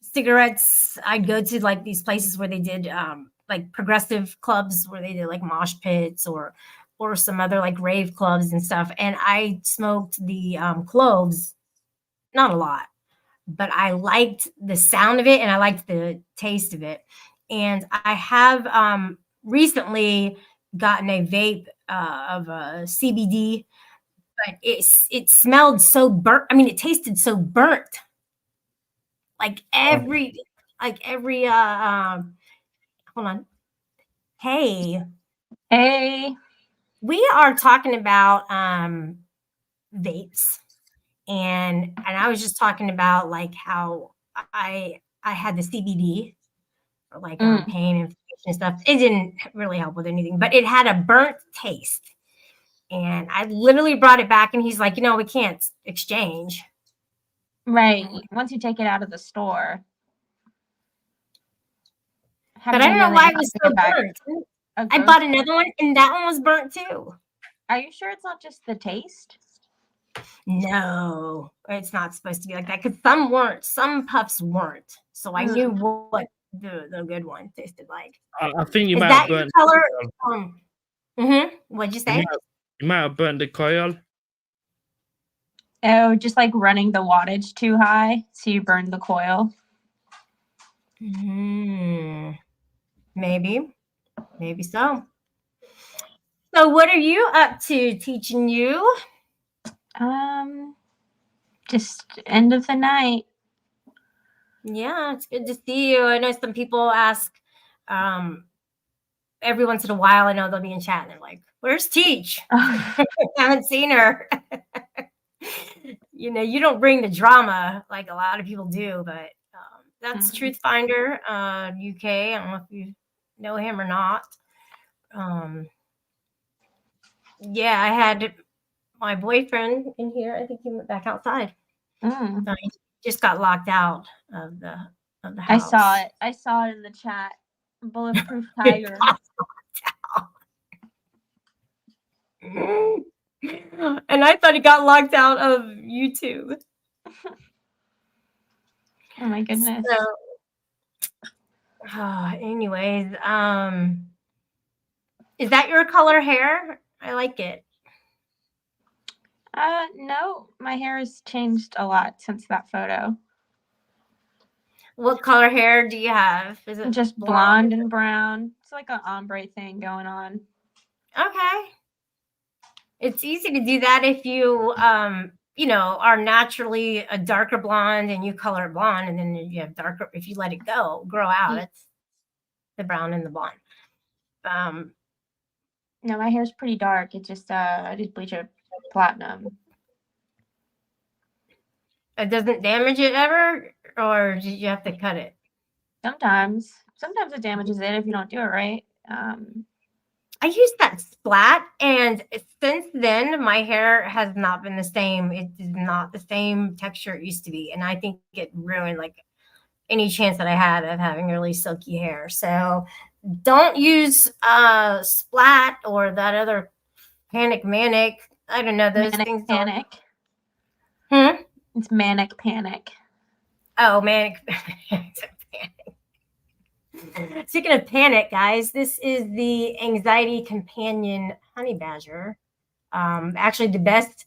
cigarettes, I'd go to like these places where they did like progressive clubs where they did like mosh pits or some other like rave clubs and stuff. And I smoked the cloves, not a lot, but I liked the sound of it and I liked the taste of it. And I have recently gotten a vape of CBD, but it smelled so burnt. I mean, it tasted so burnt. Like every hold on. Hey, we are talking about vapes, and I was just talking about like how I had the CBD for like pain and inflammation and stuff. It didn't really help with anything, but it had a burnt taste. And I literally brought it back, and he's like, we can't exchange. Right. Once you take it out of the store. But I don't know why it was so burnt. I bought another one, and that one was burnt too. Are you sure it's not just the taste? No, it's not supposed to be like that because some puffs weren't. So I knew what the good one tasted like. I think you Is might that have your burnt. color? What'd you say? You might have burnt the coil. Oh, just like running the wattage too high, so you burn the coil. Maybe so. So what are you up to teaching you? Just end of the night. Yeah, it's good to see you. I know some people ask every once in a while. I know they'll be in chat and they're like, "Where's Teach?" I haven't seen her. You don't bring the drama like a lot of people do, but that's Truth Finder UK. I don't know if you know him or not. Yeah, I had my boyfriend in here. I think he went back outside. Mm. So he just got locked out of the house. I saw it in the chat. Bulletproof tiger. And I thought he got locked out of YouTube. Oh my goodness. Anyways, is that your color hair? I like it. No, my hair has changed a lot since that photo. What color hair do you have? Is it Just blonde and brown? It's like an ombre thing going on. Okay. It's easy to do that if you are naturally a darker blonde and you color it blonde, and then you have darker, if you let it grow out, it's the brown and the blonde. No, my hair's pretty dark. It just I just bleach it platinum. It doesn't damage it ever, or did you have to cut it? Sometimes it damages it if you don't do it right. I used that splat, and since then my hair has not been the same. It is not the same texture it used to be, and I think it ruined like any chance that I had of having really silky hair. So don't use splat or that other manic. I don't know those Manic things. panic. It's manic panic. Oh, manic panic. Speaking of panic, guys, this is the Anxiety Companion Honey Badger. Actually, the best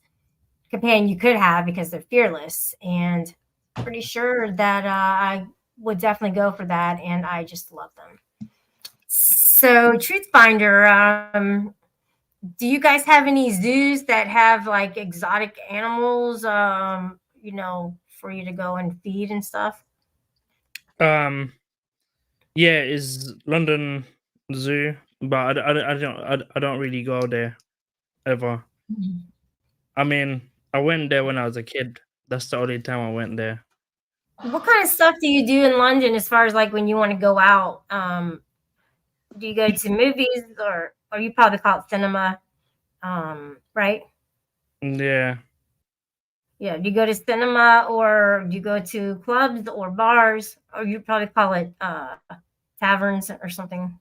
companion you could have because they're fearless, and pretty sure that I would definitely go for that, and I just love them. So, Truth Finder, do you guys have any zoos that have like exotic animals, for you to go and feed and stuff? Yeah, it's London Zoo, but I don't really go there ever. I mean, I went there when I was a kid. That's the only time I went there. What kind of stuff do you do in London as far as like when you want to go out? Do you go to movies or you probably call it cinema? Right? Yeah. Yeah. Do you go to cinema or do you go to clubs or bars, or you probably call it taverns or something?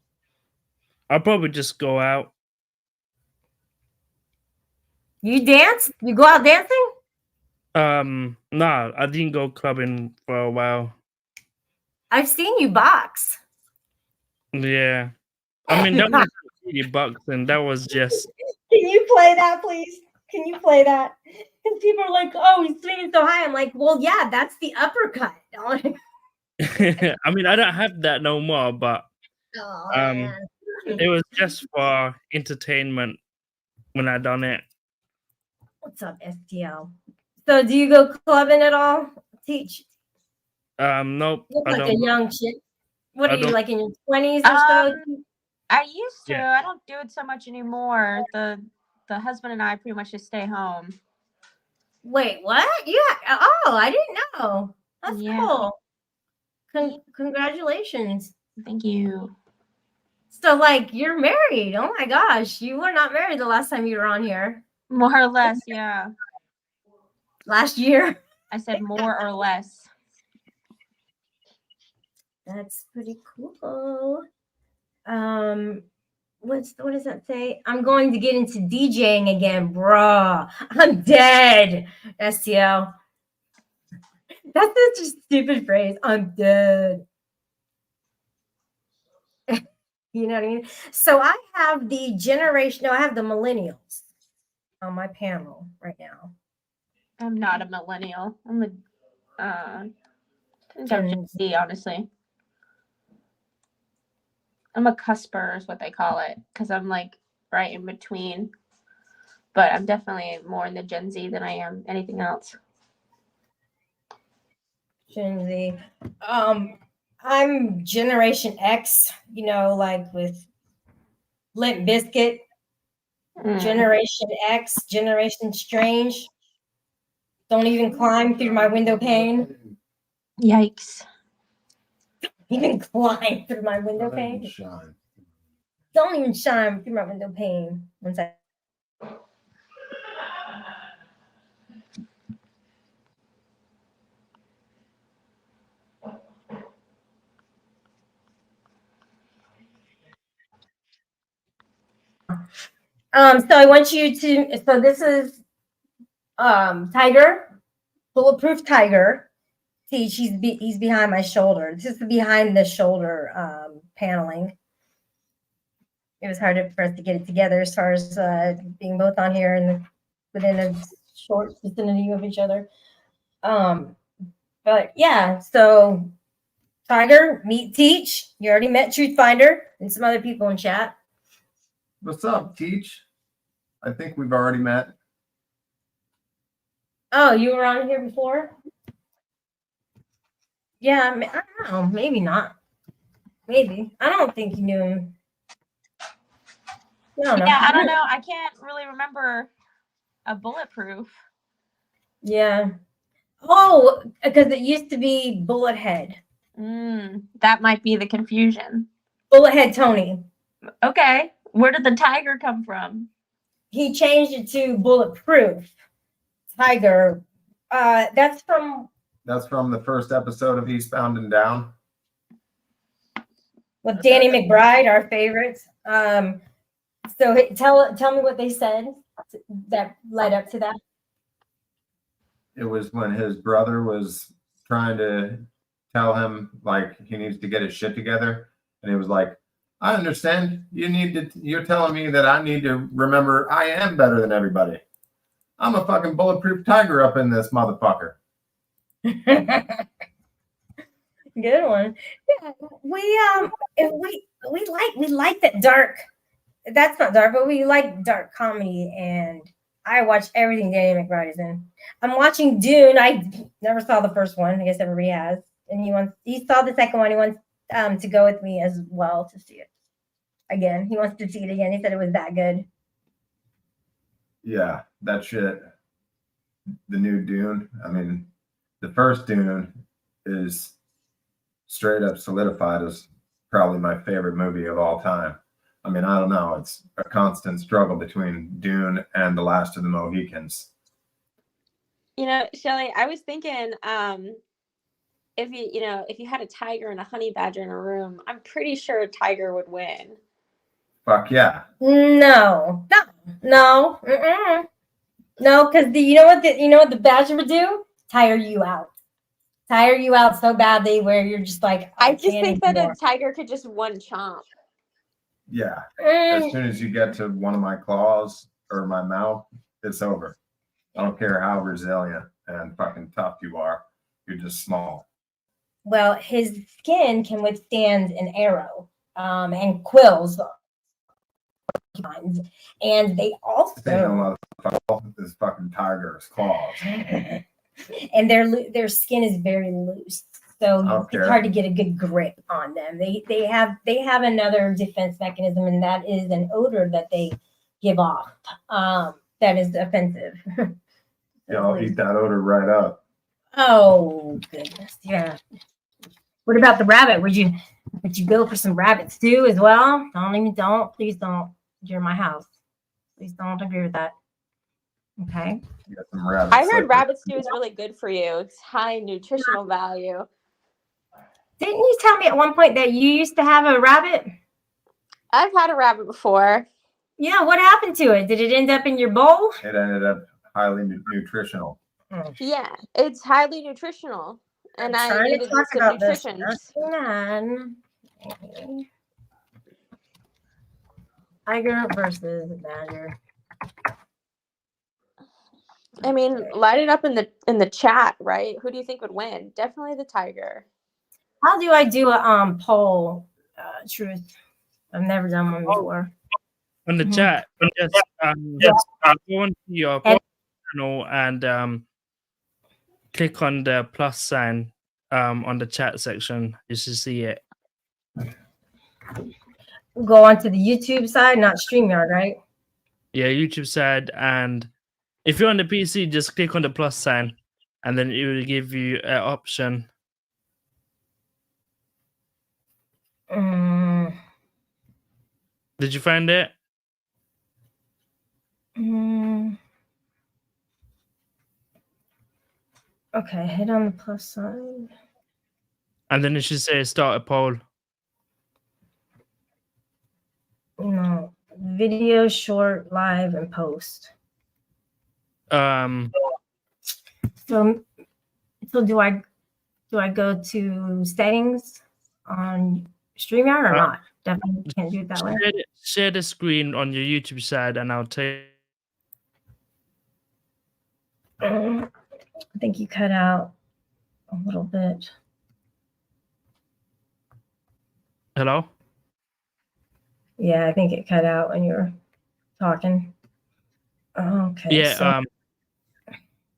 I'll probably just go out. You dance? You go out dancing? Nah, I didn't go clubbing for a while. I've seen you box. Yeah. I mean, that was $80, and that was just. Can you play that, please? Can you play that? And people are like, "Oh, he's swinging so high." I'm like, "Well, yeah, that's the uppercut." I mean, I don't have that no more, but it was just for entertainment when I done it. What's up, STL? So, do you go clubbing at all? Teach? Nope. You look I like don't. a young chick. What I are you, don't- like in your 20s or so? I used to. Yeah. I don't do it so much anymore. The husband and I pretty much just stay home. Wait, what? Yeah. Oh, I didn't know. That's cool. Congratulations. Thank you. So, like, you're married. Oh my gosh, you were not married the last time you were on here. More or less, yeah. Last year. I said more or less. That's pretty cool. What does that say? I'm going to get into DJing again, bruh. I'm dead. STL. That's such a stupid phrase. I'm dead. You know what I mean? So I have the generation. No, I have the millennials on my panel right now. I'm not a millennial. I'm a I think I'm Gen Gen Z, honestly. I'm a cusper is what they call it, because I'm like right in between. But I'm definitely more in the Gen Z than I am anything else. Gen Z. I'm Generation X, you know, like with Limp Bizkit, Mm. Generation X, Generation Strange. Don't even climb through my window pane. Yikes. Even climb through my window pane. Shine. Don't even shine through my window pane. One second. So I want you to. So this is Tiger, bulletproof Tiger. See, he's behind my shoulder. This is the behind the shoulder paneling. It was hard for us to get it together as far as being both on here and within a short vicinity of each other. But yeah, so Tiger, meet Teach. You already met Truth Finder and some other people in chat. What's up, Teach? I think we've already met. Oh, you were on here before? Yeah, I don't know. Maybe not. Maybe. I don't think you knew him. I don't know. Yeah, I don't know. I can't really remember a bulletproof. Yeah. Oh, because it used to be Bullet Head. That might be the confusion. Bullet Head Tony. Okay. Where did the tiger come from? He changed it to Bulletproof Tiger. That's from the first episode of Eastbound and Down. with Danny McBride, our favorites. So tell me what they said that led up to that. It was when his brother was trying to tell him like he needs to get his shit together, and he was like, I understand. You're telling me that I need to remember I am better than everybody. I'm a fucking bulletproof tiger up in this motherfucker. Good one. Yeah, we like that dark. That's not dark, but we like dark comedy, and I watch everything Danny McBride is in. I'm watching Dune. I never saw the first one. I guess everybody has, and he saw the second one. He wants to go with me as well to see it again. He wants to see it again. He said it was that good. Yeah, that shit. The new Dune. I mean, the first Dune is straight up solidified as probably my favorite movie of all time. I mean, I don't know. It's a constant struggle between Dune and The Last of the Mohicans. You know, Shelly, I was thinking, if you had a tiger and a honey badger in a room, I'm pretty sure a tiger would win. Fuck yeah. No, because you know what the badger would do? Tire you out so badly where you're just like, I just can't think that anymore. a tiger could just one chomp. Yeah. As soon as you get to one of my claws or my mouth, it's over. I don't care how resilient and fucking tough you are. You're just small. Well, his skin can withstand an arrow and quills. And they also this fucking tiger's claws. And their skin is very loose. So it's hard to get a good grip on them. They have another defense mechanism, and that is an odor that they give off that is offensive. I'll eat that odor right up. Oh goodness, yeah. What about the rabbit? Would you go for some rabbit stew as well? Please don't. You're in my house. Please don't agree with that. Okay. You got some rabbit I heard slippers. rabbit stew is really good for you. It's high nutritional value. Didn't you tell me at one point that you used to have a rabbit? I've had a rabbit before. Yeah, what happened to it? Did it end up in your bowl? It ended up highly nutritional. Yeah, it's highly nutritional. And I needed some nutrition. Tiger versus badger. I mean, light it up in the chat, right? Who do you think would win? Definitely the tiger. How do I do a poll? Truth. I've never done one before. On the Mhm. chat, just go onto your And- channel and click on the plus sign on the chat section. You should see it. Go onto the YouTube side, not StreamYard, right? Yeah, YouTube side, and if you're on the PC, just click on the plus sign, and then it will give you an option. Mm, Did you find it? mm. Okay, hit on the plus sign. And then it should say start a poll. No, video, short, live, and post. Um, So do I go to settings on StreamYard or not? Definitely can't do it that way. share the screen on your YouTube side, and I'll tell you. I think you cut out a little bit. Hello? Yeah, I think it cut out when you were talking. Okay. Yeah, So,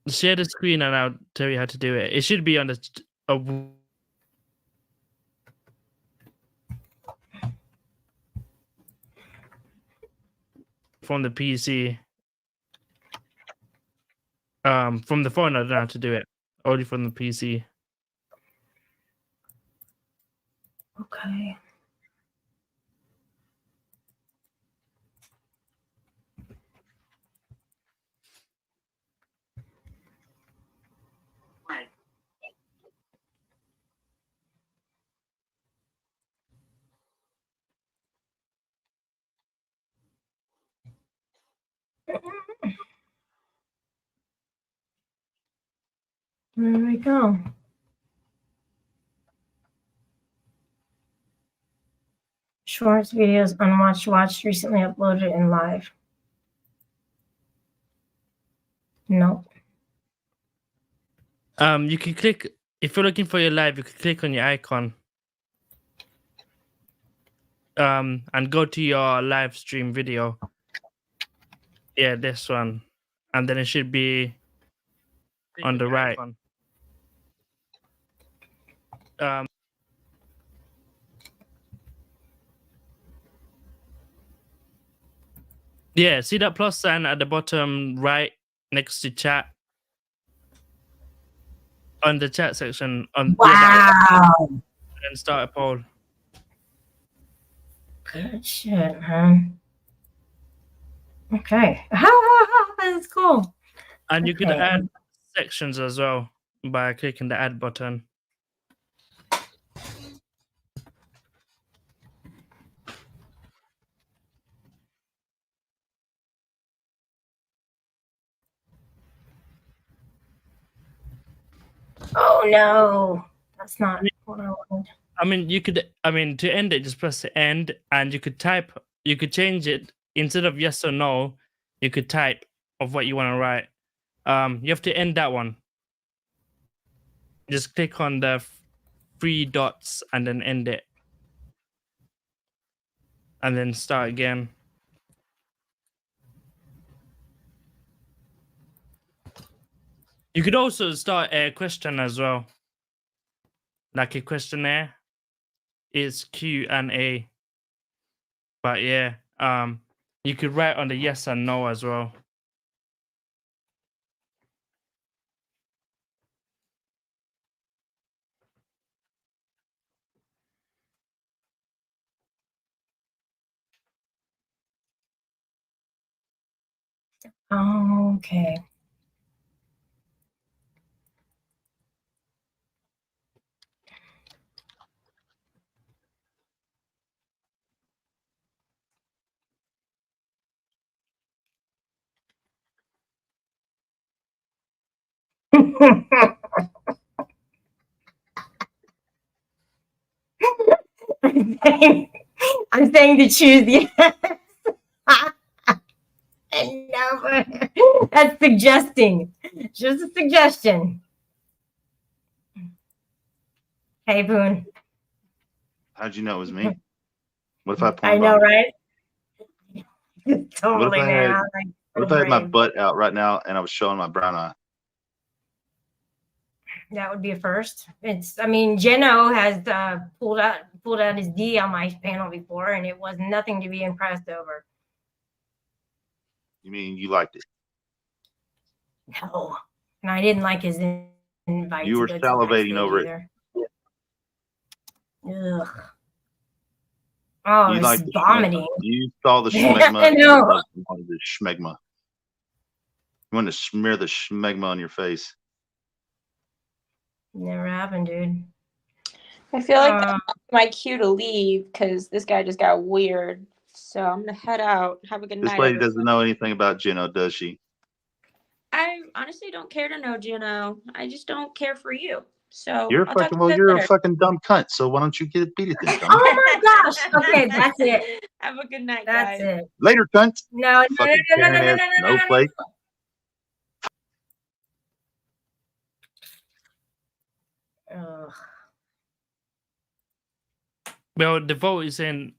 share the screen and I'll tell you how to do it. It should be on the from the PC. From the phone, I don't know how to do it. Only from the PC. okay. There we go. Shorts, videos, unwatched, watched, recently uploaded in live. Nope. You can click if you're looking for your live. You can click on your icon. And go to your live stream video. Yeah, this one, and then it should be on the right. Yeah, see that plus sign at the bottom right next to chat? On the chat section. Wow. And start a poll. Good shit, man. Okay. That's cool. And you can Okay. add sections as well by clicking the add button. Oh no, that's not what I wanted. I mean, to end it, just press the end, and you could change it instead of yes or no. You could type of what you want to write. You have to end that one. Just click on the three dots and then end it, and then start again. You could also start a question as well, like a questionnaire. It's Q&A, but yeah, you could write on the yes and no as well. Okay. I'm saying to choose yes. No. That's suggesting. Just a suggestion. Hey, Boone. How'd you know it was me? What if I I porn know, bombed you? right? What Totally, if I man. had, I'm like, what if so I had my brave. butt out right now and I was showing my brown eye? That would be a first. I mean, Jeno has pulled out his D on my panel before, and it was nothing to be impressed over. You mean you liked it? No, and I didn't like his invite. You to were go to the salivating backstage over it. either. Ugh. Oh, You it's liked the vomiting. schmegma. You saw the I schmegma. And you know. wanted the schmegma. You wanted to smear the schmegma on your face. Never happened, dude. I feel like that's my cue to leave because this guy just got weird. So I'm gonna head out. Have a good This night. lady everyone. doesn't know anything about Gino, does she? I honestly don't care to know Juno. I just don't care for you. So You're I'll talk fucking to you guys you're a later. fucking dumb cunt. So why don't you beat it then, dumb? Oh my gosh. Okay, that's it. Have a good night, That's guys. it. Later, cunt. No, no, no, Fucking no, no, no, Karen no, ass no, no, no, no. snowflake. Ugh. Well, the vote is in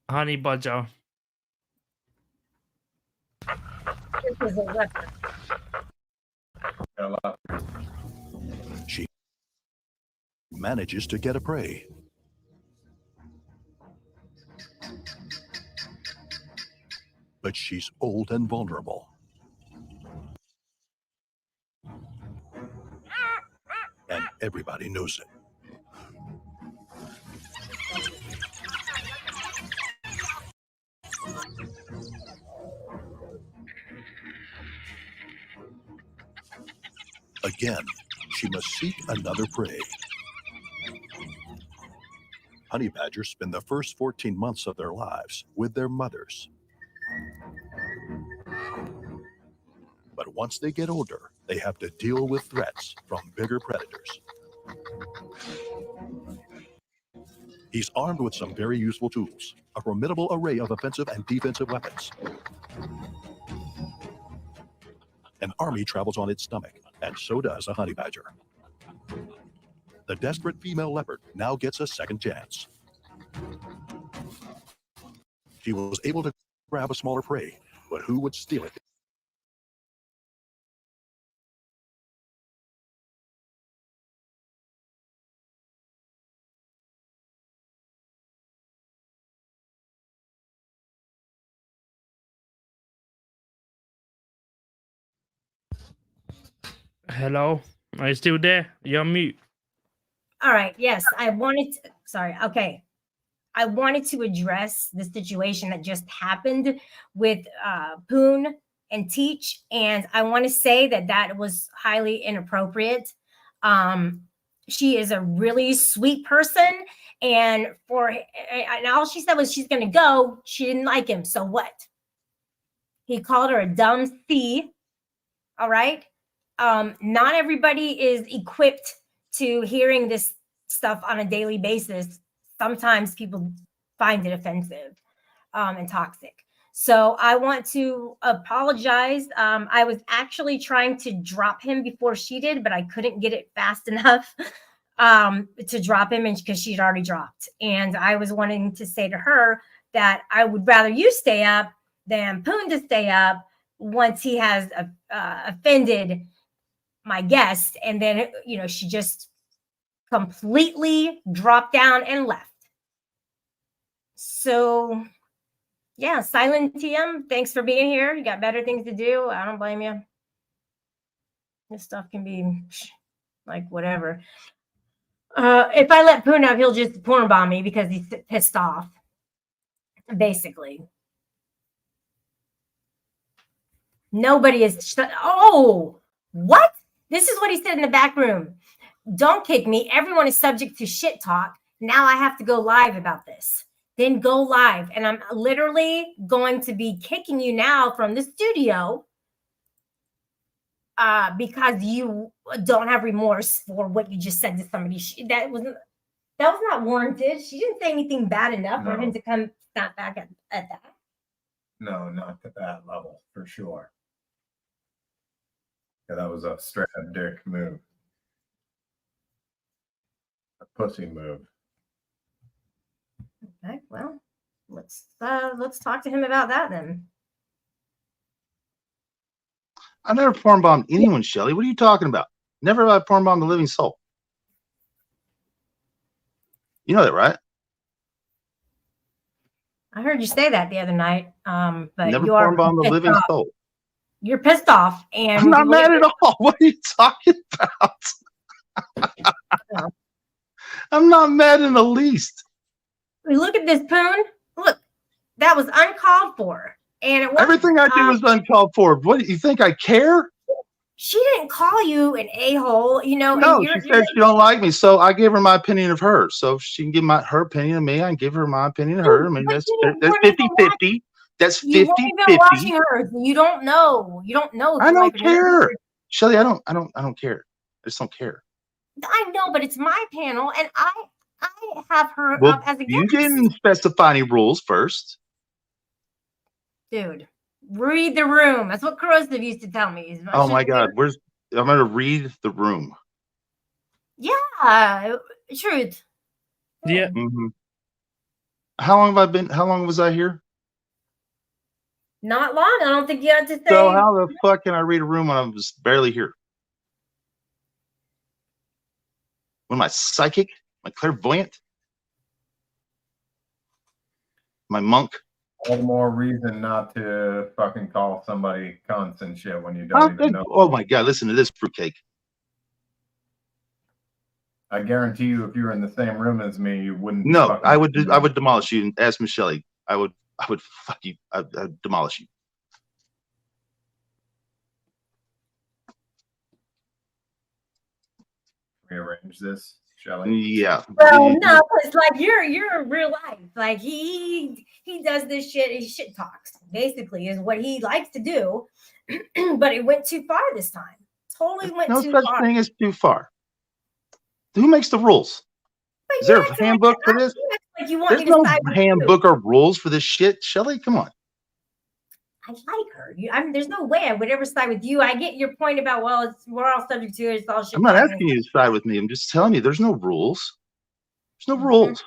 Honey Badger. This is a weapon. She manages to get a prey. But she's old and vulnerable. And everybody knows it. Again, she must seek another prey. Honey badgers spend the first 14 months of their lives with their mothers. But once they get older, they have to deal with threats from bigger predators. He's armed with some very useful tools, a formidable array of offensive and defensive weapons. An army travels on its stomach, and so does a honey badger. The desperate female leopard now gets a second chance. She was able to grab a smaller prey, but who would steal it? Hello? Are you still there? You're on mute. All right. Yes, I wanted to, sorry. Okay. I wanted to address the situation that just happened with Poon and Teach. And I want to say that that was highly inappropriate. She is a really sweet person. And all she said was she's going to go. She didn't like him. So what? He called her a dumb C. All right. Not everybody is equipped to hearing this stuff on a daily basis. Sometimes people find it offensive and toxic. So I want to apologize. I was actually trying to drop him before she did, but I couldn't get it fast enough to drop him because she'd already dropped. And I was wanting to say to her that I would rather you stay up than Poon to stay up once he has offended my guest. And then, she just completely dropped down and left. So, yeah, Silent TM, thanks for being here. You got better things to do. I don't blame you. This stuff can be like whatever. If I let Poon up, he'll just porn bomb me because he's pissed off. Basically. Nobody is. Oh, what? This is what he said in the back room. Don't kick me. Everyone is subject to shit talk. Now I have to go live about this. Then go live. And I'm literally going to be kicking you now from the studio because you don't have remorse for what you just said to somebody. That was not warranted. She didn't say anything bad enough for him to come snap back at that. No, not to that level for sure. Yeah, that was a straight up dick move. A pussy move. Okay, well, let's talk to him about that then. I never porn bombed anyone, Shelly. What are you talking about? Never have I porn bombed a living soul. You know that, right? I heard you say that the other night. But Never you are porn bombed a pissed living off. soul. You're pissed off, and I'm not mad at all. What are you talking about? Oh. I'm not mad in the least. Look at this poon. Look, that was uncalled for, and it was Everything I did was uncalled for. What do you think? I care? She didn't call you an a-hole, you know. No, and she said she don't like me, so I gave her my opinion of her. So if she can give her opinion of me, I can give her my opinion of her. I mean, that's 50-50. That's 50-50. You weren't even watching her. So you don't know. You don't know. I don't care, Shelly. I don't care. I just don't care. I know, but it's my panel, and I have her Well, up as a you guest. didn't specify any rules first. Dude, read the room. That's what Corrosive used to tell me. Oh my God, I'm gonna read the room. Yeah, truth. Yeah. Mm-hmm. How long was I here? Not long. I don't think you had to say. So how the fuck can I read a room when I was barely here? What am I, psychic? Am I clairvoyant? My monk? All the more reason not to fucking call somebody cunts and shit when you don't even know. Oh my God, listen to this fruitcake. I guarantee you, if you were in the same room as me, you wouldn't. No, I would demolish you. And ask Miss Shelley. I would fuck you. I'd demolish you. Rearrange this, Shelley. Yeah. Well, no, it's like you're in real life. Like he does this shit. He shit talks basically is what he likes to do, but it went too far this time. Totally went No too such far. thing as too far. Who makes the rules? But Is there a handbook for this? Like you want There's me to no side with handbook or rules for this shit, Shelley. Come on. I like her. There's no way I would ever side with you. I get your point about we're all subject to it. It's all shit. I'm not asking you to side with me. I'm just telling you there's no rules. There's no rules.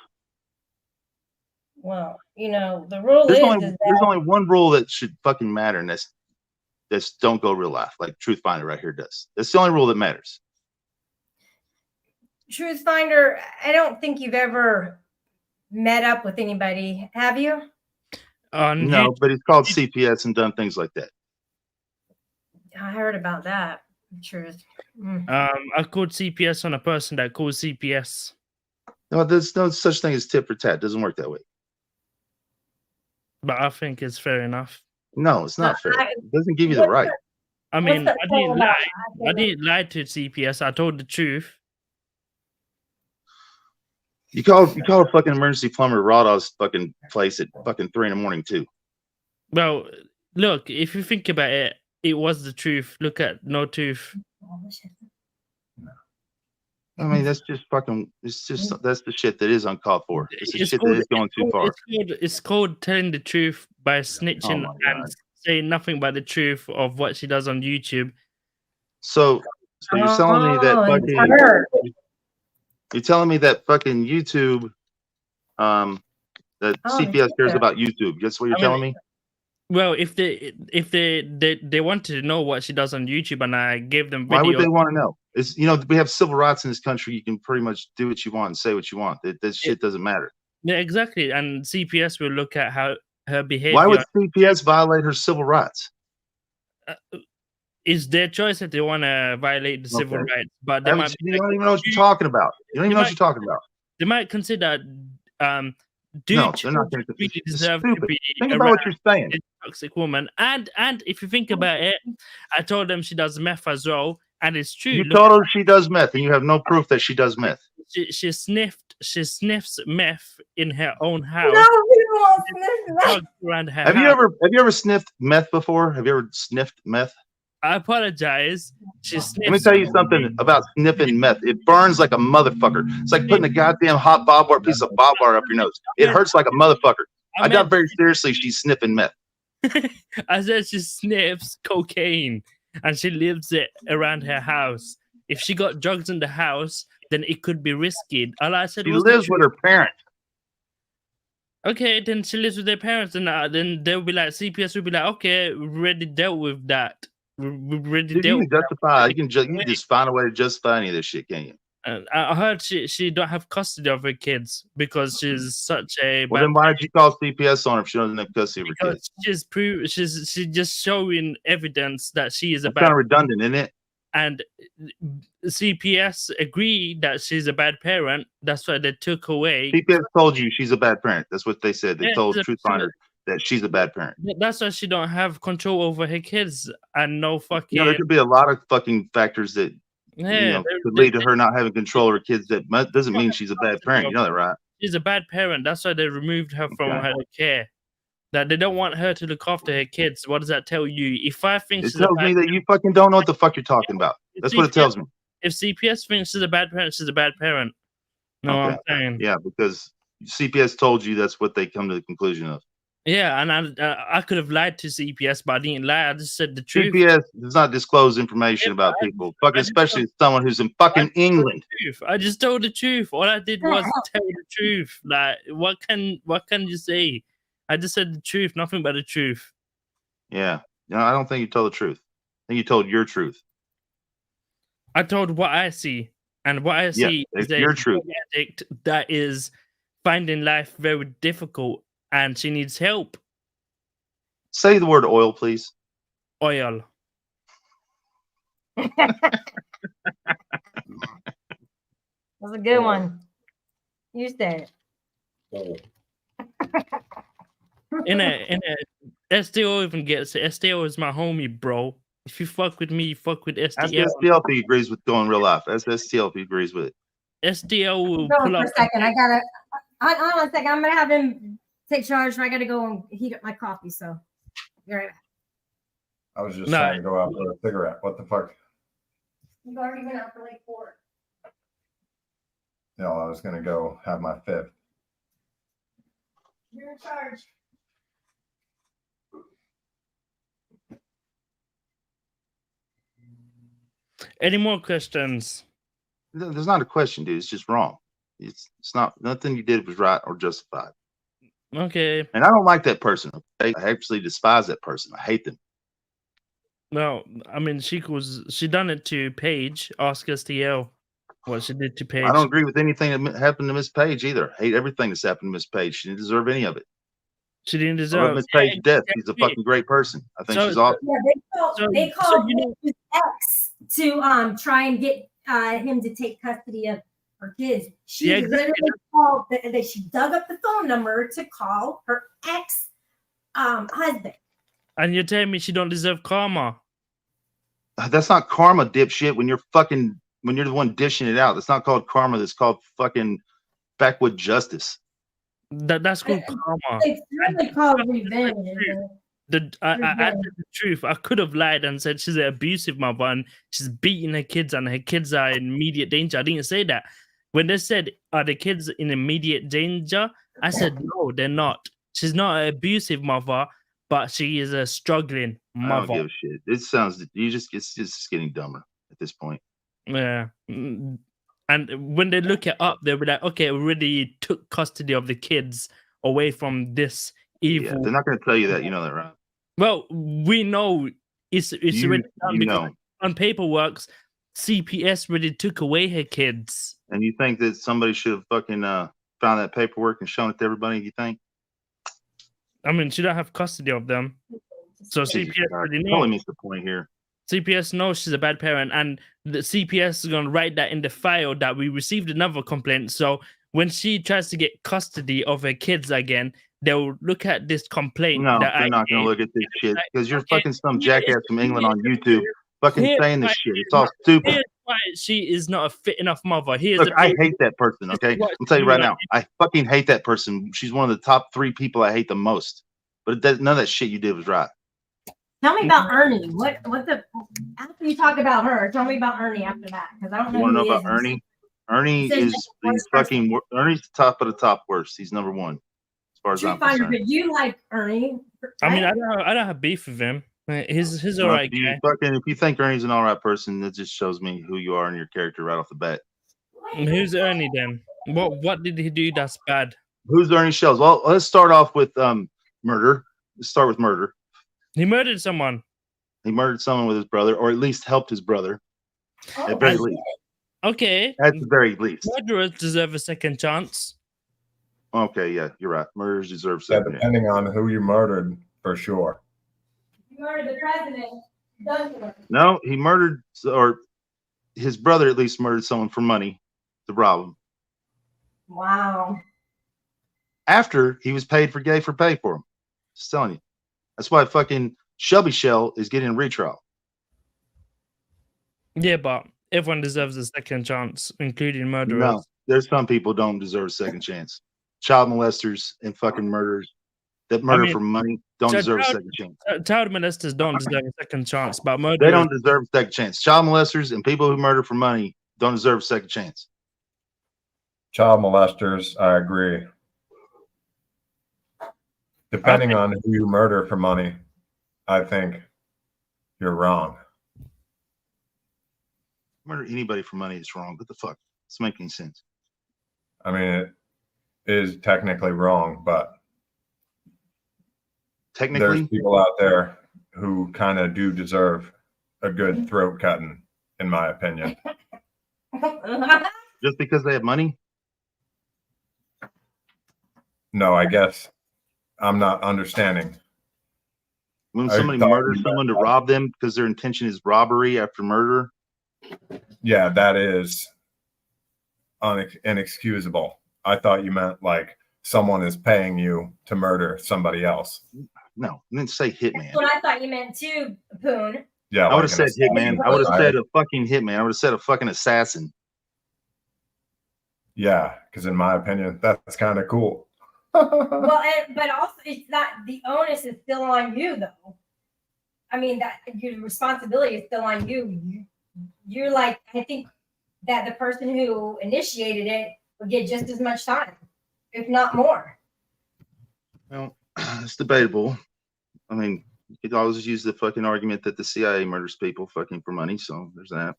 Well, you know, the rule There's is only one rule that should fucking matter, and that's don't go real life, like Truth Finder right here does. That's the only rule that matters. Truth Finder, I don't think you've ever met up with anybody, have you? No, but it's called CPS and done things like that. I heard about that. Truth. I called CPS on a person that calls CPS. No, there's no such thing as tit for tat. It doesn't work that way. But I think it's fair enough. No, it's not fair. It doesn't give you the right. I mean, I didn't lie. I didn't lie to CPS. I told the truth. You call a fucking emergency plumber Rodaw's fucking place at fucking 3 a.m. too. Well, look, if you think about it, it was the truth. Look at No Tooth. I mean, that's just fucking. That's the shit that is uncalled for. It's the shit that is going too far. It's called telling the truth by snitching and saying nothing but the truth of what she does on YouTube. So you're telling me that fucking. You're telling me that fucking YouTube, that CPS cares about YouTube. That's what you're telling me? Well, if they wanted to know what she does on YouTube, and I gave them video. Why would they want to know? It's, we have civil rights in this country. You can pretty much do what you want and say what you want. That shit doesn't matter. Yeah, exactly. And CPS will look at how her behavior. Why would CPS violate her civil rights? It's their choice if they want to violate the civil rights, but they might. You don't even know what you're talking about. You don't even know what you're talking about. They might consider. No, they're not going to. Really deserve to be. Think about what you're saying. A toxic woman, and if you think about it, I told them she does meth as well, and it's true. You told her she does meth, and you have no proof that she does meth. She sniffs meth in her own house. No, people won't sniff meth. Around her Have you ever sniffed meth before? Have you ever sniffed meth? I apologize. Let me tell you something about sniffing meth. It burns like a motherfucker. It's like putting a goddamn hot piece of bob wire up your nose. It hurts like a motherfucker. I doubt very seriously she's sniffing meth. I said she sniffs cocaine and she lives it around her house. If she got drugs in the house, then it could be risky. All I said She was the lives with truth. her parents. Okay, then she lives with their parents, and then they'll be like, CPS will be like, okay, we already dealt with that. We already Dude, you dealt can with that. justify. You can just find a way to justify any of this shit, can't you? I heard she don't have custody of her kids because she's such a Well, bad then why did you call CPS on her if she doesn't have custody of her kids? because she's just showing evidence that she is a That's bad kind of redundant, isn't it? and CPS agreed that she's a bad parent. That's why they took away. CPS told you she's a bad parent. That's what they said. They Yeah, told she's a- Truth Finder that she's a bad parent. That's why she don't have control over her kids and no fucking. You know, there could be a lot of fucking factors that Yeah, could lead to her not having control of her kids. That doesn't mean she's a bad parent. You know that, right? She's a bad parent. That's why they removed her from her care. That they don't want her to look after her kids. What does that tell you? If I think It she's a tells bad me that you fucking don't know what the fuck you're talking about. That's what it tells me. If CPS thinks she's a bad parent, she's a bad parent. No, Okay. I'm saying. Yeah, because CPS told you that's what they come to the conclusion of. Yeah, and I could have lied to CPS, but I didn't lie. I just said the truth. CPS does not disclose information about people, fucking, especially someone who's in fucking England. I just told the truth. All I did was tell the truth. Like, what can you say? I just said the truth, nothing but the truth. Yeah, no, I don't think you told the truth. I think you told your truth. I told what I see, and what I see is your truth. drug addict that is finding life very difficult, and she needs help. Say the word oil, please. Oil. That's a good one. You said it. In a SDO even gets it. SDO is my homie, bro. If you fuck with me, you fuck with Ask SDL. STLP agrees with going real life. Ask STLP agrees with it. SDL will Hold pull on up. for a second. I gotta. Hold on a second. I'm gonna have him take charge. I gotta go and heat up my coffee. So, you're right back. I was just trying to go out for a cigarette. What the fuck? You already went out for like 4. No, I was gonna go have my fifth. You're in charge. Any more questions? There's not a question, dude. It's just wrong. It's not, nothing you did was right or justified. Okay. And I don't like that person. Okay? I actually despise that person. I hate them. Well, I mean, she done it to Paige. Ask STL what she did to Paige. I don't agree with anything that happened to Miss Page either. I hate everything that's happened to Miss Page. She didn't deserve any of it. She didn't I deserve love Miss Page to death. She's a fucking great person. I think she's awesome. Yeah, they called his ex to try and get him to take custody of her kids. She literally called that she dug up the phone number to call her ex husband. And you're telling me she don't deserve karma? That's not karma, dipshit. When you're the one dishing it out, that's not called karma. That's called fucking backwood justice. That's called karma. It's really called revenge. I said the truth. I could have lied and said she's an abusive mother and she's beating her kids and her kids are in immediate danger. I didn't say that. When they said, are the kids in immediate danger? I said, no, they're not. She's not an abusive mother, but she is a struggling mother. I don't give a shit. It sounds, it's just getting dumber at this point. Yeah. And when they look it up, they'll be like, okay, we already took custody of the kids away from this evil. Yeah, they're not going to tell you that. You know that, right? Well, we know it's already done because on paperwork, CPS already took away her kids. And you think that somebody should have fucking found that paperwork and shown it to everybody? You think? I mean, she don't have custody of them, so Jesus CPS God, already knows. totally missed the point here. CPS knows she's a bad parent, and the CPS is gonna write that in the file that we received another complaint. So when she tries to get custody of her kids again, they'll look at this complaint. No, that they're not going to look at this shit because you're fucking some jackass from England on YouTube fucking saying this shit. It's all stupid. Here's why she is not a fit enough mother. Look, I hate that person, okay? I'll tell you right now. I fucking hate that person. She's one of the top 3 people I hate the most. But none of that shit you did was right. Tell me about Ernie. What the after you talk about her, tell me about Ernie after that. Because I don't know. You want to who know he about is. Ernie? Ernie is the fucking Ernie's the top of the top worst. He's number 1. as far as True I'm Finder, concerned. but you like Ernie. I mean, right? I don't have beef with him. He's Well, alright if you guy. fucking, if you think Ernie's an all right person, that just shows me who you are and your character right off the bat. Who's Ernie then? What did he do that's bad? Who's Ernie Shells? Well, let's start off with murder. Let's start with murder. He murdered someone. He murdered someone with his brother, or at least helped his brother. Oh, At very and- least. Okay. At the very least. Murderers deserve a second chance. Okay, yeah, you're right. Murderers deserve Yeah, second chance. depending on who you murdered, for sure. You murdered the president. Done. No, he murdered, or his brother at least murdered someone for money to rob him. Wow. After he was paid for pay for him. Just telling you. That's why fucking Shelby Shell is getting a retrial. Yeah, but everyone deserves a second chance, including murderers. No, there's some people don't deserve a second chance. Child molesters and fucking murderers that murder mean, for money don't deserve a second chance. Child molesters don't deserve a second chance, but murderers. They don't deserve a second chance. Child molesters and people who murder for money don't deserve a second chance. Child molesters, I agree. Depending on who you murder for money, I think you're wrong. Murder anybody for money is wrong. What the fuck? It's making sense. I mean, it is technically wrong, but Technically, there's people out there who kind of do deserve a good throat cutting, in my opinion. just because they have money? No, I guess I'm not understanding. When I somebody thought murders you someone to meant- rob them because their intention is robbery after murder, Yeah, that is inexcusable. I thought you meant like someone is paying you to murder somebody else. no, I didn't say hitman. That's what I thought you meant too, Poon. Yeah, I would like have an said hitman. I would have assassin. said a fucking hitman. I would have said a fucking assassin. Yeah, because in my opinion, that's kind of cool. Well, but also it's not, the onus is still on you though. I mean, that your responsibility is still on you. You're like, I think that the person who initiated it would get just as much time, if not more. Well, it's debatable. I mean, you could always use the fucking argument that the CIA murders people fucking for money. So there's that.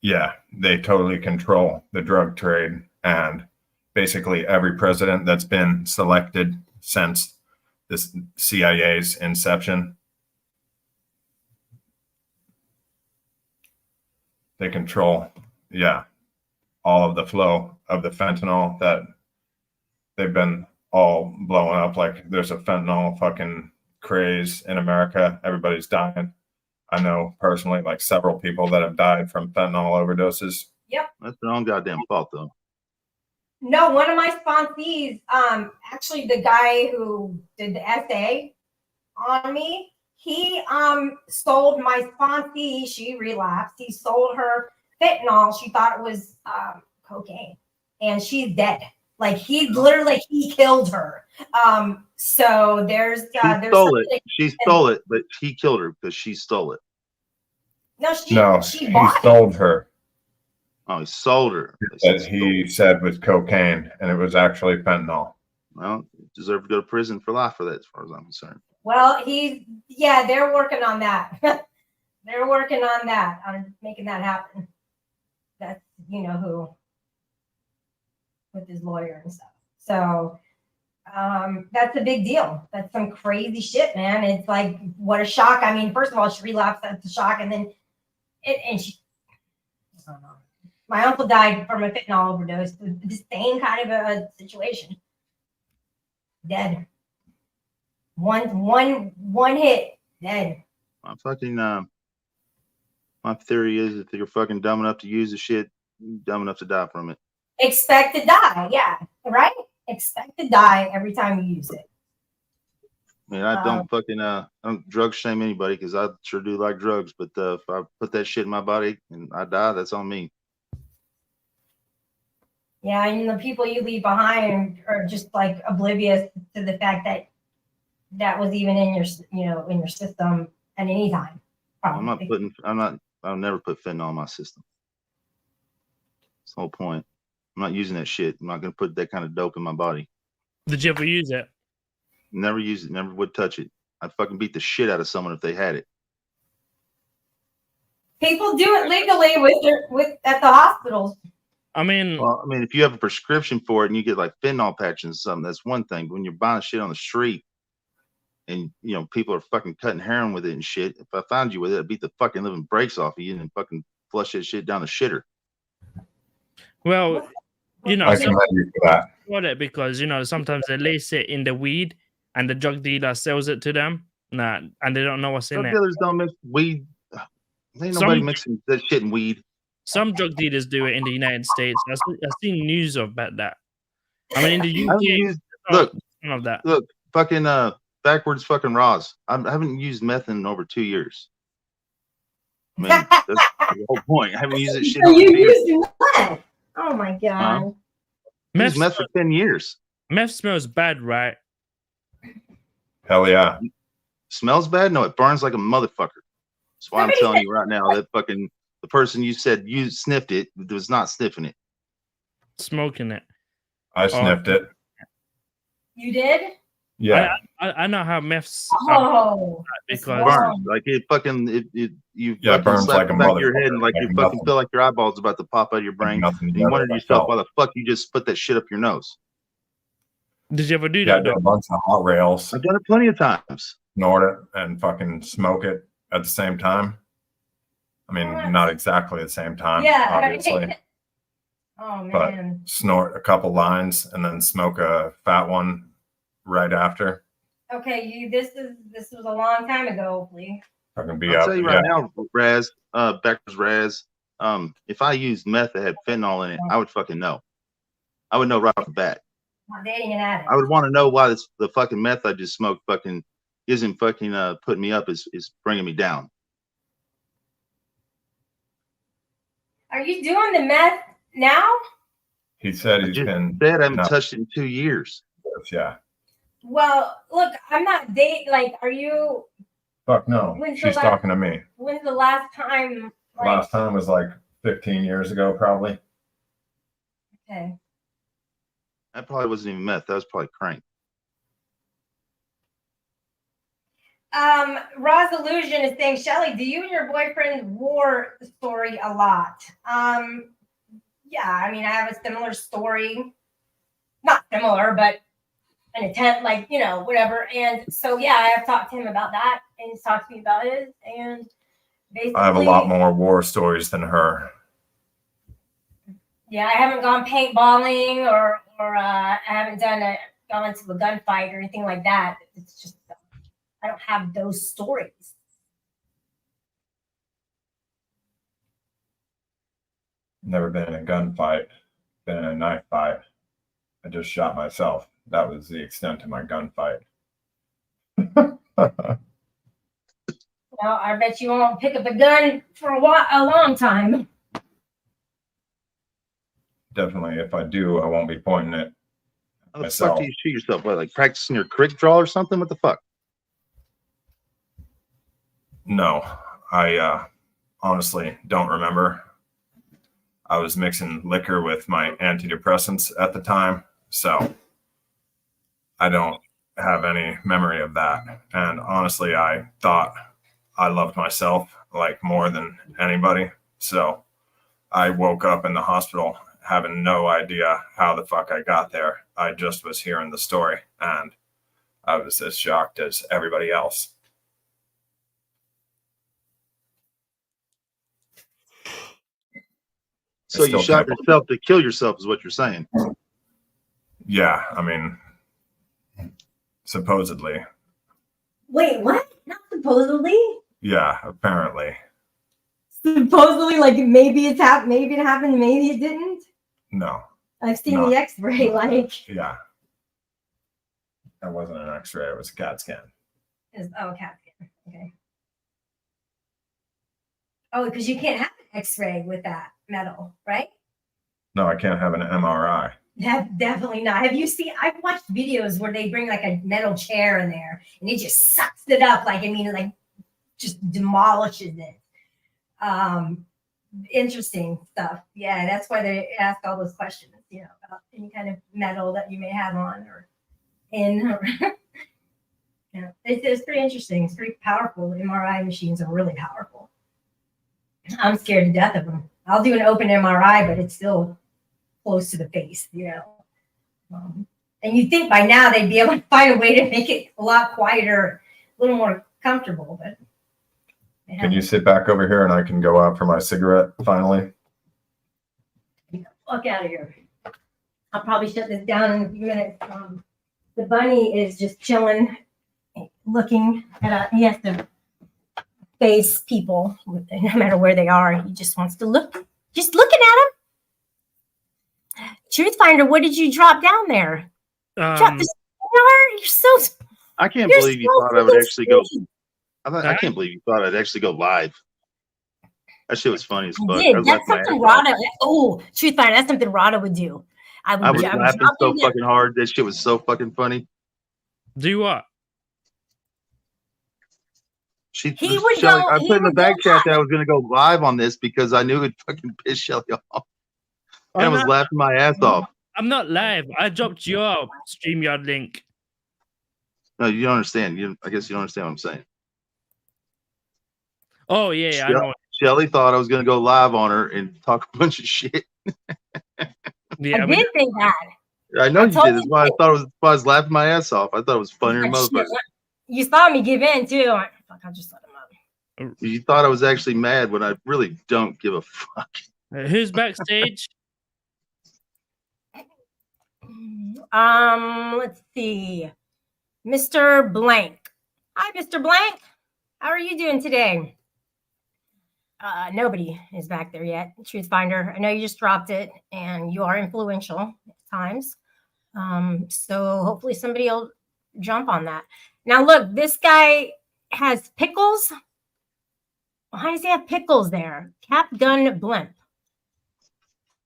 Yeah, they totally control the drug trade, and basically every president that's been selected since this CIA's inception, they control, yeah, all of the flow of the fentanyl that they've been all blowing up. Like there's a fentanyl fucking craze in America. Everybody's dying. I know personally like several people that have died from fentanyl overdoses. That's their own goddamn fault, though. No, one of my sponsees, actually the guy who did the essay on me, he sold my sponsee, she relapsed. He sold her fentanyl. She thought it was cocaine, and she's dead. Like he literally he killed her. So there's She there's stole it. something- She stole it, but he killed her because she stole it. No, she He bought it. sold her. Oh, he sold her. That he said was cocaine, and it was actually fentanyl. Well, you deserve to go to prison for life for that, as far as I'm concerned. Well, they're working on that. They're working on that, on making that happen. That's who, with his lawyer and stuff. So that's a big deal. That's some crazy shit, man. It's like, what a shock. I mean, first of all, she relapsed, that's a shock, and then she, I don't know. My uncle died from a fentanyl overdose. The same kind of a situation. Dead. One hit, dead. My fucking my theory is if you're fucking dumb enough to use the shit, you're dumb enough to die from it. Expect to die, yeah, right? Expect to die every time you use it. I mean, I don't fucking I don't drug shame anybody because I sure do like drugs, but if I put that shit in my body and I die, that's on me. Yeah, and the people you leave behind are just like oblivious to the fact that that was even in your in your system at any time. Probably. I'll never put fentanyl in my system. That's the whole point. I'm not using that shit. I'm not gonna put that kind of dope in my body. Did you ever use it? Never used it. Never would touch it. I'd fucking beat the shit out of someone if they had it. People do it legally with at the hospitals. I mean, Well, I mean, if you have a prescription for it and you get like fentanyl patches and something, that's one thing. But when you're buying shit on the street and you know people are fucking cutting heroin with it and shit, if I found you with it, I'd beat the fucking living brakes off of you and fucking flush that shit down the shitter. well, you know, I commend you for that. got it because you know sometimes they lace it in the weed and the drug dealer sells it to them. Nah, and they don't know what's in Drug it. dealers don't mix weed. Ain't Some- nobody mixing that shit in weed. Some drug dealers do it in the United States. I've seen news about that. I mean, in the I haven't UK, used, look, none of that. look, fucking backwards fucking Roz. I haven't used meth in over 2 years. I mean, that's the whole point. I haven't used that shit. So in over you 2 years. used what? Oh my god. I used meth for 10 years. Meth smells bad, right? Hell yeah. Smells bad? No, it burns like a motherfucker. That's why I'm Somebody telling said- you right now that fucking the person you said you sniffed it was not sniffing it. Smoking it. I sniffed it. You did? Yeah. I know how meths Oh, because Wow. Burns like it fucking you Yeah, it fucking burns slap like the a back of your head and motherfucker, like you like fucking nothing. feel like your eyeballs about to pop out of your brain. Nothing And you wondered to I yourself felt. why the fuck you just put that shit up your nose. did you ever do Yeah, I that? did a bunch of hot rails, I've done it plenty of times. snort it, and fucking smoke it at the same time. I mean, What? not exactly the same time, Yeah. obviously, Oh but man. snort a couple lines and then smoke a fat one right after. Okay, this was a long time ago, hopefully. Fucking be I'll up. tell you Yeah. right now, Raz, backwards Raz, if I used meth that had fentanyl in it, I would fucking know. I would know right off the bat. Not dating an addict. I would want to know why the fucking meth I just smoked fucking isn't fucking putting me up, is bringing me down. Are you doing the meth now? He said I he's just been. said I haven't no, touched it in 2 years. Yeah. Well, look, I'm not dating. Like, are you? Fuck no. When's the She's last- talking to me. When's the last time? Like, Last time was like 15 years ago, probably. Okay. That probably wasn't even meth. That was probably crank. Roz Illusion is saying, Shelly, do you and your boyfriend war story a lot? Yeah, I mean, I have a similar story. Not similar, but an attempt, like, you know, whatever. And so, yeah, I have talked to him about that, and he's talked to me about it. And basically, I have a lot more war stories than her. Yeah, I haven't gone paintballing or I haven't gone into a gunfight or anything like that. It's just I don't have those stories. Never been in a gunfight, been in a knife fight. I just shot myself. That was the extent of my gunfight. Well, I bet you won't pick up a gun for a long time. Definitely, if I do, I won't be pointing it How the myself. fuck do you shoot yourself? What, like practicing your crick draw or something? What the fuck? No, I honestly don't remember. I was mixing liquor with my antidepressants at the time, so I don't have any memory of that. And honestly, I thought I loved myself like more than anybody. So I woke up in the hospital having no idea how the fuck I got there. I just was hearing the story and I was as shocked as everybody else. So you still shot can't- yourself to kill yourself is what you're saying. Yeah, I mean, supposedly. Wait, what? Not supposedly. Yeah, apparently. Supposedly, like maybe it happened, maybe it didn't. No. I've seen No. the X-ray. Like, Yeah. That wasn't an X-ray. It was a CAT scan. CAT scan. Okay. Oh, because you can't have an X-ray with that metal, right? No, I can't have an MRI. Definitely not. Have you seen? I've watched videos where they bring like a metal chair in there and it just sucks it up. Like, I mean, it like just demolishes it. Interesting stuff. Yeah, that's why they ask all those questions, you know, about any kind of metal that you may have on or in. Yeah, it's pretty interesting. It's pretty powerful. MRI machines are really powerful. I'm scared to death of them. I'll do an open MRI, but it's still close to the face, you know. And you'd think by now they'd be able to find a way to make it a lot quieter, a little more comfortable. But Can you sit back over here and I can go out for my cigarette finally? Fuck out of here. I'll probably shut this down in a few minutes. The bunny is just chilling, looking at he has to face people no matter where they are. He just wants to look, just looking at them. Truth Finder, what did you drop down there? Drop this. You're so. I can't You're believe you so thought I would actually go. sweet. I can't believe you thought I'd actually go live. That shit was funny as fuck. Did. I was That's laughing my ass something off. Rada. Oh, Truth Finder, that's something Rada would do. I was laughing so fucking hard. That shit was so fucking funny. Do what? He would Shelly, go- I he put in the would go back chat live. that I was gonna go live on this because I knew it'd fucking piss Shelly off. And I was laughing my ass off. I'm not live. I dropped your StreamYard link. No, you don't understand. I guess you don't understand what I'm saying. Oh yeah, I know. Shelly thought I was gonna go live on her and talk a bunch of shit. Yeah, I did think that. I know you totally did. That's why I thought I was laughing my ass off. I thought it was funnier than motherfucker. You saw me give in too. I'm like, fuck, I'll just let him up. You thought I was actually mad when I really don't give a fuck. Who's backstage? Let's see. Mr. Blank. Hi, Mr. Blank. How are you doing today? Nobody is back there yet. Truth Finder. I know you just dropped it and you are influential at times. So hopefully somebody will jump on that. Now look, this guy has pickles. Why does he have pickles there? Cap Gun Blimp.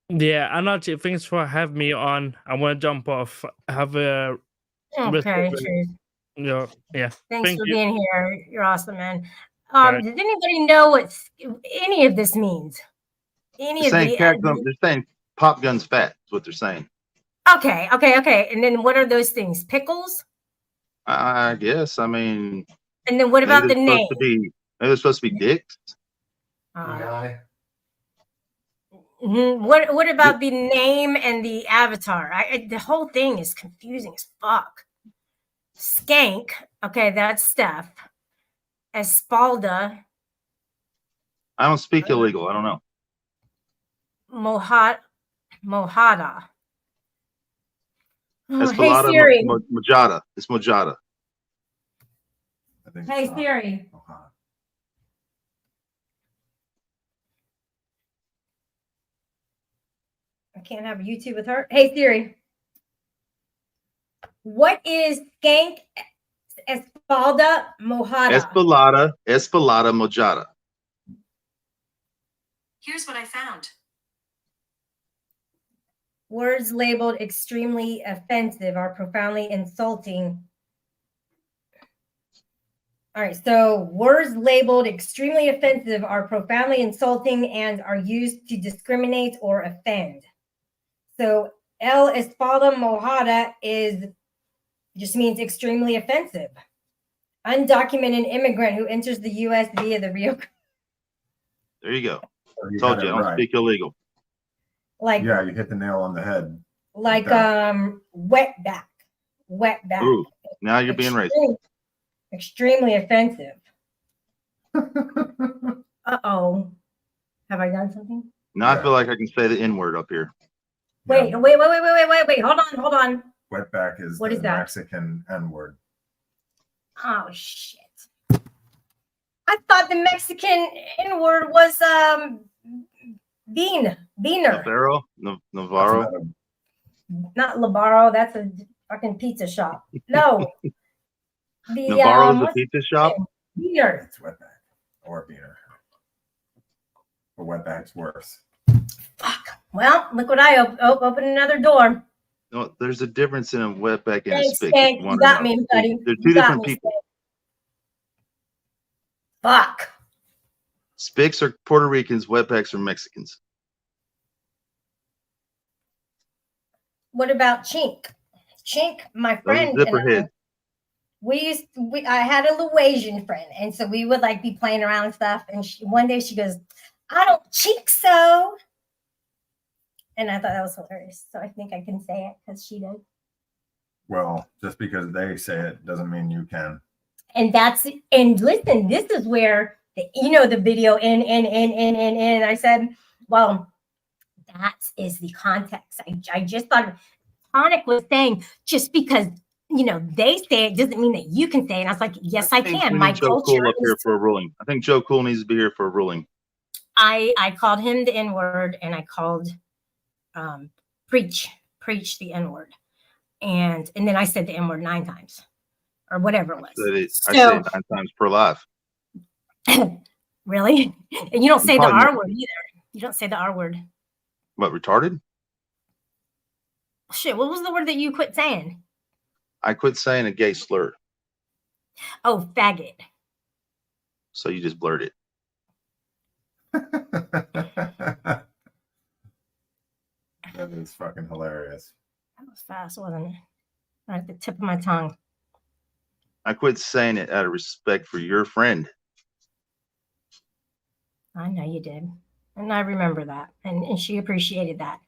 Yeah, and actually, thanks for having me on. I want to jump off. Have a Okay, Truth. Yeah. Thanks Thank for you. being here. You're awesome, man. Right. Does anybody know what any of this means? Any They're of saying, the they're saying pop gun's fat. Is what they're saying. Okay. And then what are those things? Pickles? I guess. I mean. And then what maybe about the they're name? supposed to be. Maybe they're supposed to be dicks. What about the name and the avatar? The whole thing is confusing as fuck. Skank. Okay, that's Steph. Espalda. I don't speak illegal. I don't know. Mohada. Oh, hey Espalada Siri. Mojada. It's Mojada. Hey Siri. I can't have a YouTube with her. Hey Siri. What is Skank Espalda Mojada? Espalada Mojada. Here's what I found. Words labeled extremely offensive are profoundly insulting. All right, so words labeled extremely offensive are profoundly insulting and are used to discriminate or offend. So El Espalda Mojada just means extremely offensive. Undocumented immigrant who enters the U.S. via the Rio. There you go. You Told got you, it I don't right. speak illegal. Like Yeah, you hit the nail on the head. like wetback. Wetback. Ooh, now you're being racist. Extremely offensive. Uh-oh. Have I done something? Now I feel like I can say the N-word up here. Wait. Hold on. Wetback is What the is that? Mexican N-word. Oh shit. I thought the Mexican N-word was Beaner. Navarro. Not Labaro, that's a fucking pizza shop. No. The Navarro's a pizza shop. Beaner. It's wetback or beaner. But wetback's worse. Fuck. Well, look what I open another door. No, there's a difference in a wetback and a Thanks, spick. Skank. You got me, buddy. They're You two got different me, people. Skank. Fuck. Spicks are Puerto Ricans, wetbacks are Mexicans. What about Chink? Chink, my Those are friend. zipper and I, heads. I had a little Asian friend, and so we would like be playing around and stuff. And one day she goes, "I don't think so," and I thought that was hilarious. So I think I can say it because she did. Well, just because they say it doesn't mean you can. And listen, this is where the video and I said, well, that is the context. I just thought Tonic was saying just because they say it doesn't mean that you can say it. And I was like, yes, I think can. we My need Joe culture Cool up here is. for a ruling. I think Joe Cool needs to be here for a ruling. I called him the N-word, and I called preach the N-word, and then I said the N-word 9 times or whatever it was. I said it 9 times per live. Really? And you don't say the probably R more. word either. You don't say the R word. What, retarded? Shit, what was the word that you quit saying? I quit saying a gay slur. Oh, faggot. So you just blurred it. That is fucking hilarious. That was fast, wasn't it? Right at the tip of my tongue. I quit saying it out of respect for your friend. I know you did. And I remember that. And she appreciated that.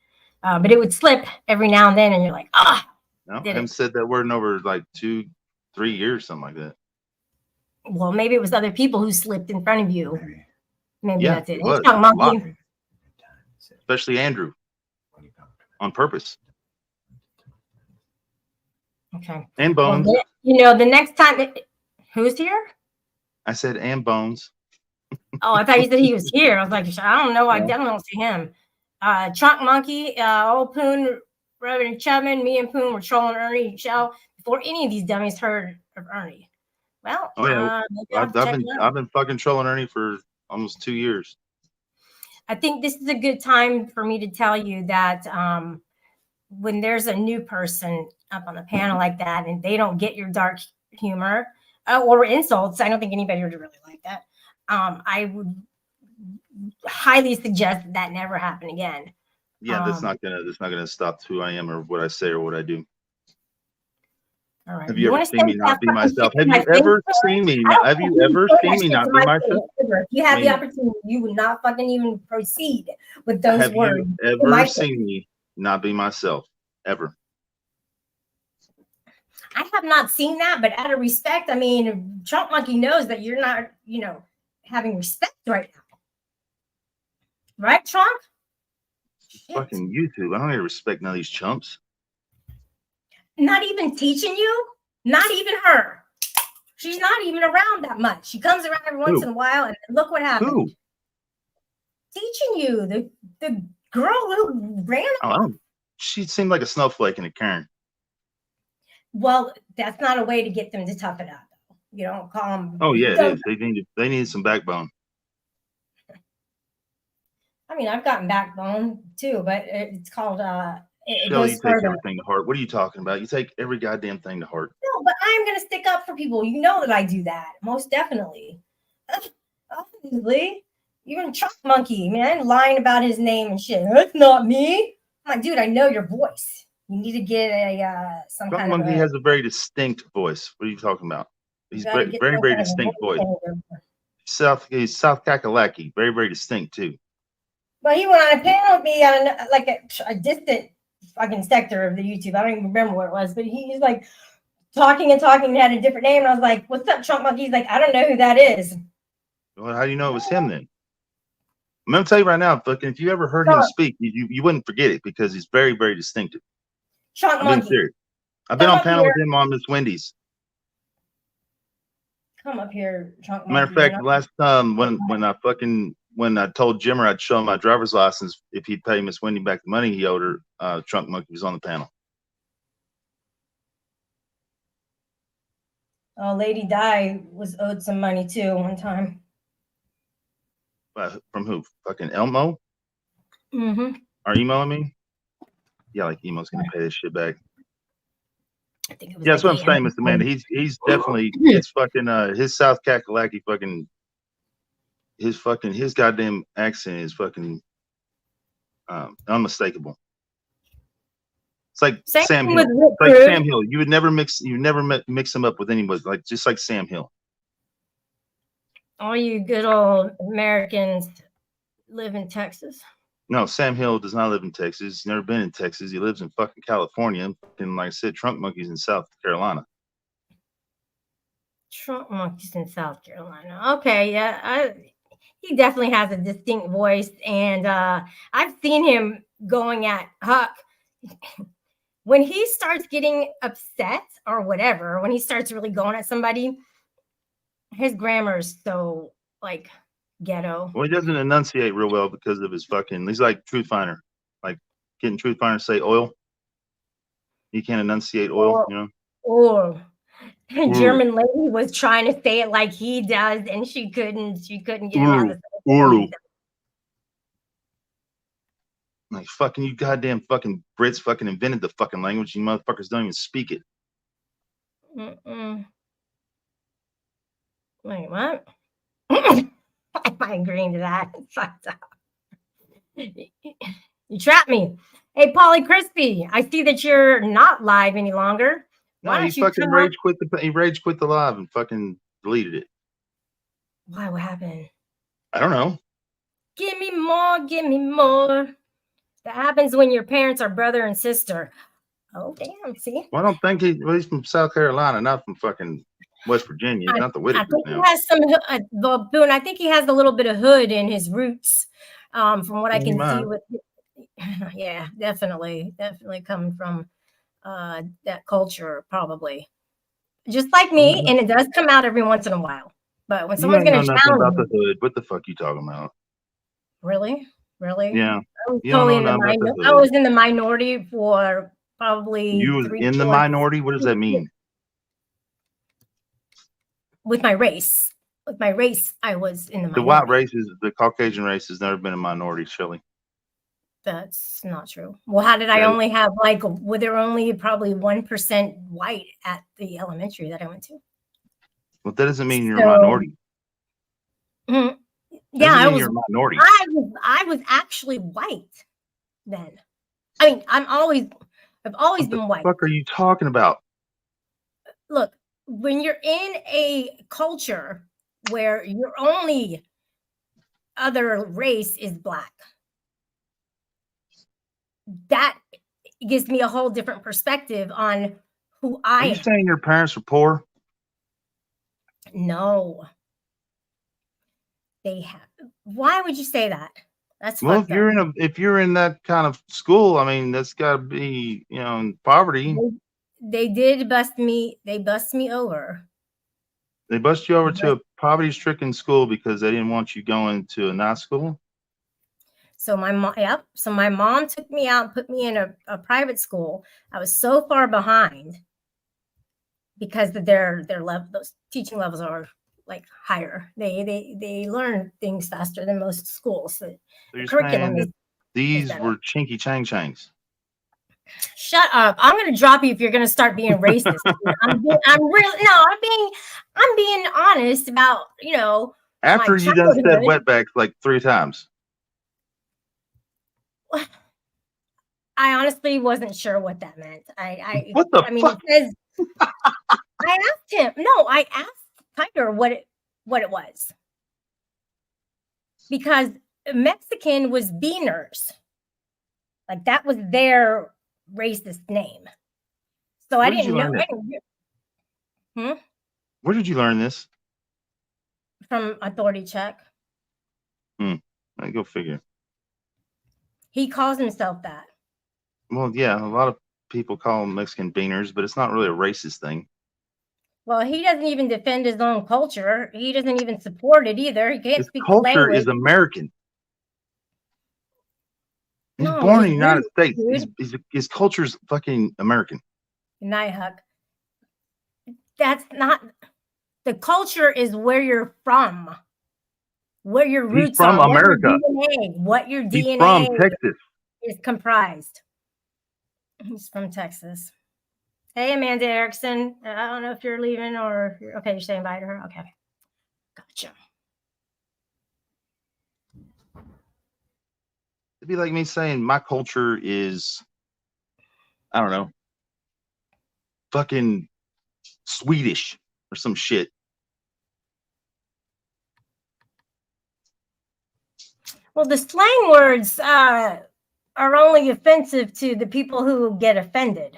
But it would slip every now and then, and you're like, ah. No, I haven't said that word in over like 2-3 years, something like that. Well, maybe it was other people who slipped in front of you. Maybe Yeah, that's it. it was. Chunk Monkey. Especially Andrew. On purpose. Okay. And Bones. Well, the next time, who's here? I said and Bones. Oh, I thought you said he was here. I was like, I don't know. I definitely don't see him. Chunk Monkey, old Poon, Reverend Chubman, me and Poon were trolling Ernie Shell before any of these dummies heard of Ernie. Well, I've been fucking trolling Ernie for almost 2 years. I think this is a good time for me to tell you that when there's a new person up on the panel like that and they don't get your dark humor or insults, I don't think anybody would really like that. I would highly suggest that never happen again. Yeah, that's not gonna stop who I am or what I say or what I do. All right. Have you ever seen me not be myself? Have you ever seen me? Have you ever seen me not be myself? If you had the opportunity, you would not fucking even proceed with those words. Have you ever seen me not be myself? Ever? I have not seen that, but out of respect, I mean, Chunk Monkey knows that you're not, having respect right now. Right, Chunk? Fucking YouTube. I don't need to respect none of these chumps. Not even teaching you? Not even her. She's not even around that much. She comes around every once in a while, and look what happened. Who? Teaching you. The girl who ran. She seemed like a snowflake in a Karen. Well, that's not a way to get them to tough it up. You don't call them. Oh yeah, it is. They need some backbone. I mean, I've gotten backbone too, but it's called it Shelly, goes you take further. everything to heart. What are you talking about? You take every goddamn thing to heart. No, but I'm gonna stick up for people. You know that I do that, most definitely. Obviously. Even Chunk Monkey, man, lying about his name and shit. That's not me. I'm like, dude, I know your voice. You need to get a some Chunk kind Monkey of has a very distinct voice. What are you talking about? He's very, very distinct voice. He's South Kakalaki, very, very distinct too. Well, he went on a panel with me on a distant fucking sector of the YouTube. I don't even remember what it was, but he's like talking and had a different name. And I was like, "What's up, Chunk Monkey?" He's like, "I don't know who that is." Well, how do you know it was him then? I'm gonna tell you right now, fucking, if you ever heard him speak, you wouldn't forget it because he's very, very distinctive. Chunk Monkey. I've been on panel with him on Miss Wendy's. Come up here, Chunk Monkey. Matter of fact, the last time when I told Jimmer I'd show him my driver's license if he'd pay Miss Wendy back the money he owed her, Chunk Monkey was on the panel. Oh, Lady Di was owed some money too one time. From who? Fucking Elmo? Mm-hmm. Are Emo, I mean? Yeah, like Emo's gonna pay this shit back. I think it was that's what I'm saying, Mr. Amanda. He's definitely it's fucking his South Kakalaki fucking his goddamn accent is fucking unmistakable. It's like Same Sam thing Hill. with Rick It's like Rude. Sam Hill. You would never mix him up with anybody, like just like Sam Hill. All you good old Americans live in Texas. No, Sam Hill does not live in Texas. He's never been in Texas. He lives in fucking California. And fucking, like I said, Trunk Monkeys in South Carolina. Trump monkeys in South Carolina. Okay, yeah, he definitely has a distinct voice, and I've seen him going at Huck when he starts getting upset or whatever. When he starts really going at somebody, his grammar is so like ghetto. Well, he doesn't enunciate real well because of his fucking. He's like Truth Finder, like getting Truth Finder to say oil. He can't enunciate oil, you know. Or German lady was trying to say it like he does, and she couldn't. She couldn't get it out of the Like fucking you, goddamn fucking Brits fucking invented the fucking language. You motherfuckers don't even speak it. Wait, what? Am I agreeing to that? You trapped me. Hey, Polly Crispy, I see that you're not live any longer. No, Why he don't you fucking come rage quit the live and fucking deleted it. Why? What happened? I don't know. Give me more. Give me more. That happens when your parents are brother and sister. Oh, damn. See? Well, I don't think he's from South Carolina, not from fucking West Virginia. Not the I Whitakers think now. he has some, well, Boone, I think he has a little bit of hood in his roots, from what I can see with, yeah, definitely coming from that culture, probably. Just like me, and it does come out every once in a while. But when You someone's ain't going know to nothing challenge about me, the hood. What the fuck you talking about? really? Yeah. I was You don't totally know in the nothing about the minority. I hood. was in the minority for probably You was in the minority? What does that mean? With my race. With my race, I was in the The minority. white race is the Caucasian race has never been a minority, Shelley. That's not true. Well, how did I only have were there only probably 1% white at the elementary that I went to? Well, that doesn't mean you're a minority. Yeah, I was. You're a minority. I was actually white then. I mean, I've always been white. What the fuck are you talking about? Look, when you're in a culture where your only other race is black, that gives me a whole different perspective on who I am. Are you saying your parents were poor? No. They have. Why would you say that? That's well, if you're in that kind of school, I mean, that's got to be, in poverty. They did bust me. They bust me over. They bust you over to a poverty-stricken school because they didn't want you going to a nice school. So my mom, So my mom took me out and put me in a private school. I was so far behind because their level, those teaching levels are like higher. They learn things faster than most schools. So you're curriculum saying that these were chinky chang changs. Shut up! I'm gonna drop you if you're gonna start being racist. I'm being honest about After you done said wetbacks like 3 times. I honestly wasn't sure what that meant. What the fuck? It says, I asked him. No, I asked Tiger what it was, because Mexican was beaners, like that was their racist name. So I didn't know. Where did you learn this? From Authority Check. I go figure. He calls himself that. Well, yeah, a lot of people call them Mexican beaners, but it's not really a racist thing. Well, he doesn't even defend his own culture. He doesn't even support it either. He can't speak the language. Culture language. is American. He's born in the United States. His culture is fucking American. Night Huck. That's not the culture. Is where you're from, where your roots He's from are. America. What your He's DNA from Texas. Is comprised. He's from Texas. Hey, Amanda Erickson. I don't know if you're leaving or okay. You're saying bye to her. Okay, gotcha. It'd be like me saying my culture is I don't know, fucking Swedish or some shit. Well, the slang words are only offensive to the people who get offended.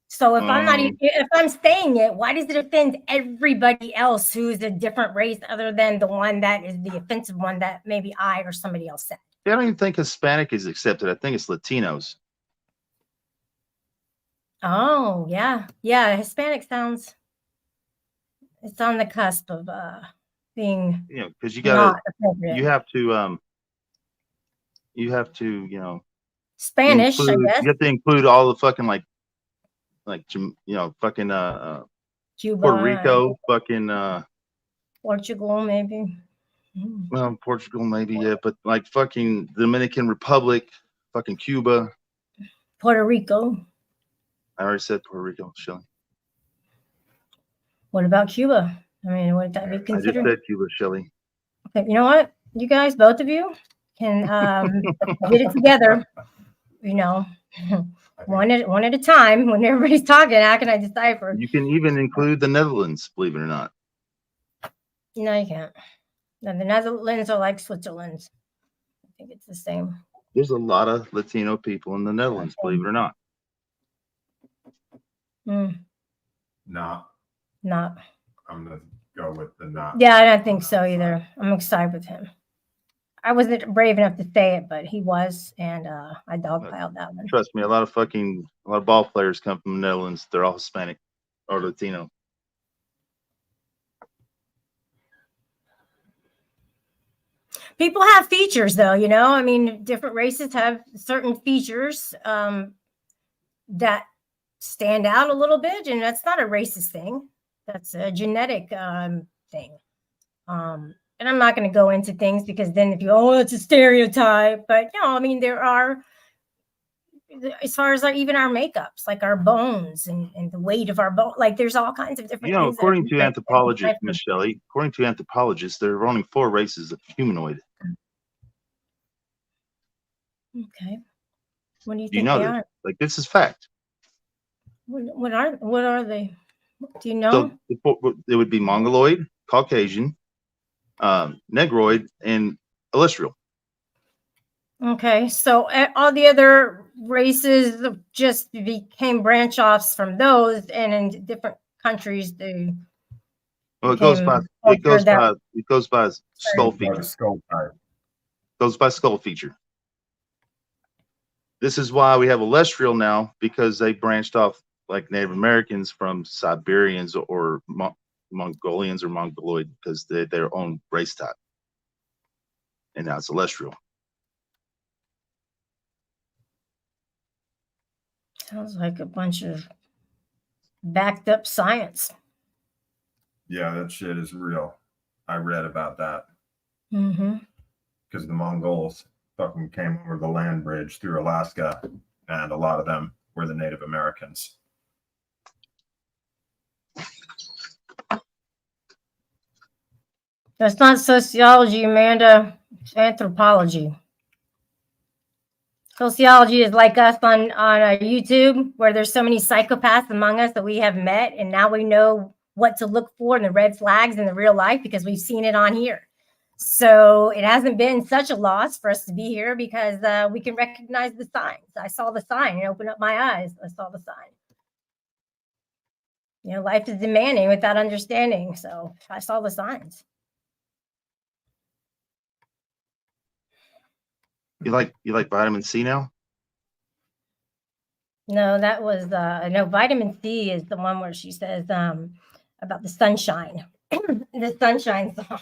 So if I'm not, if I'm saying it, why does it offend everybody else who's a different race other than the one that is the offensive one that maybe I or somebody else said? I don't even think Hispanic is accepted. I think it's Latinos. Oh, yeah. Yeah, Hispanic sounds, it's on the cusp of being, You know, because you not gotta, appropriate. you have to, you know, Spanish, I include, guess. you have to include all the fucking like, you know, fucking Cuba, Puerto Rico, fucking Portugal, maybe. well, Portugal maybe, yeah, but like fucking Dominican Republic, fucking Cuba. Puerto Rico. I already said Puerto Rico, Shelly. What about Cuba? I mean, would that be I just considered? said Cuba, Shelly. Okay, you know what? You guys, both of you, can get it together. You know, one at a time. When everybody's talking, how can I decipher? You can even include the Netherlands, believe it or not. No, you can't. No, the Netherlands are like Switzerland. I think it's the same. There's a lot of Latino people in the Netherlands, believe it or not. Not. Not. I'm gonna go with the not. Yeah, I don't think so either. I'm excited with him. I wasn't brave enough to say it, but he was, and I dogpiled that one. Trust me, a lot of ball players come from the Netherlands. They're all Hispanic or Latino. People have features, though, you know. I mean, different races have certain features that stand out a little bit, and that's not a racist thing. That's a genetic thing. And I'm not going to go into things because then if you, it's a stereotype. But, you know, I mean, there are, as far as even our makeups, like our bones and the weight of our bone, like there's all kinds of different You know, things. according to anthropologists, Miss Shelley, according to anthropologists, there are only 4 races of humanoid. Okay. What do you Do you think know they this? are? Like, this is fact. What are they? Do you know? So it would be Mongoloid, Caucasian, Negroid, and Illustrial. Okay, so all the other races just became branch offs from those, and in different countries they. Well, it goes by skull feature. Skull type. Goes by skull feature. This is why we have Illustrial now, because they branched off like Native Americans from Siberians or Mongolians or Mongoloid, because they're their own race type. And now it's Illustrial. Sounds like a bunch of backed up science. Yeah, that shit is real. I read about that. Mm-hmm. Because the Mongols fucking came over the land bridge through Alaska, and a lot of them were the Native Americans. That's not sociology, Amanda. It's anthropology. Sociology is like us on YouTube, where there's so many psychopaths among us that we have met, and now we know what to look for in the red flags in the real life because we've seen it on here. So it hasn't been such a loss for us to be here because we can recognize the signs. I saw the sign and opened up my eyes. I saw the sign. You know, life is demanding without understanding. So I saw the signs. You like vitamin C now? No, that was no, vitamin C is the one where she says about the sunshine. The sunshine song.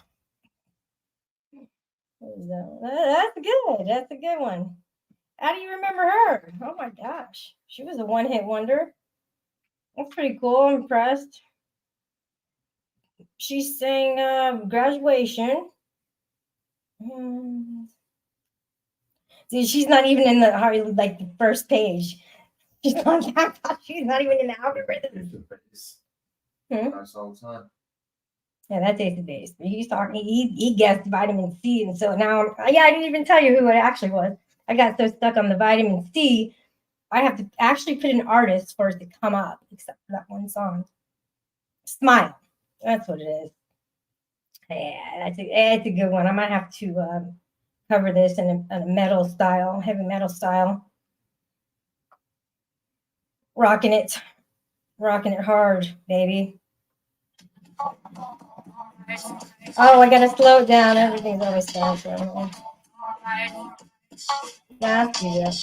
That's good. That's a good one. How do you remember her? Oh my gosh. She was a one-hit wonder. That's pretty cool. I'm impressed. She sang Graduation. See, she's not even in the first page. She's not even in the algorithm. I saw the time. Yeah, that's Ace of Base. He's talking. He guessed vitamin C, and so now, I didn't even tell you who it actually was. I got so stuck on the vitamin C I have to actually put an artist for it to come up, except for that one song. Smile. That's what it is. Yeah, it's a good one. I might have to cover this in a metal style, heavy metal style. Rocking it hard, baby. Oh, I gotta slow it down. Everything's always slow down. That's good.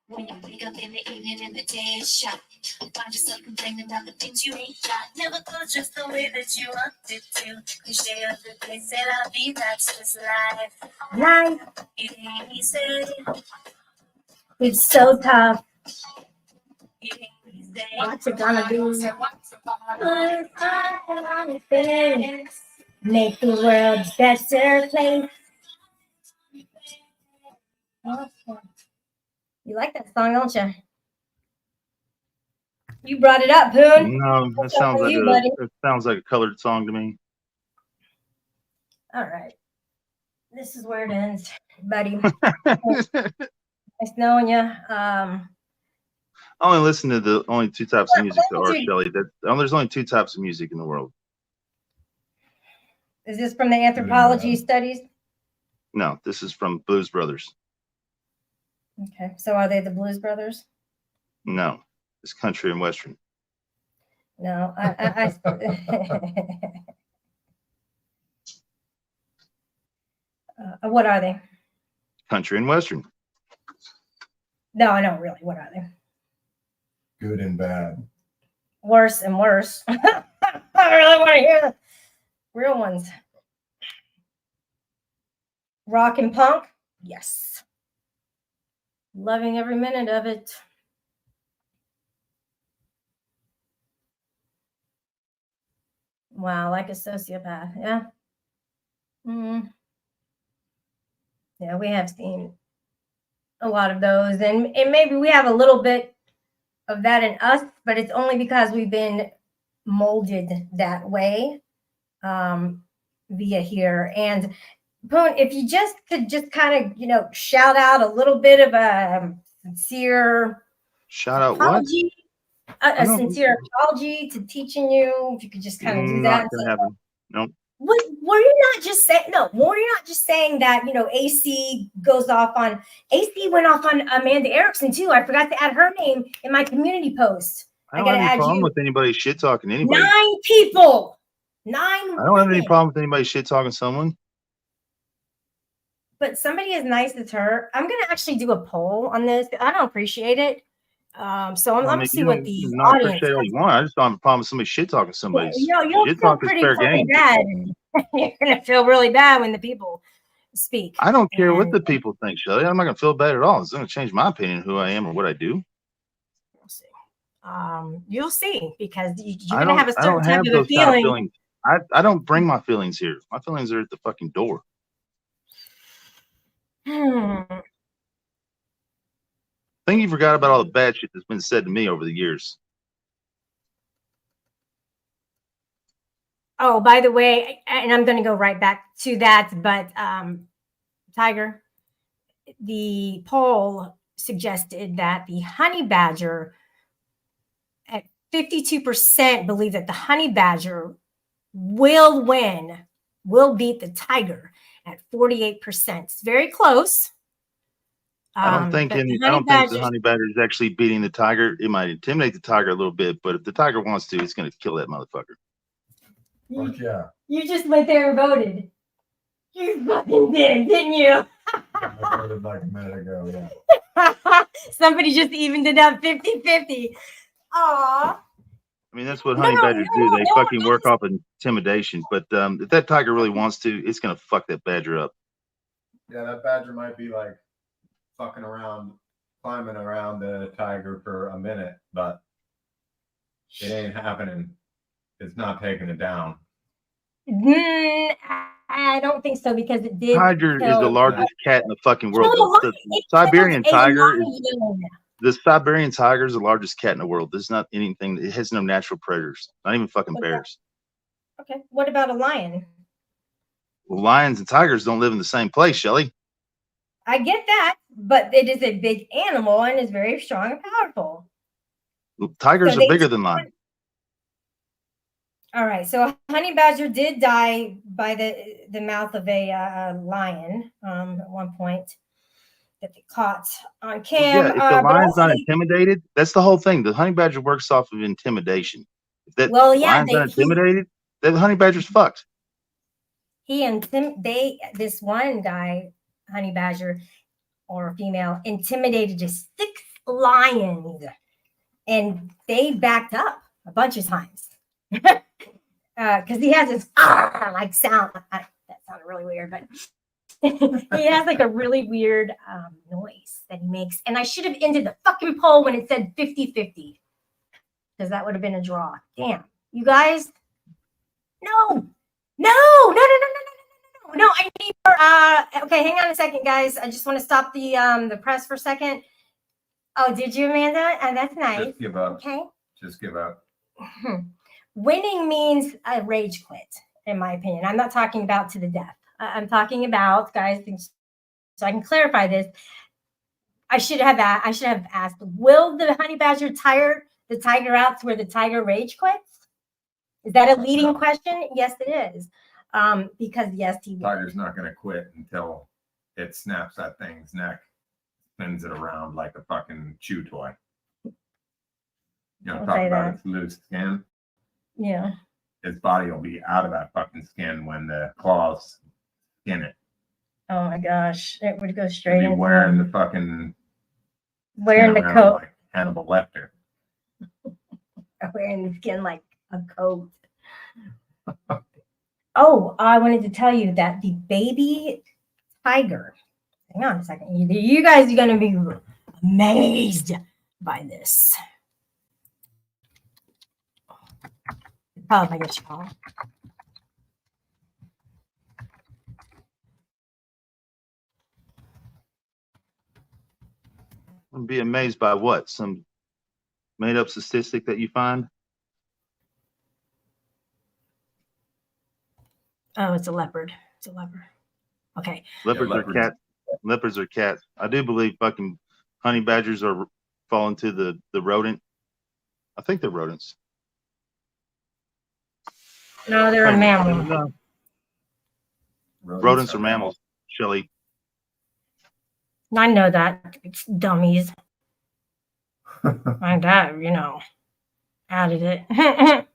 When you wake up in the evening and the day is shot, find yourself complaining about the things you ain't got. Never goes just the way that you want it to. Cliche of the day, c'est la vie, that's just life. Life. It ain't easy. It's so tough. It ain't easy. What's it gonna do? Make the world a better place. You like that song, don't you? You brought it up, Poon. No, What's up with you, buddy? it sounds like a colored song to me. All right. This is where it ends, buddy. Nice knowing you. I only listen to the only two types of music that are Shelley. There's only two types of music in the world. Is this from the anthropology studies? No, this is from Blues Brothers. Okay. So are they the Blues Brothers? No, it's country and western. No, what are they? Country and western. No, I don't really. What are they? Good and bad. Worse and worse. I really want to hear real ones. Rock and punk? Yes. Loving every minute of it. Wow, like a sociopath. Yeah. Yeah, we have seen a lot of those. And maybe we have a little bit of that in us, but it's only because we've been molded that way via here. And Poon, if you just could just kind of, shout out a little bit of a sincere apology, a sincere apology to teaching you. If you could just kind of do that. Not gonna happen. Nope. Were you not just saying were you not just saying that AC went off on Amanda Erickson too? I forgot to add her name in my community post. I don't have any problem with anybody shit talking anybody. 9 people. 9 I don't have any problem with anybody shit talking someone. But somebody as nice as her, I'm gonna actually do a poll on this. I don't appreciate it. So I'm gonna see what the audience. Appreciate all you want. I just don't have a problem with somebody shit talking somebody. You'll feel pretty bad. You're gonna feel really bad when the people speak. I don't care what the people think, Shelley. I'm not gonna feel bad at all. It's gonna change my opinion of who I am or what I do. We'll see. You'll see, because you're gonna have a certain type of a feeling. I don't bring my feelings here. My feelings are at the fucking door. I think you forgot about all the bad shit that's been said to me over the years. Oh, by the way, and I'm going to go right back to that, but Tiger, the poll suggested that the honey badger, at 52% believe that the honey badger will win, will beat the tiger at 48%. It's very close. I don't think the honey badger is actually beating the tiger. It might intimidate the tiger a little bit, but if the tiger wants to, it's going to kill that motherfucker. Yeah. You just went there and voted. You fucking did, didn't you? I voted like a minute ago, yeah. Somebody just evened it up 50-50. Aw. I mean, that's what honey badgers do. They fucking work off intimidation. But if that tiger really wants to, it's going to fuck that badger up. Yeah, that badger might be like fucking around, climbing around the tiger for a minute, but it ain't happening. It's not taking it down. I don't think so, because it did. Tiger is the largest cat in the fucking world. The Siberian tiger is. The Siberian tiger is the largest cat in the world. There's not anything. It has no natural predators. Not even fucking bears. Okay. What about a lion? Well, lions and tigers don't live in the same place, Shelley. I get that, but it is a big animal and is very strong and powerful. Tigers So are they bigger than lions. All right, so a honey badger did die by the mouth of a lion at one point that they caught on Well, cam. yeah, if the But lion's also, not intimidated, that's the whole thing. The honey badger works off of intimidation. If that well, yeah, lion's not intimidated, then the honey badger's fucked. this one guy, honey badger or female, intimidated just 6 lions, and they backed up a bunch of times because he has this like sound. That sounded really weird, but he has like a really weird noise that he makes. And I should have ended the fucking poll when it said 50-50 because that would have been a draw. Damn, you guys. No. I need more. Okay, hang on a second, guys. I just want to stop the press for a second. Oh, did you, Amanda? That's nice. Just give up. Okay. Just give up. Winning means a rage quit, in my opinion. I'm not talking about to the death. I'm talking about, guys, so I can clarify this. I should have asked, will the honey badger tire the tiger out to where the tiger rage quits? Is that a leading question? Yes, it is. Because yes, he will. Tiger's not going to quit until it snaps that thing's neck, spins it around like a fucking chew toy. You know, Don't talk say about that. its loose skin. Yeah. His body will be out of that fucking skin when the claws skin it. Oh my gosh, it would go straight He'll be into wearing the fucking wearing the skin around coat, like Hannibal Lecter. wearing the skin like a coat. Oh, I wanted to tell you that the baby tiger. Hang on a second. You guys are going to be amazed by this. Oh, I guess y'all. I'd be amazed by what? Some made up statistic that you find? Oh, it's a leopard. It's a leopard. Okay. Leopards are cats. Leopards are cats. I do believe fucking honey badgers are falling to the rodent. I think they're rodents. No, they're a mammal. Rodents are mammals, Shelly. I know that. It's dummies. My dad, added it. Hold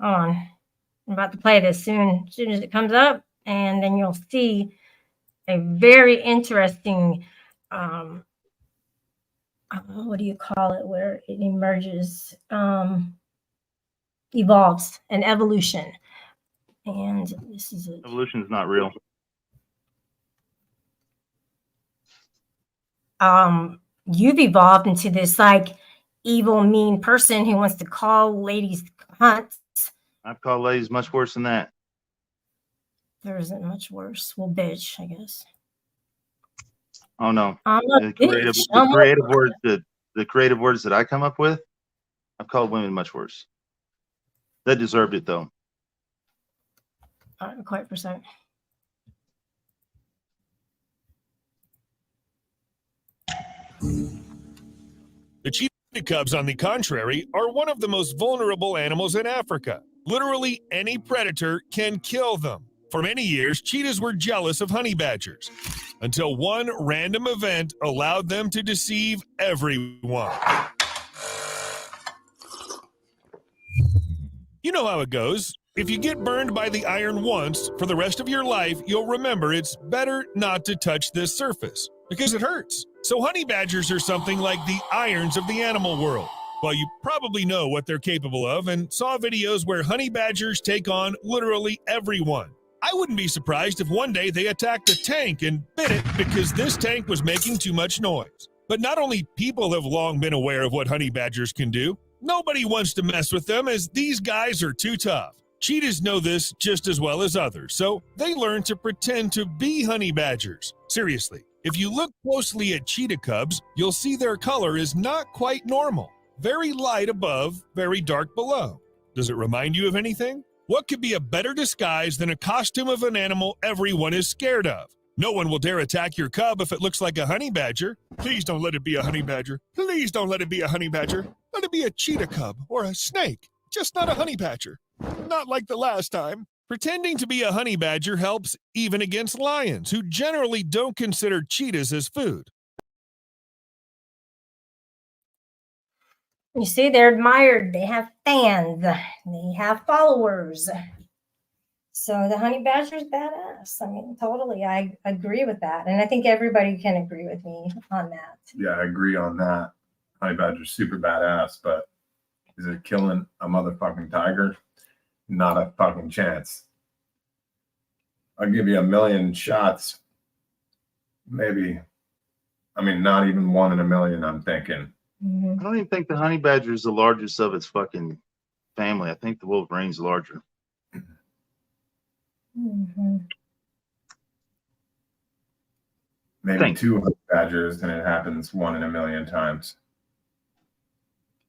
on. I'm about to play this as soon as it comes up, and then you'll see a very interesting what do you call it, where it emerges, evolves, an evolution. And this is it. Evolution is not real. You've evolved into this like evil, mean person who wants to call ladies cunts. I've called ladies much worse than that. There isn't much worse. Well, bitch, I guess. Oh no. I'm a bitch. The creative words that I come up with, I've called women much worse. They deserved it though. Quite percent. The cheetah cubs, on the contrary, are one of the most vulnerable animals in Africa. Literally any predator can kill them. For many years, cheetahs were jealous of honey badgers, until one random event allowed them to deceive everyone. You know how it goes. If you get burned by the iron once, for the rest of your life, you'll remember it's better not to touch this surface, because it hurts. So honey badgers are something like the irons of the animal world. Well, you probably know what they're capable of and saw videos where honey badgers take on literally everyone. I wouldn't be surprised if one day they attacked a tank and bit it because this tank was making too much noise. But not only people have long been aware of what honey badgers can do, nobody wants to mess with them as these guys are too tough. Cheetahs know this just as well as others, so they learn to pretend to be honey badgers. Seriously, if you look closely at cheetah cubs, you'll see their color is not quite normal. Very light above, very dark below. Does it remind you of anything? What could be a better disguise than a costume of an animal everyone is scared of? No one will dare attack your cub if it looks like a honey badger. Please don't let it be a honey badger. Please don't let it be a honey badger. Let it be a cheetah cub or a snake, just not a honey badger. Not like the last time. Pretending to be a honey badger helps even against lions, who generally don't consider cheetahs as food. You see, they're admired. They have fans. They have followers. So the honey badger's badass. I mean, totally. I agree with that. And I think everybody can agree with me on that. Yeah, I agree on that. Honey badger's super badass, but is it killing a motherfucking tiger? Not a fucking chance. I'll give you a million shots. Maybe. I mean, not even 1 in a million, I'm thinking. I don't even think the honey badger is the largest of its fucking family. I think the wolverine's larger. Maybe 2 honey badgers, and it happens 1 in a million times.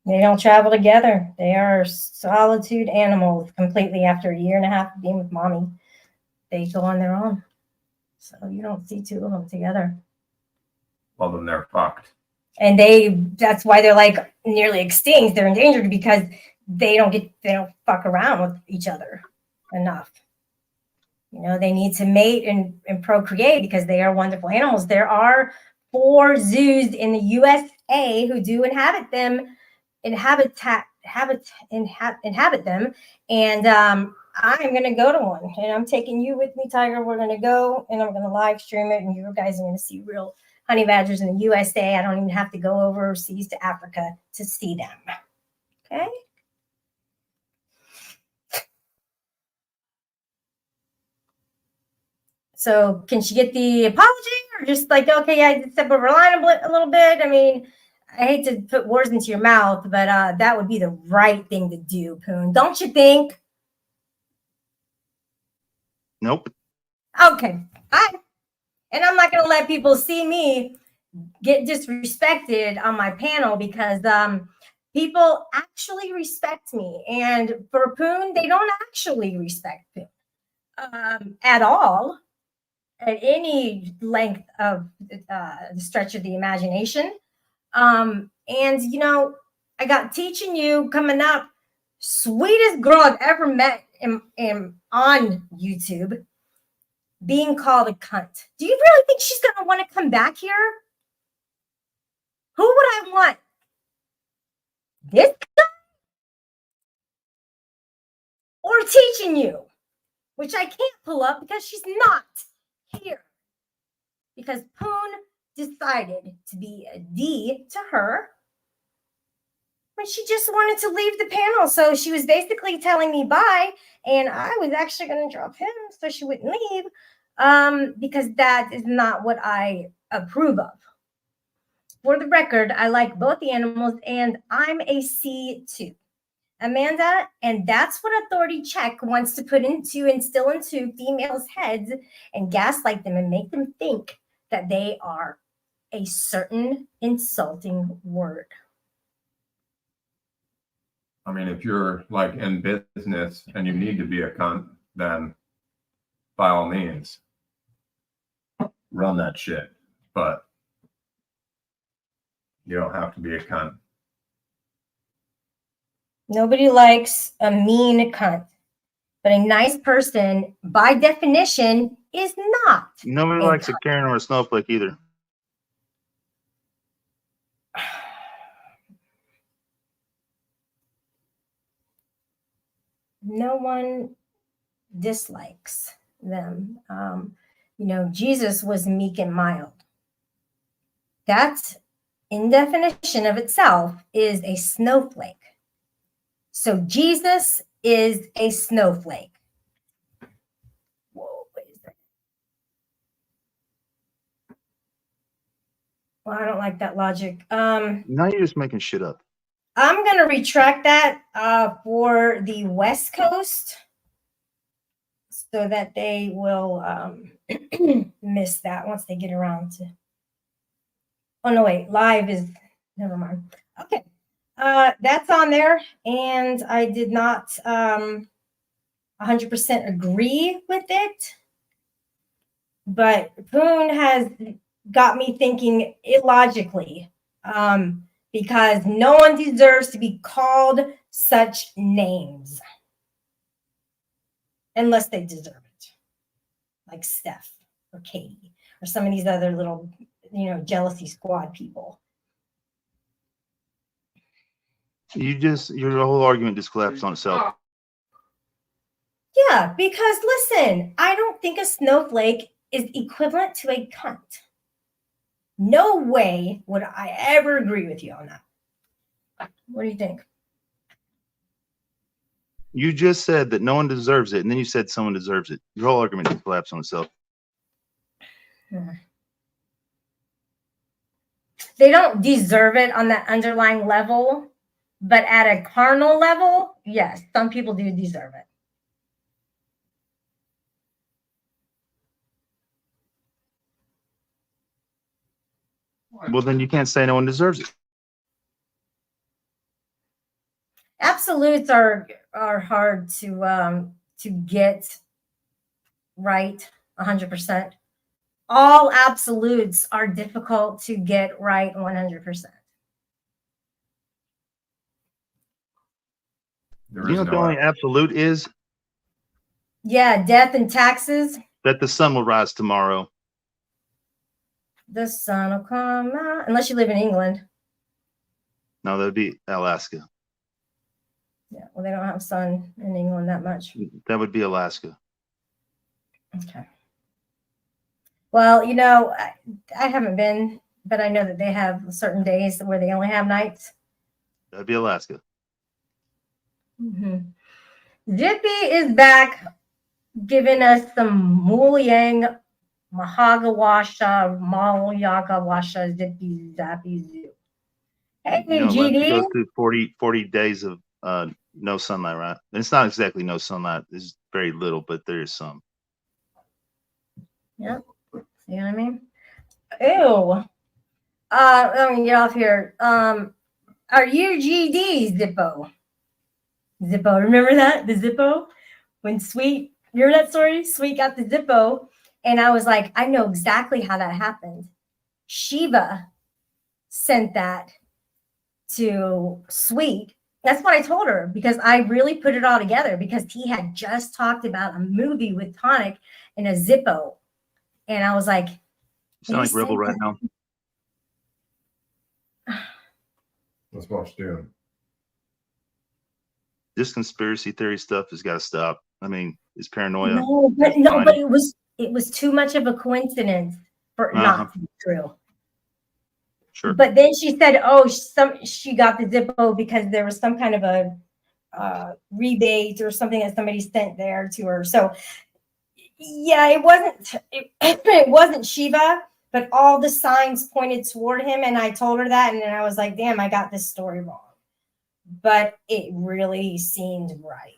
They don't travel together. They are solitude animals completely. After a year and a half of being with mommy, they go on their own. So you don't see 2 of them together. Well, then they're fucked. And that's why they're like nearly extinct. They're endangered because they don't fuck around with each other enough. You know, they need to mate and procreate because they are wonderful animals. There are 4 zoos in the USA who do inhabit them. Inhabit them, and I'm gonna go to one, and I'm taking you with me, Tiger. We're gonna go, and I'm gonna live stream it, and you guys are gonna see real honey badgers in the USA. I don't even have to go overseas to Africa to see them. Okay. So can she get the apology, or just like, okay, I step over the line a little bit? I mean, I hate to put words into your mouth, but that would be the right thing to do, Poon. Don't you think? Nope. Okay. And I'm not going to let people see me get disrespected on my panel because people actually respect me. And for Poon, they don't actually respect Poon at all, at any length of the stretch of the imagination. And you know, I got teaching you coming up, sweetest girl I've ever met on YouTube, being called a cunt. Do you really think she's gonna want to come back here? Who would I want? This guy? Or teaching you, which I can't pull up because she's not here. Because Poon decided to be a D to her. But she just wanted to leave the panel. So she was basically telling me bye. And I was actually going to drop him so she wouldn't leave. Because that is not what I approve of. For the record, I like both the animals and I'm a C too. Amanda, and that's what Authority Check wants to instill into females' heads and gaslight them and make them think that they are a certain insulting word. I mean, if you're like in business and you need to be a cunt, then by all means, run that shit. But you don't have to be a cunt. Nobody likes a mean cunt, but a nice person, by definition, is not. Nobody likes a Karen or a snowflake either. No one dislikes them. You know, Jesus was meek and mild. That, in definition of itself, is a snowflake. So Jesus is a snowflake. Whoa, what is that? Well, I don't like that logic. Now you're just making shit up. I'm going to retract that for the West Coast so that they will miss that once they get around to. Oh, no, wait. Live is, never mind. Okay. That's on there. And I did not 100% agree with it. But Poon has got me thinking illogically, because no one deserves to be called such names unless they deserve it, like Steph or Katie or some of these other little, jealousy squad people. Your whole argument just collapsed on itself. Yeah, because listen, I don't think a snowflake is equivalent to a cunt. No way would I ever agree with you on that. What do you think? You just said that no one deserves it, and then you said someone deserves it. Your whole argument just collapsed on itself. They don't deserve it on that underlying level, but at a carnal level, yes, some people do deserve it. Well, then you can't say no one deserves it. Absolutes are hard to get right 100%. All absolutes are difficult to get right 100%. You know what the only absolute is? Yeah, death and taxes. That the sun will rise tomorrow. The sun will come out, unless you live in England. No, that would be Alaska. Yeah, well, they don't have sun in England that much. That would be Alaska. Okay. Well, I haven't been, but I know that they have certain days where they only have nights. That'd be Alaska. Zippy is back, giving us some Muliang, Mahagawasha, Malayagawasha, Zippy, Zappy, Zoo. Hey, GD. It goes through 40 days of no sunlight, right? And it's not exactly no sunlight. There's very little, but there is some. Yep. See what I mean? Ew. Let me get off here. Are you GD, Zippo? Zippo, remember that? The Zippo? When Sweet, remember that story? Sweet got the Zippo, and I was like, I know exactly how that happened. Shiva sent that to Sweet. That's what I told her, because I really put it all together, because he had just talked about a movie with Tonic and a Zippo. And I was like, you sound like Rebel right now. Let's watch Dune. This conspiracy theory stuff has got to stop. I mean, it's paranoia. No, but it was too much of a coincidence for it not to be true. Sure. But then she said, she got the Zippo because there was some kind of a rebate or something that somebody sent there to her. So yeah, it wasn't Shiva, but all the signs pointed toward him, and I told her that, and then I was like, damn, I got this story wrong. But it really seemed right.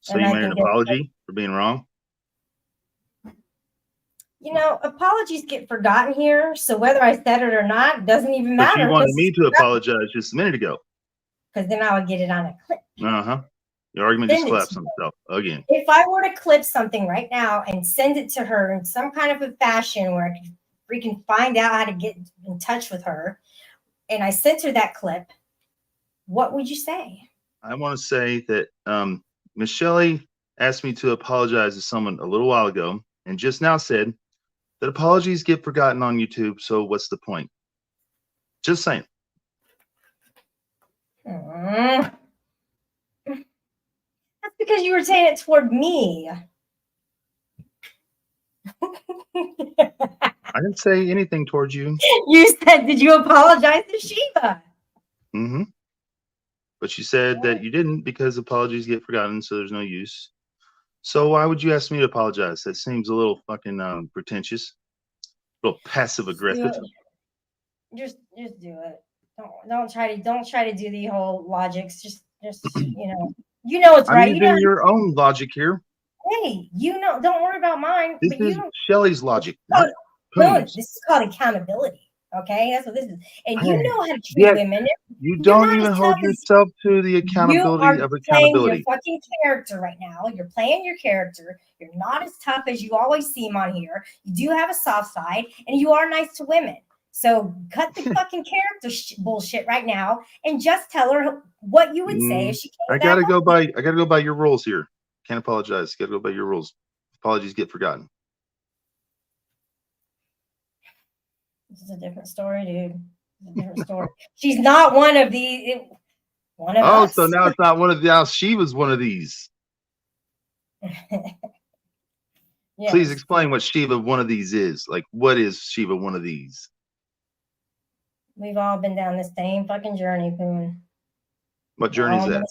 So you made an apology for being wrong? Apologies get forgotten here. So whether I said it or not doesn't even matter. But you wanted me to apologize just a minute ago. Because then I would get it on a clip. Your argument just collapsed on itself again. If I were to clip something right now and send it to her in some kind of a fashion where I could freaking find out how to get in touch with her, and I sent her that clip, what would you say? I want to say that Miss Shelley asked me to apologize to someone a little while ago, and just now said that apologies get forgotten on YouTube, so what's the point? Just saying. That's because you were saying it toward me. I didn't say anything towards you. You said, did you apologize to Shiva? But you said that you didn't because apologies get forgotten, so there's no use. So why would you ask me to apologize? That seems a little fucking pretentious, a little passive aggressive. Just do it. Don't try to do the whole logics. Just you know it's right. I'm using your own logic here. Hey, don't worry about mine. This is Shelley's logic. This is called accountability. Okay, that's what this is. And Hey, you know how to treat yet women. you You're don't not even as hold tough as yourself to the you accountability are of playing your accountability. fucking character right now. You're playing your character. You're not as tough as you always seem on here. You do have a soft side, and you are nice to women. So cut the fucking character bullshit right now, and just tell her what you would say if she came I back. gotta go by your rules here. Can't apologize. Gotta go by your rules. Apologies get forgotten. This is a different story, dude. It's a different story. She's not one of the one of us. So now it's not one of the now she was one of these. Yes. Please explain what Shiva one of these is. Like, what is Shiva one of these? We've all been down the same fucking journey, Poon. What journey is that?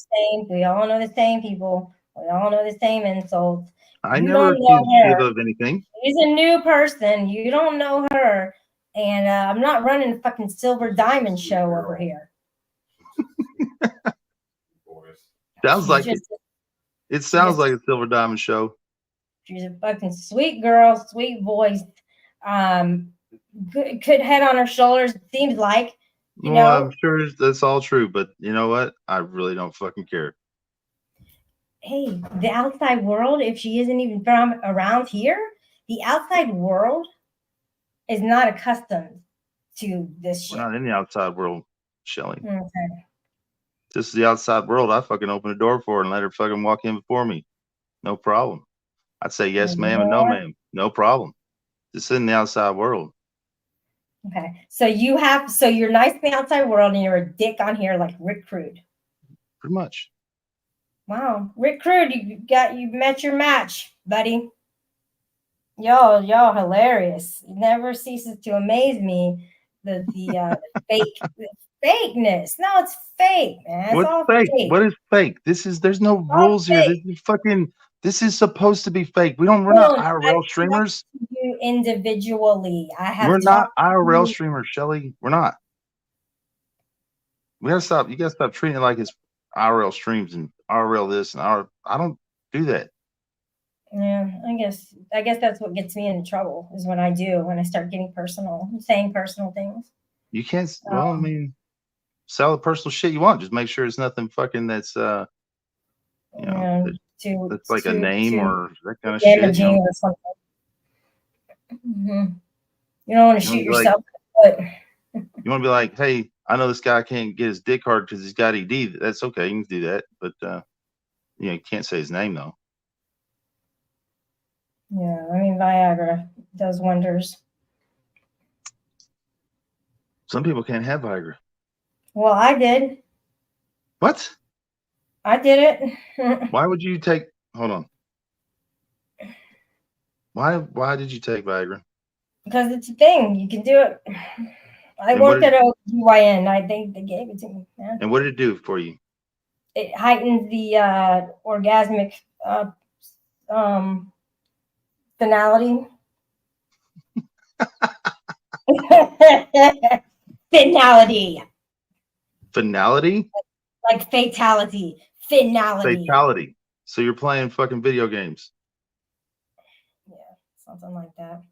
We all know the same people. We all know the same insults. I You never don't know accused her. Shiva of anything. She's a new person. You don't know her. And I'm not running a fucking silver diamond show over here. Sounds She's like just, it. It sounds like a Silver Diamond show. She's a fucking sweet girl, sweet voice. Good head on her shoulders. It seems like. You know, I'm sure that's all true, but you know what? I really don't fucking care. Hey, the outside world, if she isn't even from around here, the outside world is not accustomed to this shit. We're not in the outside world, Shelly. Okay. This is the outside world. I fucking open the door for her and let her fucking walk in before me. No problem. I'd say yes, ma'am, and no, ma'am. No problem. This is in the outside world. Okay. So you're nice in the outside world and you're a dick on here like Rick Crude. Pretty much. Wow. Rick Crude, you met your match, buddy. Y'all hilarious. It never ceases to amaze me. The fakeness. No, it's fake, man. It's What's all fake? fake. What is fake? There's no rules here. This is supposed to be fake. We're not IRL streamers. You individually. We're not IRL streamers, Shelly. We're not. We gotta stop. You gotta stop treating it like it's IRL streams and IRL this and I don't do that. Yeah, I guess that's what gets me into trouble is when I do, when I start getting personal, saying personal things. You can't. Well, I mean, sell the personal shit you want. Just make sure it's nothing fucking that's that's like a name or that kind of shit. Damaging or something. Mm-hmm. You don't want to shoot yourself in the foot. You want to be like, hey, I know this guy can't get his dick hard because he's got ED. That's okay. You can do that, but you can't say his name though. Yeah, I mean, Viagra does wonders. Some people can't have Viagra. Well, I did. What? I did it. Why would you take? Hold on. Why did you take Viagra? Because it's a thing. You can do it. I worked at OGYN. I think they gave it to me. Man. And what did it do for you? It heightened the orgasmic finality. Finality. Finality? Like fatality. Finality. Fatality. So you're playing fucking video games. Yeah, something like that.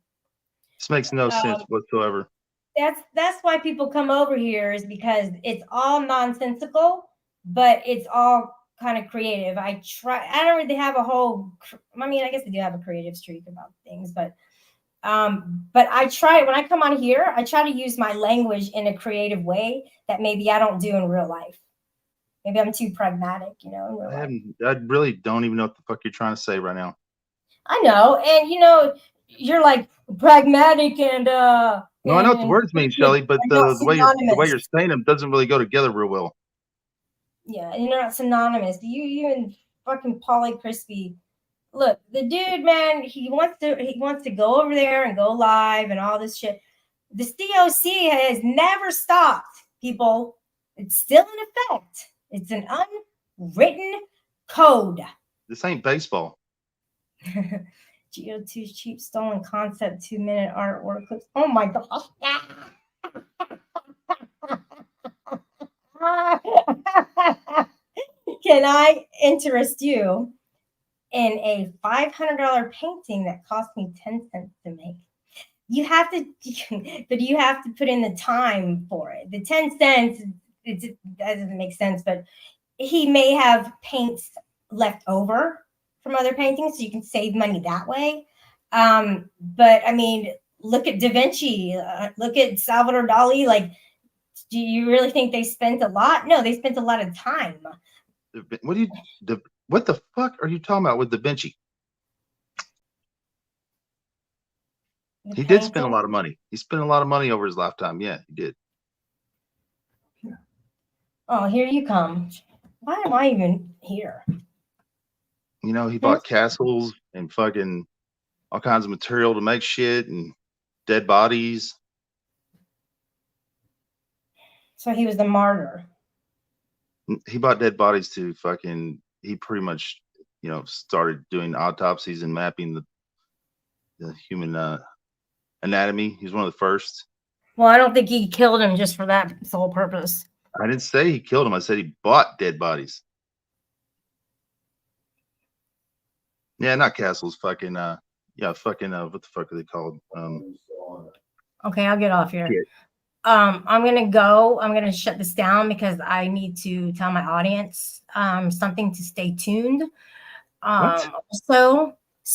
This makes no sense whatsoever. That's why people come over here is because it's all nonsensical, but it's all kind of creative. I don't really have a whole, I mean, I guess I do have a creative streak about things, but I try, when I come on here, I try to use my language in a creative way that maybe I don't do in real life. Maybe I'm too pragmatic, in real life. I really don't even know what the fuck you're trying to say right now. I know. And, you're like pragmatic and, no, I know what the words mean, Shelly, but the way you're saying them doesn't really go together real well. Yeah, and you're not synonymous. You and fucking Polly Crispy. Look, the dude, man, he wants to go over there and go live and all this shit. The COC has never stopped, people. It's still in effect. It's an unwritten code. This ain't baseball. GO2's cheap stolen concept 2-minute artwork clips. Oh my gosh. Can I interest you in a $500 painting that cost me 10 cents to make? you have to, but you have to put in the time for it. The 10 cents, that doesn't make sense, but he may have paints left over from other paintings, so you can save money that way. But I mean, look at Da Vinci, look at Salvador Dali. Like, do you really think they spent a lot? No, they spent a lot of time. What the fuck are you talking about with Da Vinci? He did spend a lot of money. He spent a lot of money over his lifetime. Yeah, he did. Oh, here you come. Why am I even here? You know, he bought castles and fucking all kinds of material to make shit and dead bodies. So he was the martyr. He bought dead bodies to fucking, he pretty much, you know, started doing autopsies and mapping the human anatomy. He's one of the first. Well, I don't think he killed him just for that sole purpose. I didn't say he killed him. I said he bought dead bodies. Yeah, not castles. Fucking yeah, fucking what the fuck are they called? Okay, I'll get off here. Shit. I'm gonna go. I'm gonna shut this down because I need to tell my audience something to stay tuned. So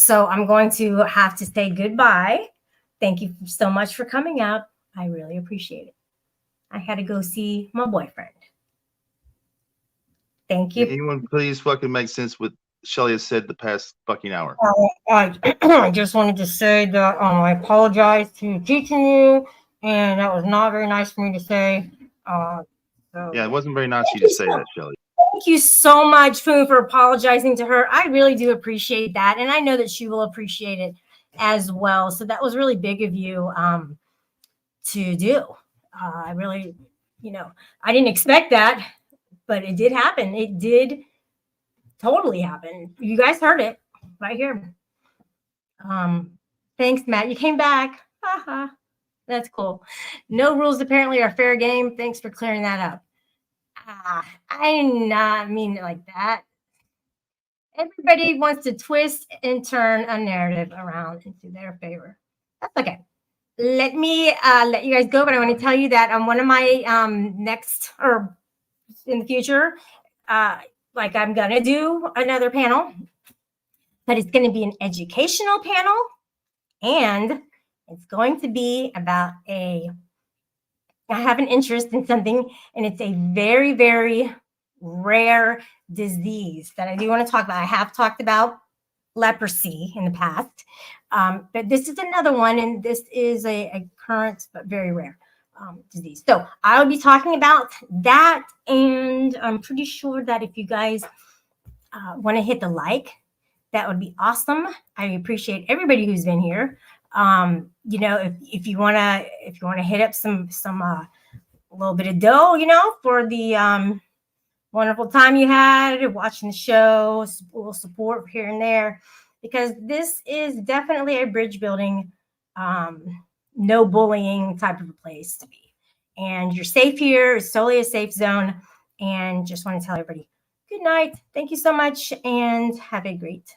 I'm going to have to say goodbye. Thank you so much for coming out. I really appreciate it. I had to go see my boyfriend. Thank you. Anyone please fucking make sense what Shelly has said the past fucking hour? I just wanted to say that I apologize to teaching you, and that was not very nice for me to say. Yeah, it wasn't very nice of you to say that, Shelly. Thank you so much, Foo, for apologizing to her. I really do appreciate that, and I know that she will appreciate it as well. So that was really big of you to do. I really, I didn't expect that, but it did happen. It did totally happen. You guys heard it right here. Thanks, Matt. You came back. Haha. That's cool. No rules apparently are fair game. Thanks for clearing that up. I did not mean it like that. Everybody wants to twist and turn a narrative around into their favor. That's okay. Let me let you guys go, but I want to tell you that on one of my next or in the future, like I'm gonna do another panel, but it's going to be an educational panel, and it's going to be about I have an interest in something, and it's a very, very rare disease that I do want to talk about. I have talked about leprosy in the past, but this is another one, and this is a current but very rare disease. So I'll be talking about that, and I'm pretty sure that if you guys want to hit the like, that would be awesome. I appreciate everybody who's been here. If you wanna hit up some a little bit of dough, for the wonderful time you had watching the show, a little support here and there, because this is definitely a bridge building, no bullying type of a place to be. And you're safe here. It's totally a safe zone. And just want to tell everybody good night. Thank you so much, and have a great